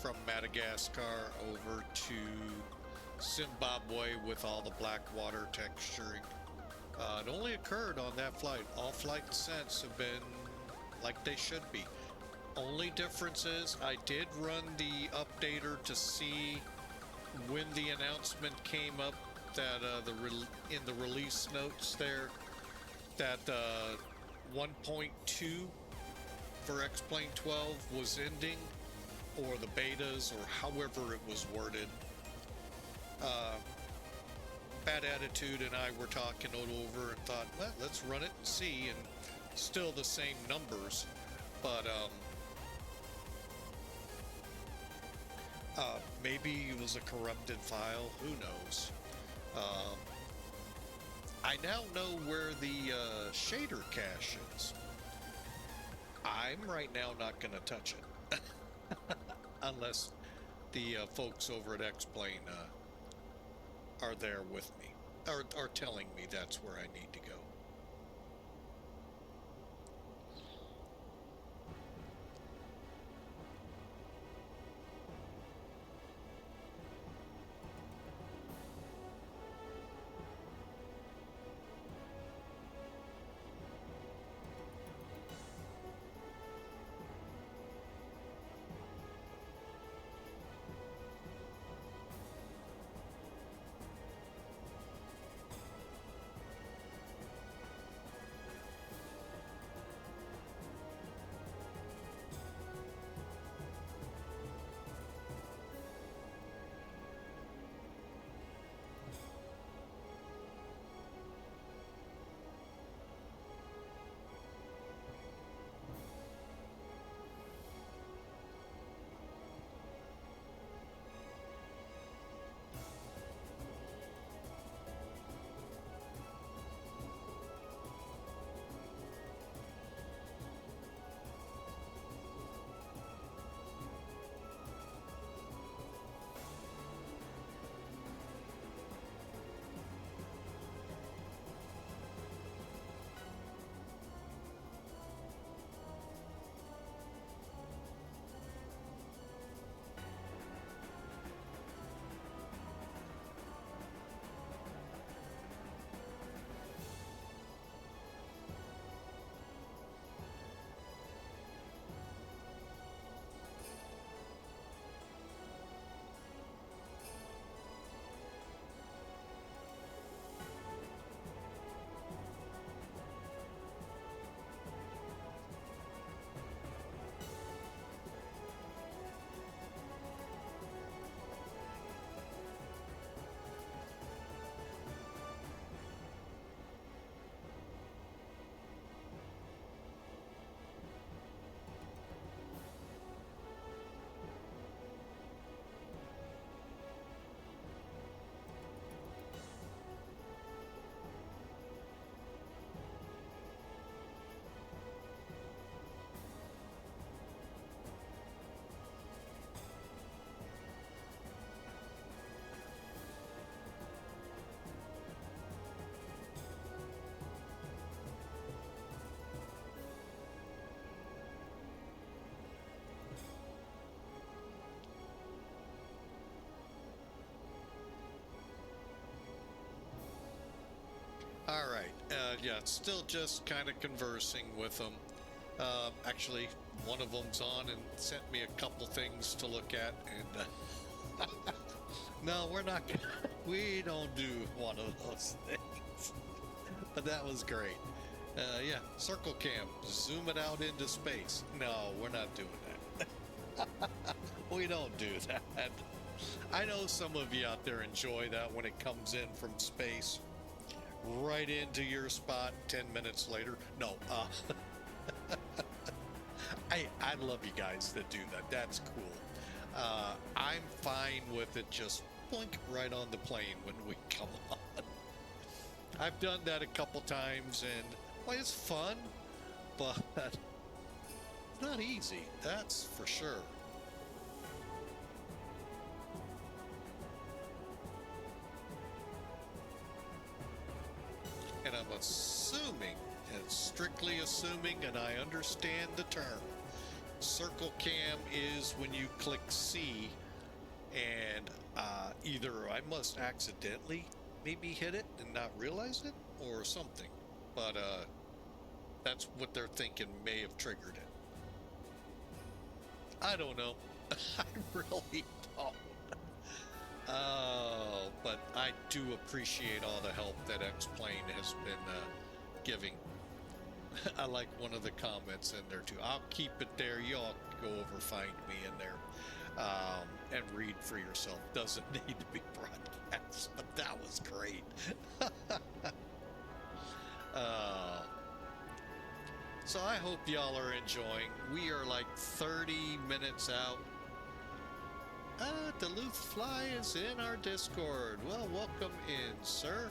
from Madagascar over to Zimbabwe with all the black water texturing. It only occurred on that flight. All flights since have been like they should be. Only difference is I did run the updater to see when the announcement came up that in the release notes there that 1.2 for X-Plane 12 was ending, or the betas, or however it was worded. Bad Attitude and I were talking it over and thought, well, let's run it and see, and still the same numbers, but maybe it was a corrupted file, who knows. I now know where the shader cache is. I'm right now not going to touch it unless the folks over at X-Plane are there with me, or are telling me that's where I need to go. All right. Yeah, still just kind of conversing with them. Actually, one of them's on and sent me a couple things to look at, and no, we're not. We don't do one of those things. But that was great. Yeah, circle cam, zoom it out into space. No, we're not doing that. We don't do that. I know some of you out there enjoy that when it comes in from space. Right into your spot 10 minutes later. No, I love you guys that do that. That's cool. I'm fine with it just blink right on the plane when we come on. I've done that a couple times, and well, it's fun, but it's not easy, that's for sure. And I'm assuming strictly assuming, and I understand the term. Circle cam is when you click C, and either I must accidentally maybe hit it and not realize it, or something. But that's what they're thinking may have triggered it. I don't know. I really don't. But I do appreciate all the help that X-Plane has been giving. I like one of the comments in there too. I'll keep it there. Y'all go over, find me in there, and read for yourself. Doesn't need to be broadcast, but that was great. So I hope y'all are enjoying. We are like 30 minutes out. Duluth Fly is in our Discord. Well, welcome in, sir.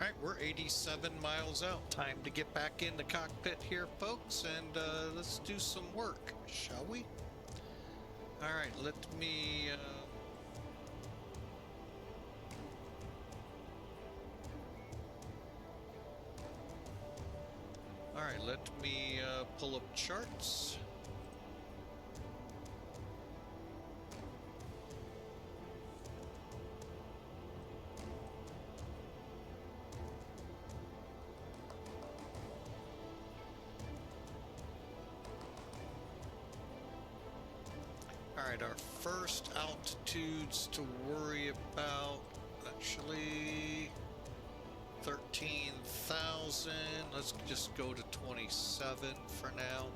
right, we're 87 miles out. Time to get back in the cockpit here, folks, and let's do some work, shall we? All right, let me... All right, let me pull up charts. All right, our first altitudes to worry about, actually, 13,000. Let's just go to 27 for now.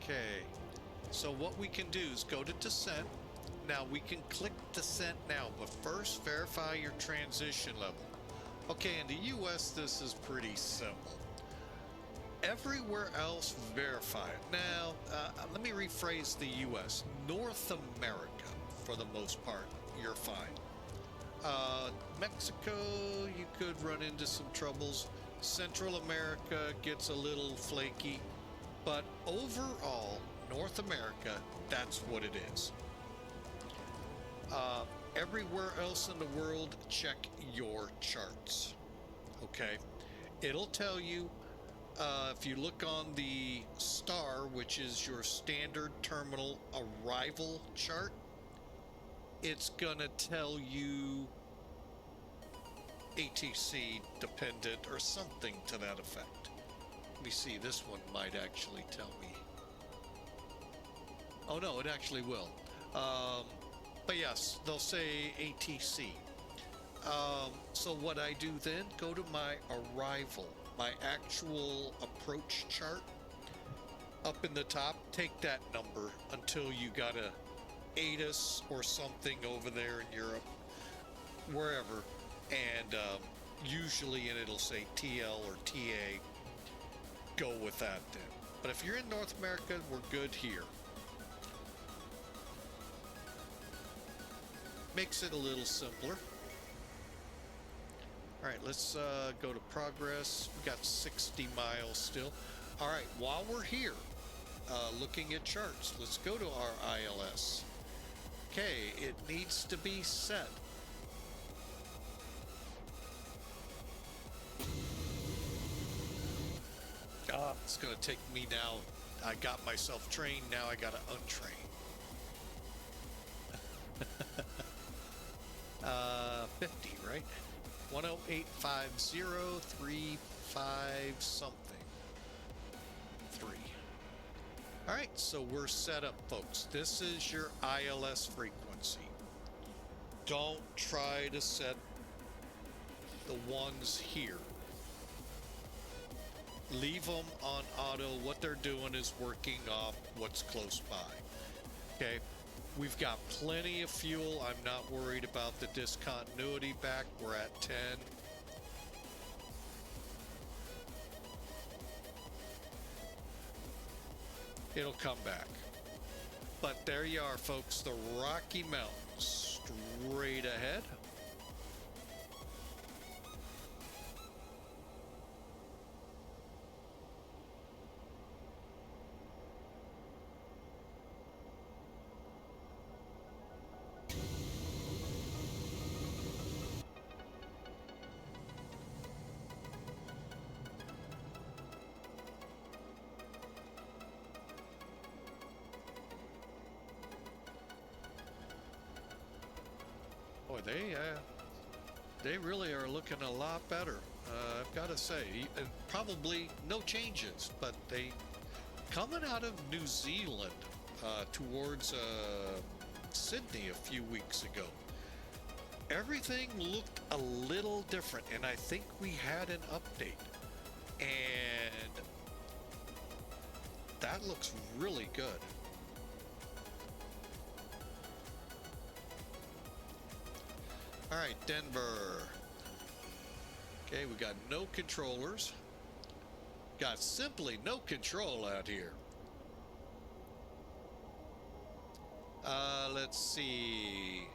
Okay, so what we can do is go to descent. Now we can click descent now, but first verify your transition level. Okay, in the US, this is pretty simple. Everywhere else, verify it. Now, let me rephrase the US. North America, for the most part, you're fine. Mexico, you could run into some troubles. Central America gets a little flaky. But overall, North America, that's what it is. Everywhere else in the world, check your charts. Okay, it'll tell you if you look on the star, which is your standard terminal arrival chart, it's gonna tell you ATC dependent or something to that effect. Let me see, this one might actually tell me. Oh no, it actually will. But yes, they'll say ATC. So what I do then, go to my arrival, my actual approach chart. Up in the top, take that number until you got a ATIS or something over there in Europe, wherever. And usually it'll say TL or TA. Go with that then. But if you're in North America, we're good here. Makes it a little simpler. All right, let's go to progress. We got 60 miles still. All right, while we're here, looking at charts, let's go to our ILS. Okay, it needs to be set. It's gonna take me now. I got myself trained, now I gotta untrain. 50, right? 1085035 something. 3. All right, so we're set up, folks. This is your ILS frequency. Don't try to set the ones here. Leave them on auto. What they're doing is working off what's close by. Okay. We've got plenty of fuel. I'm not worried about the discontinuity back. We're at 10. It'll come back. But there you are, folks. The Rocky Mountains straight ahead. Boy, they really are looking a lot better. I've got to say, and probably no changes, but they coming out of New Zealand towards Sydney a few weeks ago. Everything looked a little different, and I think we had an update, and that looks really good. All right, Denver. Okay, we got no controllers. Got simply no control out here. let's see.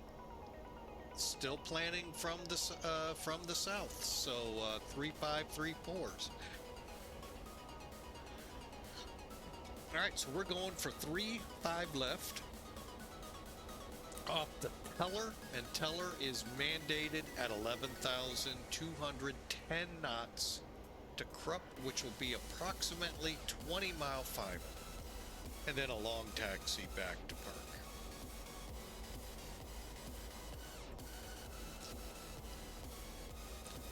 Still planning from the south, so 3534s. All right, so we're going for 3-5 left. Off the teller, and teller is mandated at 11,210 knots to Krupp, which will be approximately 20 mile final, and then a long taxi back to park.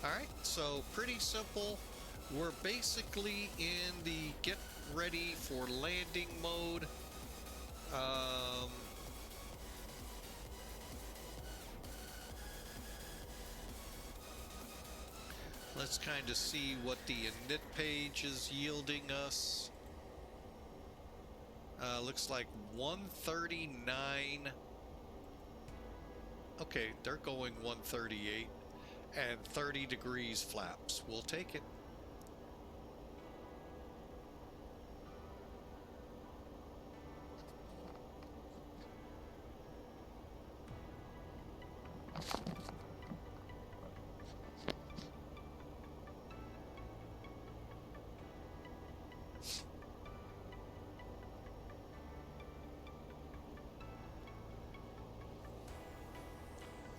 All right, so pretty simple. We're basically in the get ready for landing mode. Let's kind of see what the init page is yielding us. Looks like 139. Okay, they're going 138 and 30 degrees flaps. We'll take it.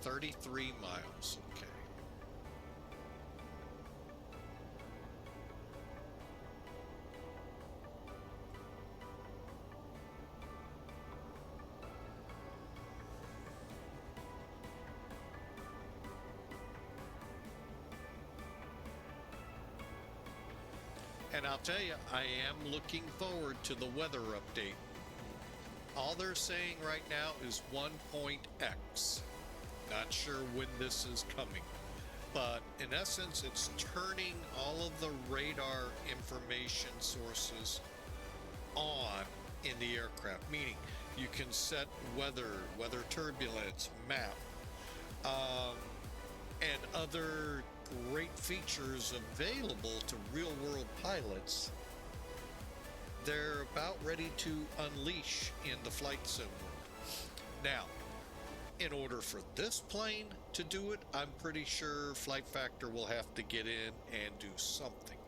$33 miles, okay. And I'll tell you, I am looking forward to the weather update. All they're saying right now is 1.x. Not sure when this is coming, but in essence, it's turning all of the radar information sources on in the aircraft, meaning you can set weather turbulence, map, and other great features available to real-world pilots. They're about ready to unleash in the flight sim world. Now, in order for this plane to do it, I'm pretty sure Flight Factor will have to get in and do something.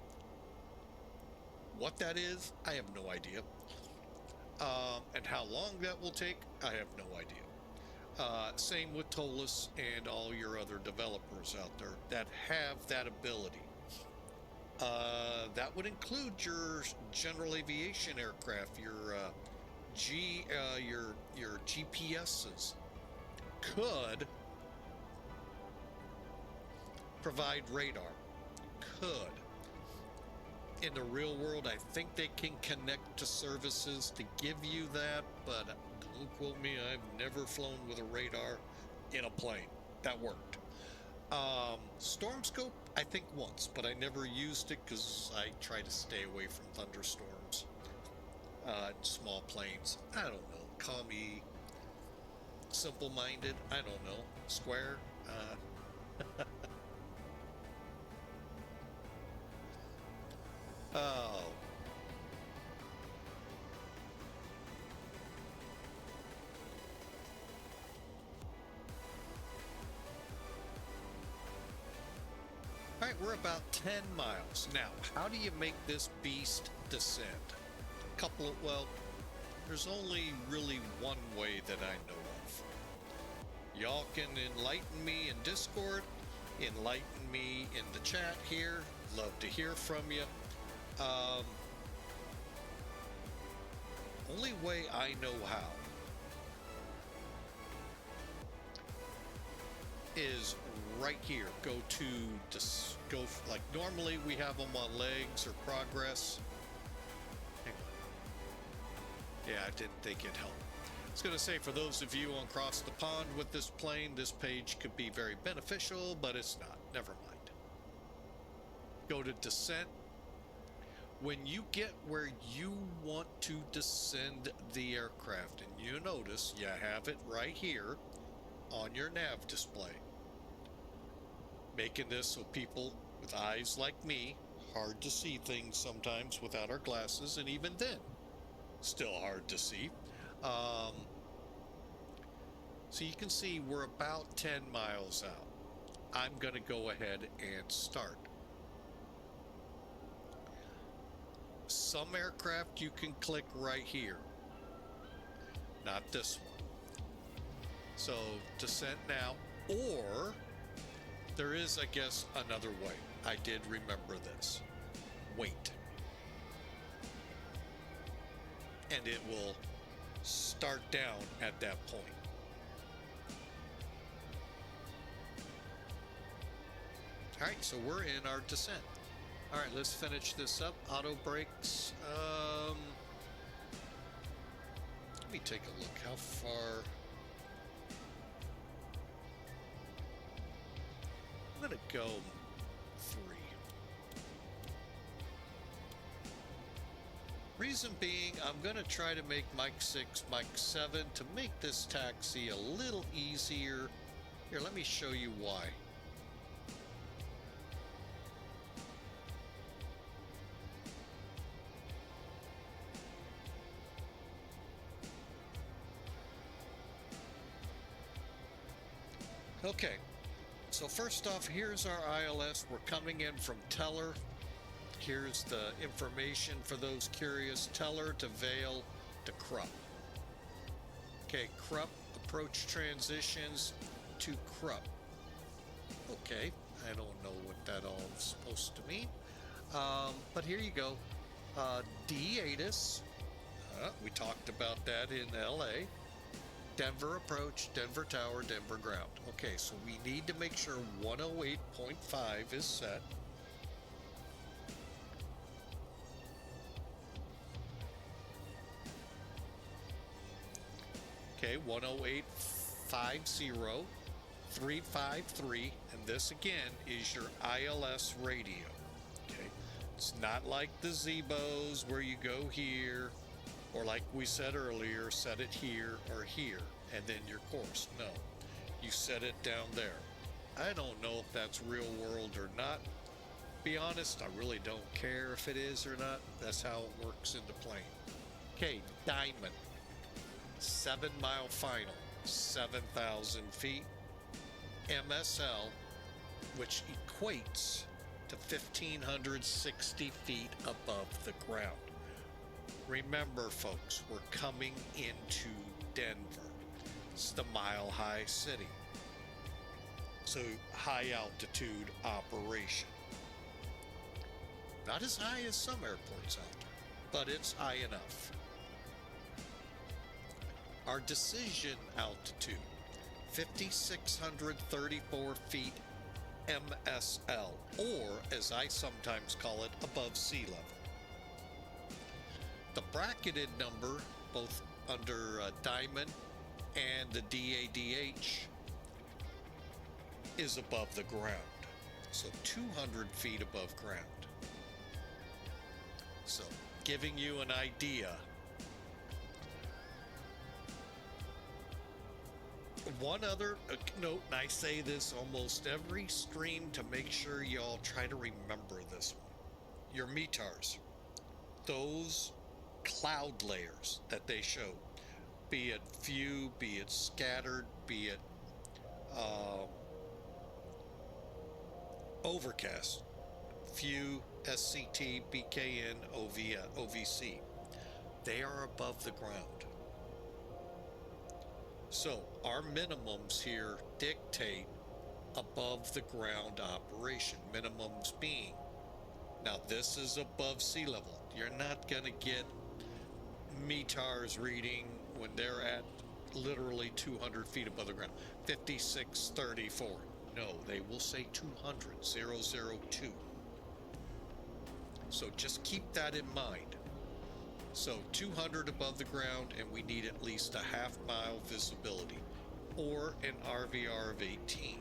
What that is, I have no idea. And how long that will take, I have no idea. Same with Tolis and all your other developers out there that have that ability. That would include your general aviation aircraft, your GPSs could provide radar. Could. In the real world, I think they can connect to services to give you that, but don't quote me, I've never flown with a radar in a plane. That worked. Storm scope, I think once, but I never used it because I try to stay away from thunderstorms. Small planes. I don't know. Call me simple-minded. I don't know. Square. Oh. All right, we're about 10 miles. Now, how do you make this beast descend? Well, there's only really one way that I know of. Y'all can enlighten me in Discord, enlighten me in the chat here. Love to hear from you. Only way I know how is right here. Go like normally we have them on legs or progress. Yeah, I didn't think it helped. I was going to say, for those of you on across the pond with this plane, this page could be very beneficial, but it's not. Never mind. Go to descent. When you get where you want to descend the aircraft, and you notice you have it right here on your nav display, making this so people with eyes like me, hard to see things sometimes without our glasses, and even then, still hard to see. So you can see we're about 10 miles out. I'm going to go ahead and start. Some aircraft you can click right here. Not this one. So descent now, or there is, I guess, another way. I did remember this. Wait. And it will start down at that point. All right, so we're in our descent. All right, let's finish this up. Auto brakes. Let me take a look. How far? I'm gonna go 3. Reason being, I'm gonna try to make Mike 6, Mike 7 to make this taxi a little easier. Here, let me show you why. Okay, so first off, here's our ILS. We're coming in from Teller. Here's the information for those curious. Teller to Vale to Krupp. Okay, Krupp, approach transitions to Krupp. Okay, I don't know what that all is supposed to mean. But here you go. DICEE. We talked about that in LA. Denver approach, Denver tower, Denver ground. Okay, so we need to make sure 108.5 is set. Okay, 108.50, 353, and this again is your ILS radio. Okay, it's not like the Zebos where you go here, or like we said earlier, set it here or here, and then your course. No, you set it down there. I don't know if that's real world or not. Be honest, I really don't care if it is or not. That's how it works in the plane. Okay, Diamond. 7-mile final, 7,000 feet. MSL, which equates to 1,560 feet above the ground. Remember, folks, we're coming into Denver. It's the Mile High City. So high altitude operation. Not as high as some airports out there, but it's high enough. Our decision altitude, 5,634 feet MSL, or as I sometimes call it, above sea level. The bracketed number, both under Diamond and the DADH, is above the ground. So 200 feet above ground. So giving you an idea. One other note, and I say this almost every stream to make sure y'all try to remember this one. Your METARs, those cloud layers that they show, be it few, be it scattered, be it overcast, few, SCT, BKN, OVC, they are above the ground. So our minimums here dictate above the ground operation. Minimums being, now this is above sea level. You're not going to get METARs reading when they're at literally 200 feet above the ground. 5634. No, they will say 200, 002. So just keep that in mind. So 200 above the ground, and we need at least a half-mile visibility, or an RVR of 18.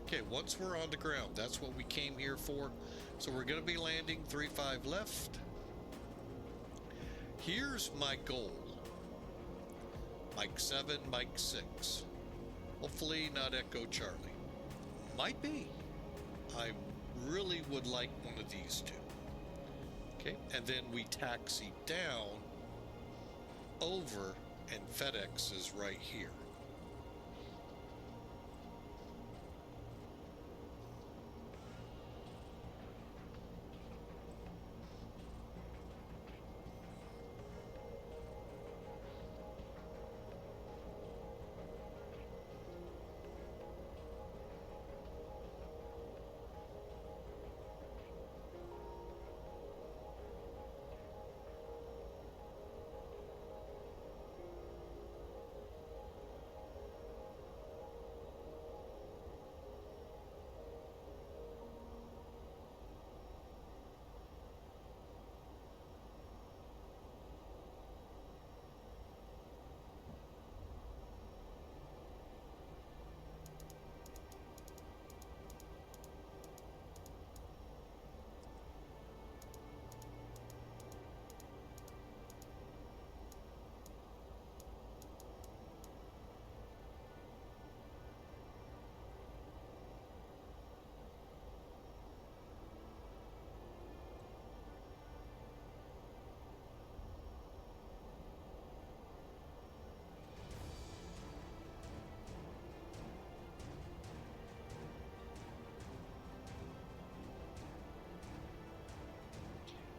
Okay, once we're on the ground, that's what we came here for. So we're going to be landing 35 left. Here's my goal. Mike 7, Mike 6. Hopefully not Echo Charlie. Might be. I really would like one of these two. Okay, and then we taxi down over, and FedEx is right here.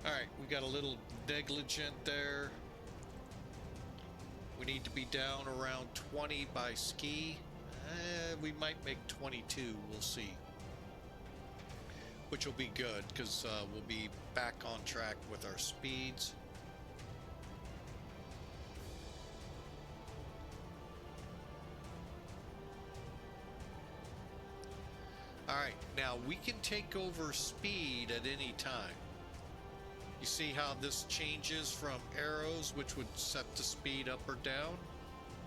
All right, we got a little negligent there. We need to be down around 20 by ski. We might make 22, we'll see. Which will be good, because we'll be back on track with our speeds. All right, now we can take over speed at any time. You see how this changes from arrows, which would set the speed up or down?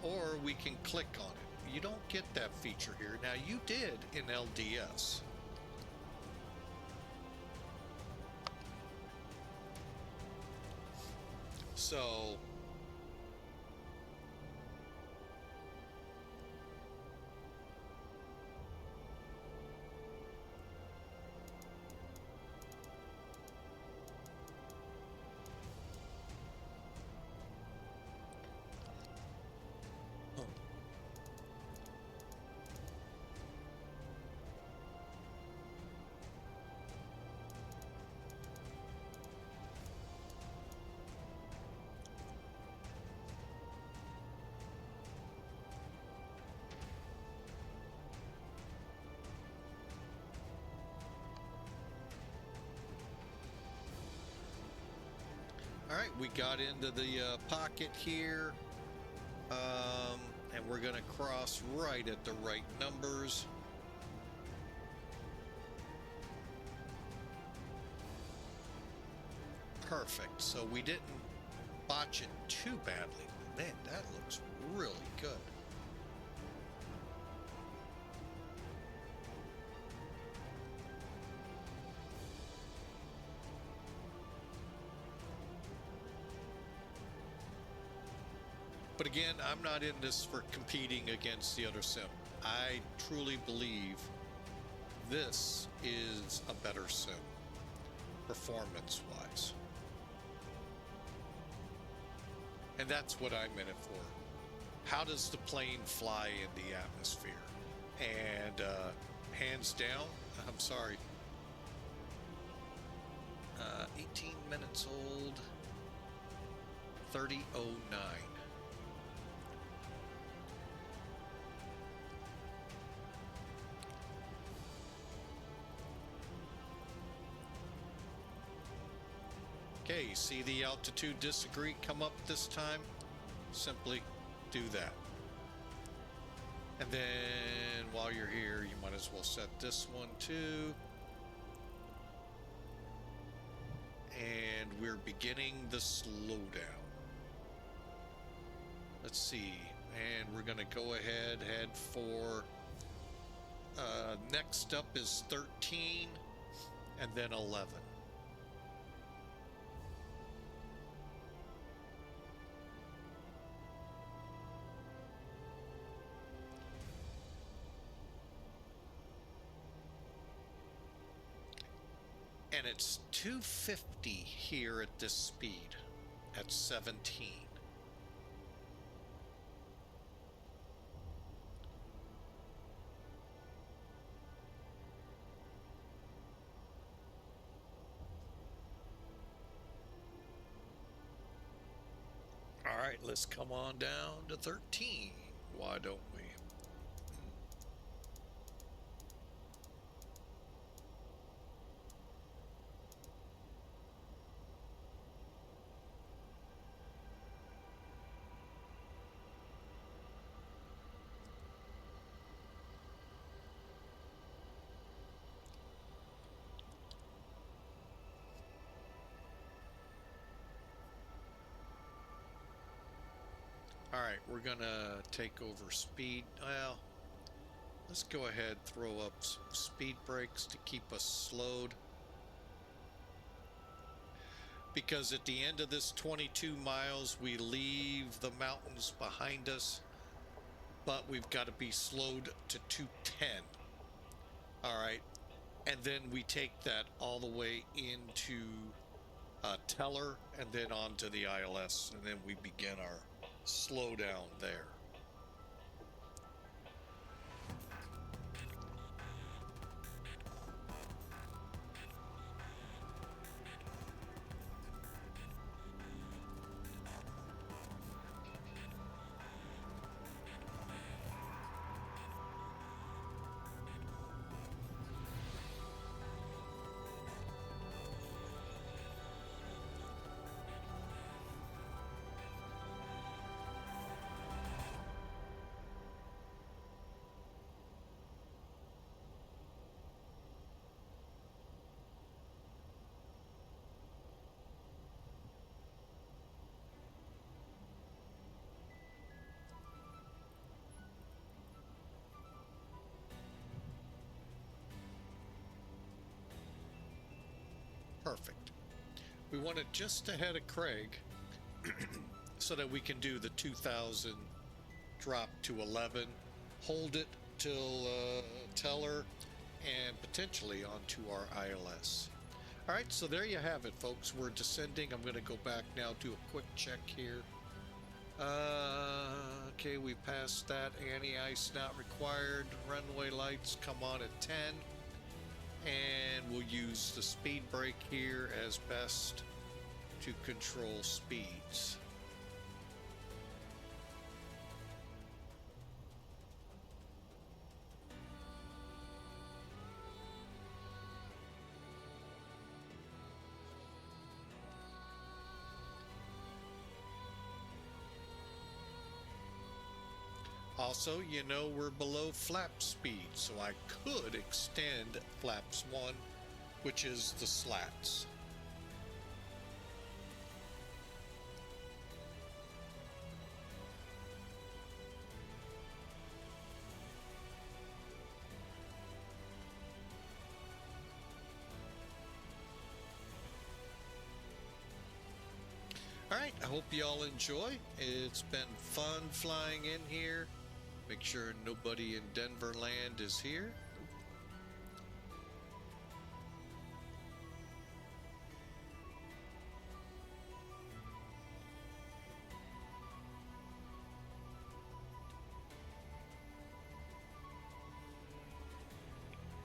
Or we can click on it. You don't get that feature here. Now, you did in LDS. So, all right, we got into the pocket here, and we're going to cross right at the right numbers. Perfect. So we didn't botch it too badly. Man, that looks really good. But again, I'm not in this for competing against the other sim. I truly believe this is a better sim, performance-wise. And that's what I'm in it for. How does the plane fly in the atmosphere? And hands down, I'm sorry, 18 minutes old, 30:09. Okay, see the altitude disagree come up this time? Simply do that. And then while you're here, you might as well set this one too. And we're beginning the slowdown. Let's see. And we're going to go ahead, head for next up is 13 and then 11. And it's 250 here at this speed at 17. right, let's come on down to 13. Why don't we? All right, we're gonna take over speed. Well, let's go ahead, throw up some speed brakes to keep us slowed. Because at the end of this 22 miles, we leave the mountains behind us, but we've got to be slowed to 210. All right, and then we take that all the way into Teller and then on to the ILS, and then we begin our slowdown there. Perfect. We want it just ahead of Craig so that we can do the 2000 drop to 11, hold it till Teller, and potentially onto our ILS. All right, so there you have it, folks. We're descending. I'm going to go back now, do a quick check here. Okay, we passed that. Anti-ice not required. Runway lights come on at 10. And we'll use the speed brake here as best to control speeds. Also, you know, we're below flap speed, so I could extend flaps 1, which is the slats. All right, I hope you all enjoy. It's been fun flying in here. Make sure nobody in Denver land is here.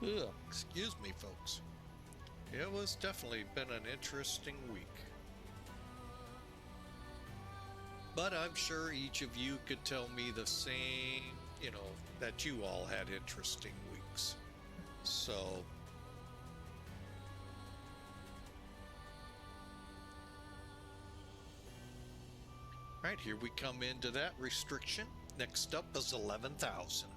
Ugh, excuse me, folks. It was definitely been an interesting week. But I'm sure each of you could tell me the same, you know, that you all had interesting weeks. So, right, here we come into that restriction. Next up is 11,000.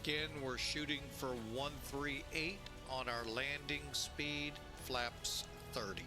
Again, we're shooting for 138 on our landing speed, flaps 30.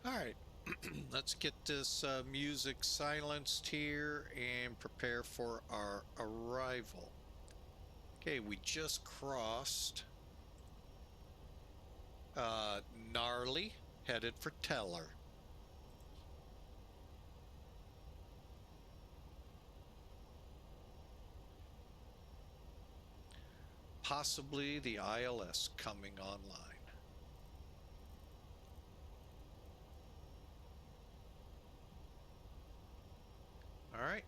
All right, let's get this music silenced here and prepare for our arrival. Okay, we just crossed Gnarly, headed for Teller. Possibly the ILS coming online. All right.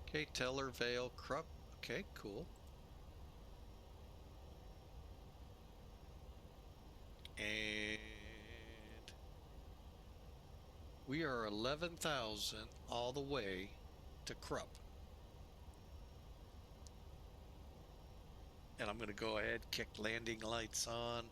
Okay, Teller, Vale, Krupp. Okay, cool. And we are 11,000 all the way to Krupp. And I'm going to go ahead, kick landing lights on.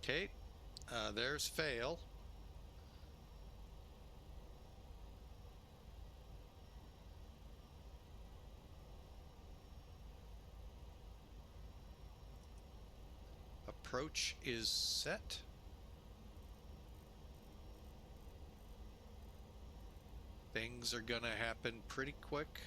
Okay, there's Fail. Approach is set. Things are going to happen pretty quick.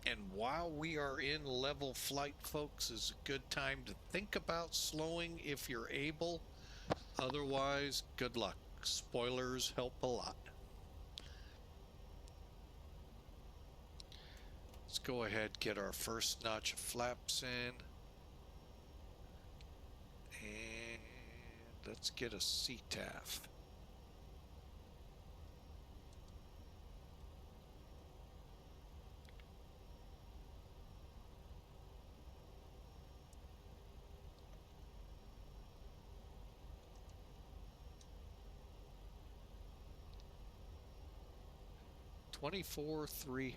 And while we are in level flight, folks, is a good time to think about slowing if you're able. Otherwise, good luck. Spoilers help a lot. Let's go ahead, get our first notch of flaps in. And let's get a CTAF. $24,300.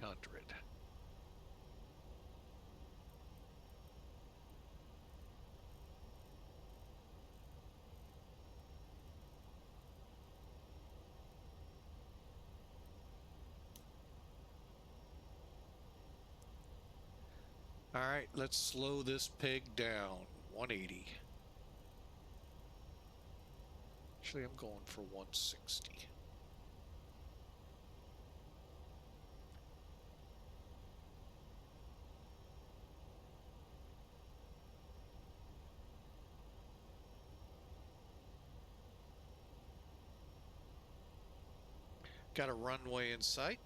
All right, let's slow this pig down. 180. Actually, I'm going for 160. Got a runway in sight.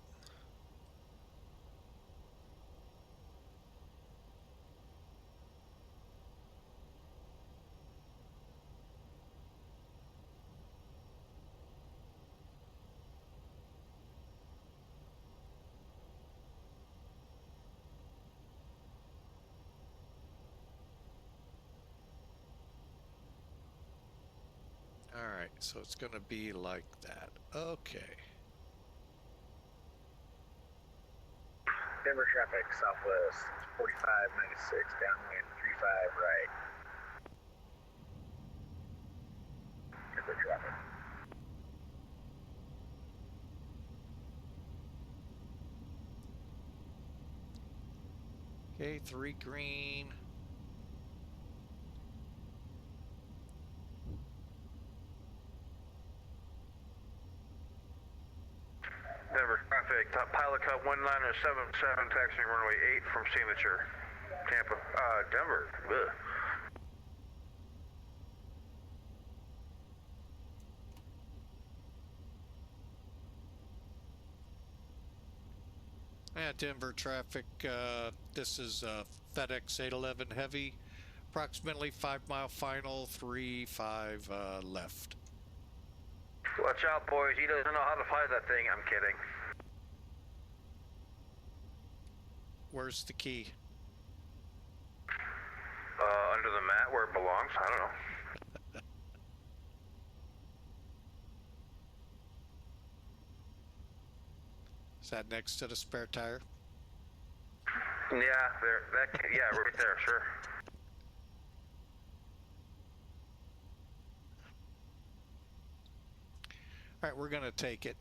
All right, so it's going to be like that. Okay. Denver traffic, southwest, 4596, downwind, 35 right. Denver traffic. Okay, 3 green. Denver traffic, top pilot cut 1977, taxiing runway 8 from Signature. Tampa, Denver. Ugh. Denver traffic, this is FedEx 811 Heavy, approximately 5-mile final, 3-5 left. Watch out, boys. He doesn't know how to fly that thing. I'm kidding. Where's the key? Under the mat where it belongs. I don't know. Is that next to the spare tire? Yeah, there. Yeah, right there. Sure. All right, we're gonna take it.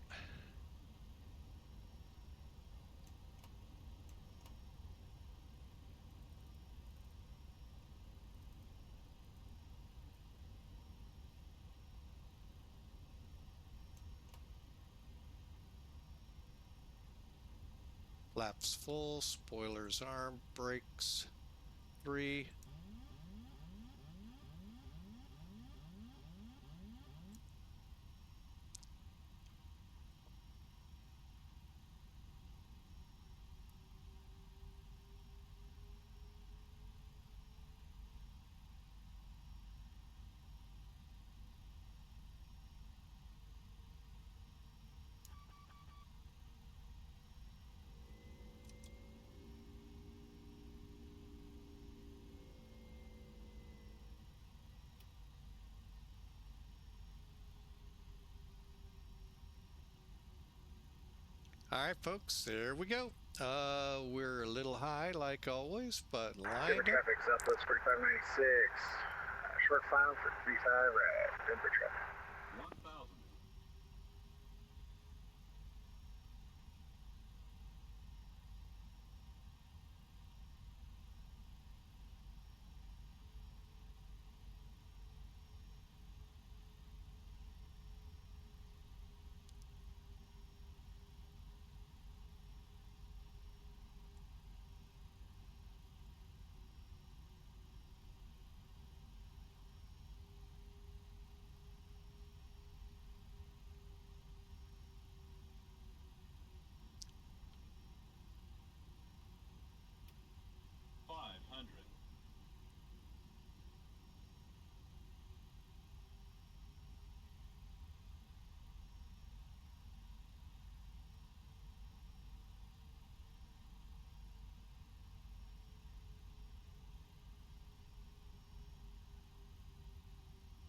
Laps full, spoilers arm, brakes 3. All right, folks, there we go. We're a little high like always, but lined Denver up. traffic, Southwest 4596. Short file for 35 right. Denver traffic. 1,000.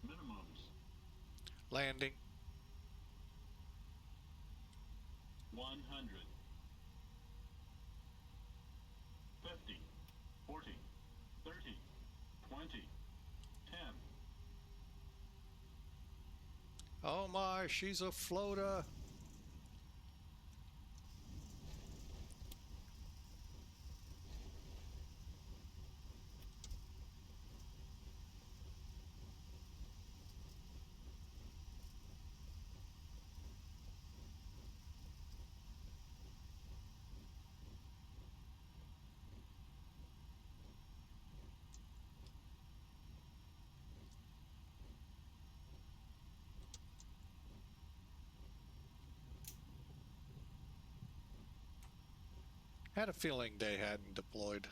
Minimums. Landing. 100. 50. 40. 30. 20. 10. Oh my, she's a floater. Had a feeling they hadn't deployed.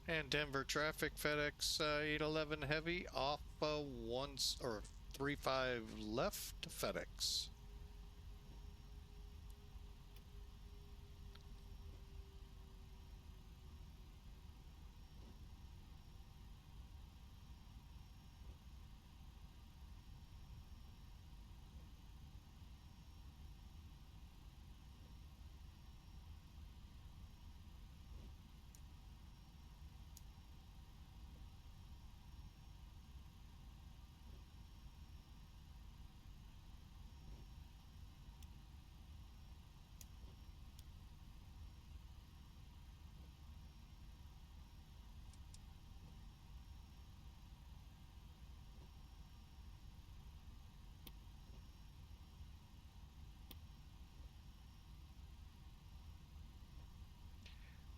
And Denver traffic, FedEx 811 heavy off 35 left, FedEx.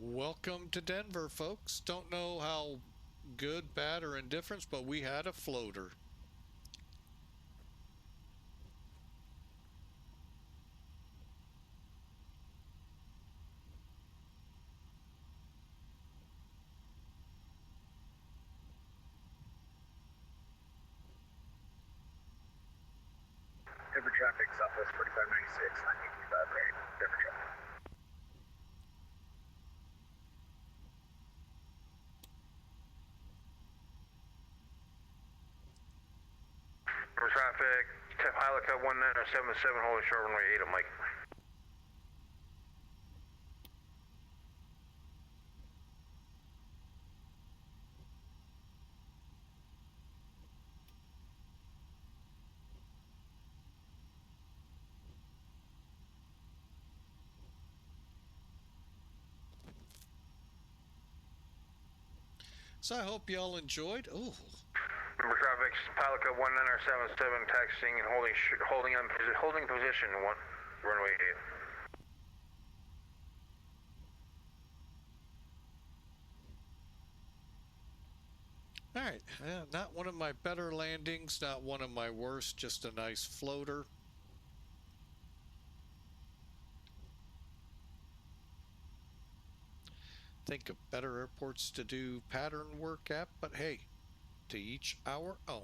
Welcome to Denver, folks. Don't know how good, bad, or indifference, but we had a floater. Denver traffic, Southwest 4596, 985 right. Denver traffic. For traffic, pilot cut 1977, holding short runway 8 at Mike. So I hope y'all enjoyed. Oh, Number traffic, pilot cut 1977, taxiing and holding position runway 8. all right. Not one of my better landings, not one of my worst, just a nice floater. Think of better airports to do pattern work at, but hey, to each our own.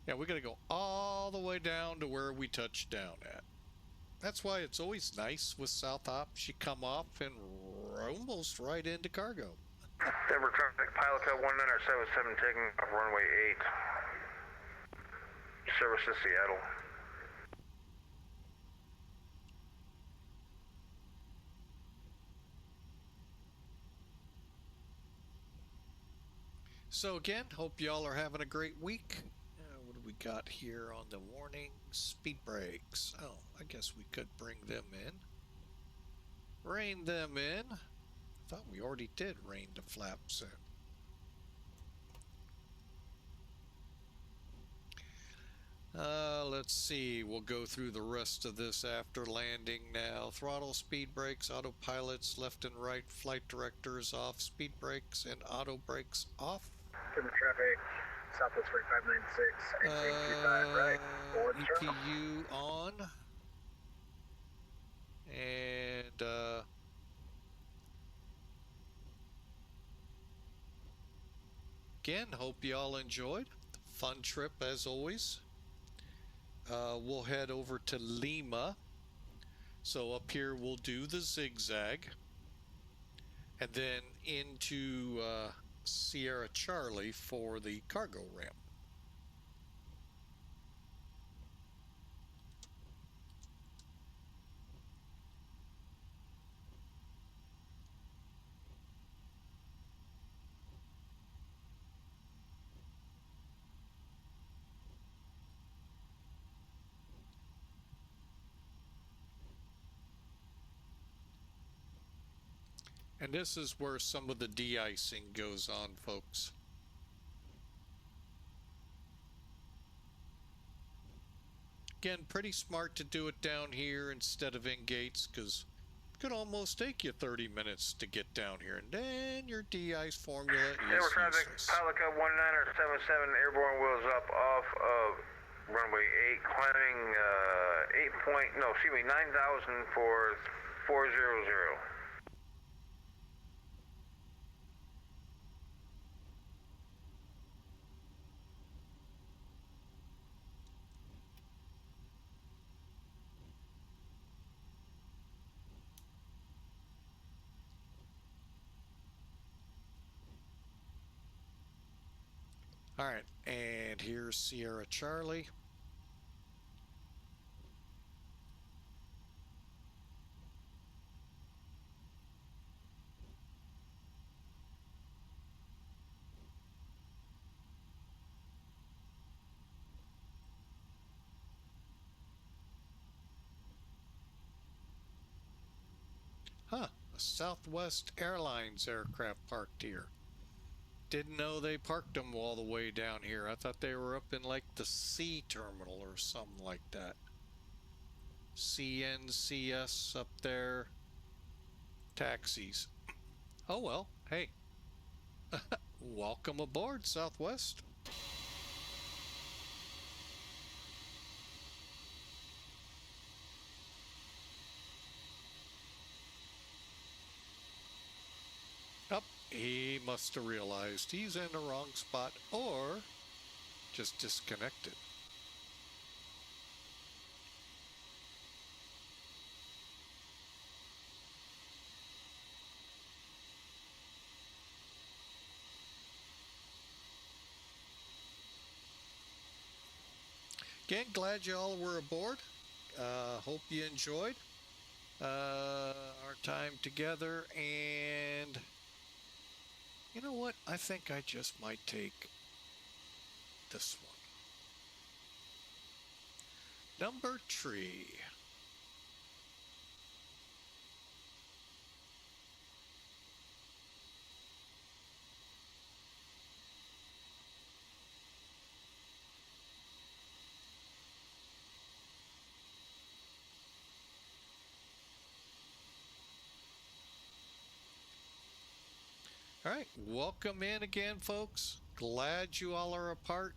Yeah, we got to go all the way down to where we touched down at. That's why it's always nice with South Ops. You come off and almost right into cargo. Denver traffic, pilot cut 1977, taking off runway 8. Service to Seattle. So again, hope y'all are having a great week. What do we got here on the warning? Speed brakes. Oh, I guess we could bring them in. Rein them in. I thought we already did rein the flaps in. Let's see. We'll go through the rest of this after landing now. Throttle, speed brakes, autopilots, left and right, flight directors off, speed brakes and auto brakes off. Denver traffic, Southwest 4596, 1825 right. Forward terminal. EPU on. And again, hope y'all enjoyed. Fun trip as always. We'll head over to Lima. So up here we'll do the zigzag. And then into Sierra Charlie for the cargo ramp. And this is where some of the de-icing goes on, folks. Again, pretty smart to do it down here instead of in gates, because it could almost take you 30 minutes to get down here, and then your de-ice formula is Denver traffic, useless. pilot cut 1977, airborne wheels up off of runway 8, climbing 9,000 for 400. All right, and here's Sierra Charlie. Huh, a Southwest Airlines aircraft parked here. Didn't know they parked them all the way down here. I thought they were up in like the C terminal or something like that. CNCS up there. Taxis. Oh well, hey. Welcome aboard, Southwest. Up, he must have realized he's in the wrong spot or just disconnected. Again, glad y'all were aboard. Hope you enjoyed our time together. And you know what? I think I just might take this one. Number 3. All right, welcome in again, folks. Glad you all are apart.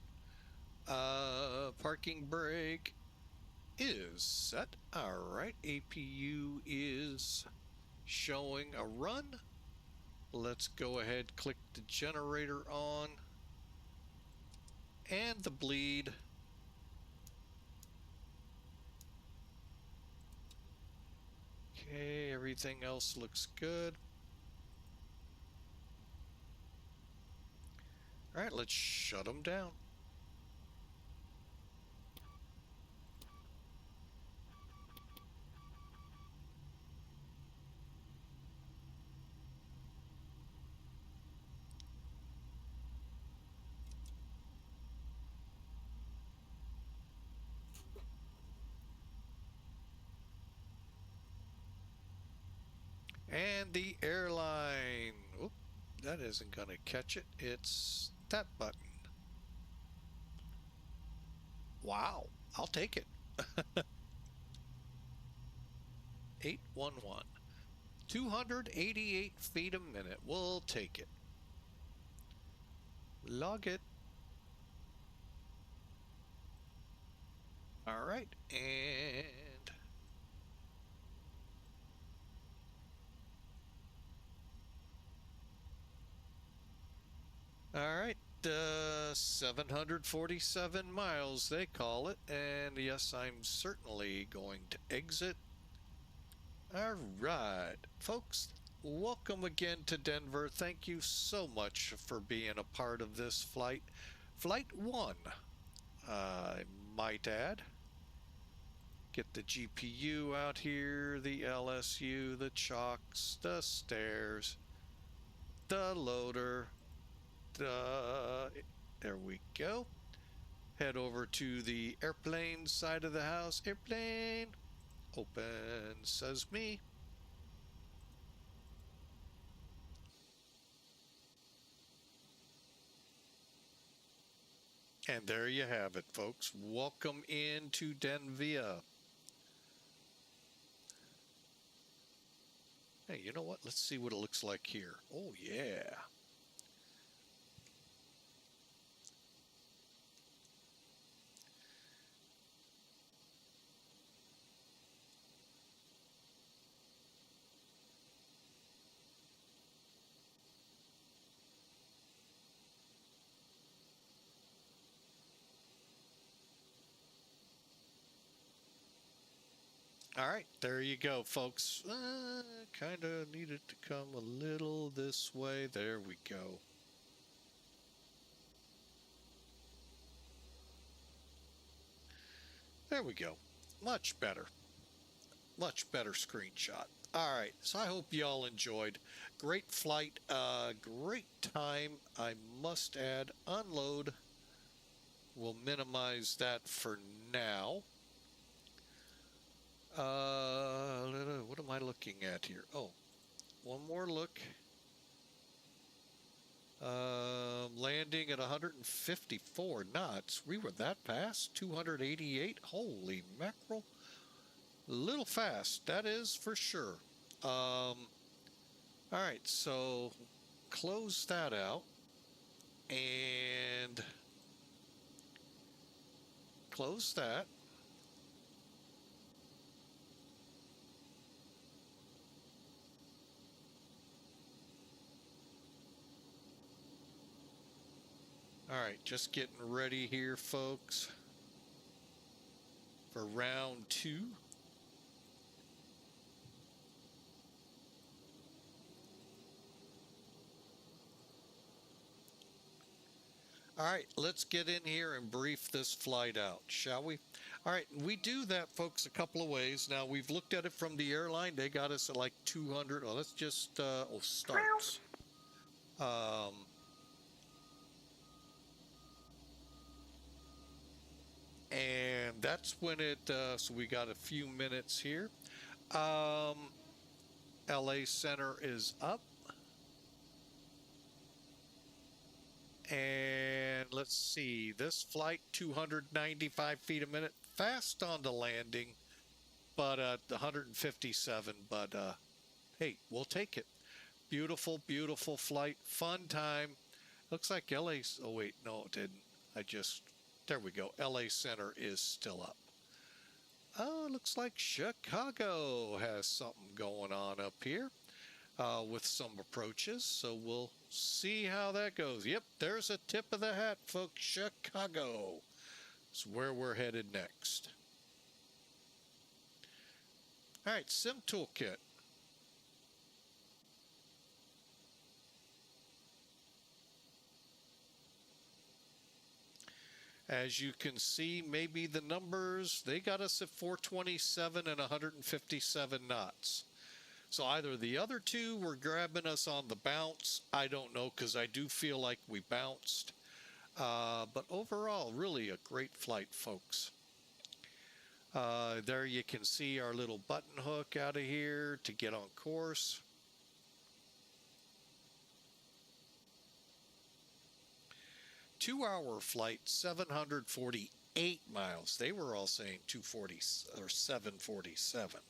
Parking brake is set. All right, APU is showing a run. Let's go ahead, click the generator on and the bleed. Okay, everything else looks good. All right, let's shut them down. And the airline. Oop, that isn't going to catch it. It's that button. Wow, I'll take it. 811. 288 feet a minute. We'll take it. Log it. All right, and all right, 747 miles they call it, and yes, I'm certainly going to exit. All right, folks, welcome again to Denver. Thank you so much for being a part of this flight. Flight 1, I might add. Get the GPU out here, the LSU, the chocks, the stairs, the loader, there we go. Head over to the airplane side of the house. Airplane, open, says me. And there you have it, folks. Welcome into Denver. Hey, you know what? Let's see what it looks like here. Oh, yeah. All right, there you go, folks. Kind of needed to come a little this way. There we go. There we go. Much better. Much better screenshot. All right, so I hope you all enjoyed. Great flight, great time. I must add, unload. We'll minimize that for now. What am I looking at here? Oh, one more look. Landing at 154 knots. We were that fast? 288? Holy mackerel. A little fast, that is for sure. All right, so close that out and close that. All right, just getting ready here, folks, for round 2. All right, let's get in here and brief this flight out, shall we? All right, we do that, folks, a couple of ways. Now, we've looked at it from the airline. They got us at like 200. Oh, let's just, starts. And that's when it, so we got a few minutes here. LA Center is up. And let's see, this flight, 295 feet a minute, fast on the landing, but 157, but hey, we'll take it. Beautiful, beautiful flight, fun time. Looks like LA's, oh wait, no, it didn't. There we go. LA Center is still up. Oh, looks like Chicago has something going on up here with some approaches. So we'll see how that goes. Yep, there's a tip of the hat, folks. Chicago is where we're headed next. All right, Sim Toolkit. As you can see, maybe the numbers, they got us at 427 and 157 knots. So either the other two were grabbing us on the bounce. I don't know, because I do feel like we bounced. But overall, really a great flight, folks. There you can see our little button hook out of here to get on course. Two-hour flight, 748 miles. They were all saying 240 or 747.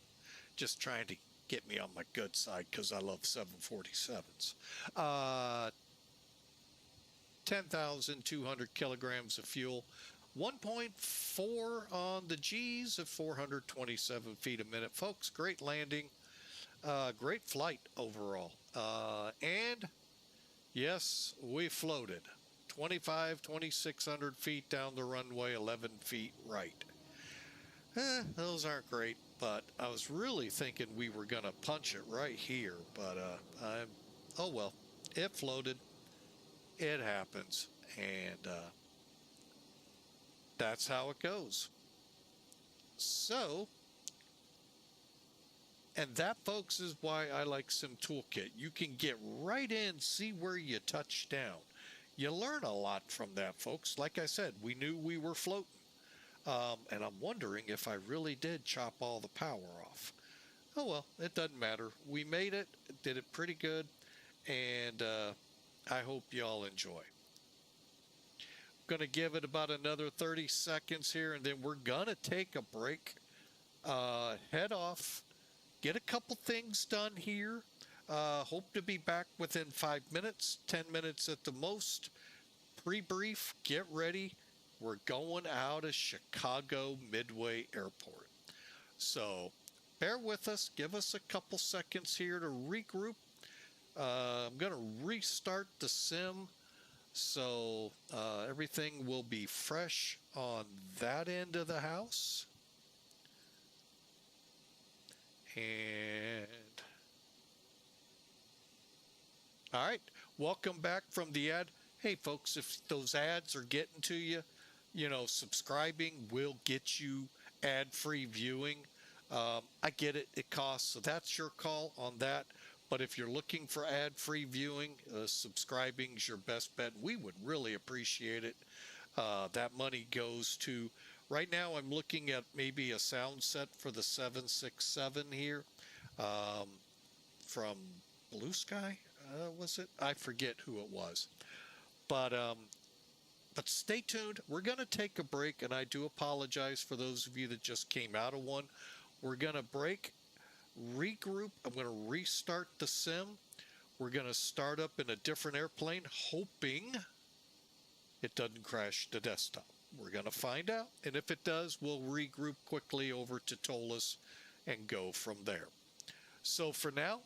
Just trying to get me on my good side because I love 747s. 10,200 kilograms of fuel. 1.4 on the G's at 427 feet a minute. Folks, great landing. Great flight overall. And yes, we floated. 2,600 feet down the runway, 11 feet right. Those aren't great, but I was really thinking we were going to punch it right here, but oh well, it floated. It happens, and that's how it goes. So, and that, folks, is why I like Sim Toolkit. You can get right in, see where you touch down. You learn a lot from that, folks. Like I said, we knew we were floating. And I'm wondering if I really did chop all the power off. Oh well, it doesn't matter. We made it, did it pretty good, and I hope y'all enjoy. I'm going to give it about another 30 seconds here, and then we're going to take a break. Head off, get a couple things done here. Hope to be back within 5 minutes, 10 minutes at the most. Pre-brief, get ready. We're going out of Chicago Midway Airport. So bear with us. Give us a couple seconds here to regroup. I'm going to restart the sim. So everything will be fresh on that end of the house. And all right, welcome back from the ad. Hey, folks, if those ads are getting to you, you know, subscribing will get you ad-free viewing. I get it, it costs, so that's your call on that. But if you're looking for ad-free viewing, subscribing is your best bet. We would really appreciate it. That money goes to, right now I'm looking at maybe a sound set for the 767 here from Blue Sky, was it? I forget who it was. But stay tuned. We're going to take a break, and I do apologize for those of you that just came out of one. We're going to break, regroup. I'm going to restart the sim. We're going to start up in a different airplane, hoping it doesn't crash the desktop. We're going to find out, and if it does, we'll regroup quickly over to Tolas and go from there. So for now,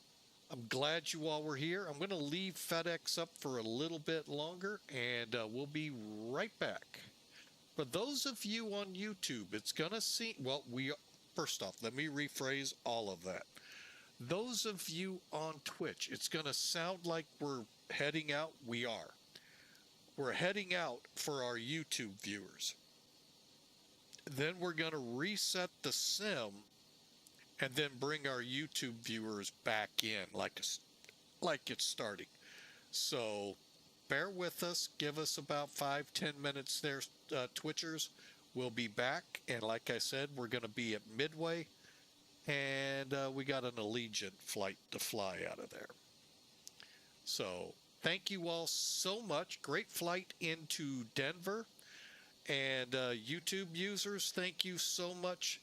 I'm glad you all were here. I'm going to leave FedEx up for a little bit longer, and we'll be right back. For those of you on YouTube, it's going to seem, well, first off, let me rephrase all of that. Those of you on Twitch, it's going to sound like we're heading out. We are. We're heading out for our YouTube viewers. Then we're going to reset the sim and then bring our YouTube viewers back in like it's starting. So bear with us. Give us about 5-10 minutes there, Twitchers. We'll be back. And like I said, we're going to be at Midway. And we got an Allegiant flight to fly out of there. So thank you all so much. Great flight into Denver. And YouTube users, thank you so much.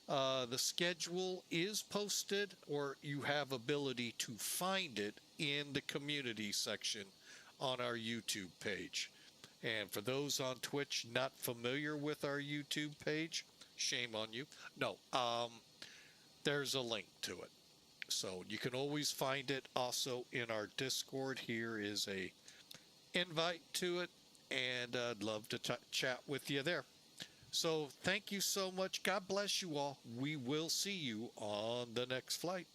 The schedule is posted, or you have ability to find it in the community section on our YouTube page. And for those on Twitch not familiar with our YouTube page, shame on you. No, there's a link to it. So you can always find it also in our Discord. Here is a invite to it, and I'd love to chat with you there. So thank you so much. God bless you all. We will see you on the next flight.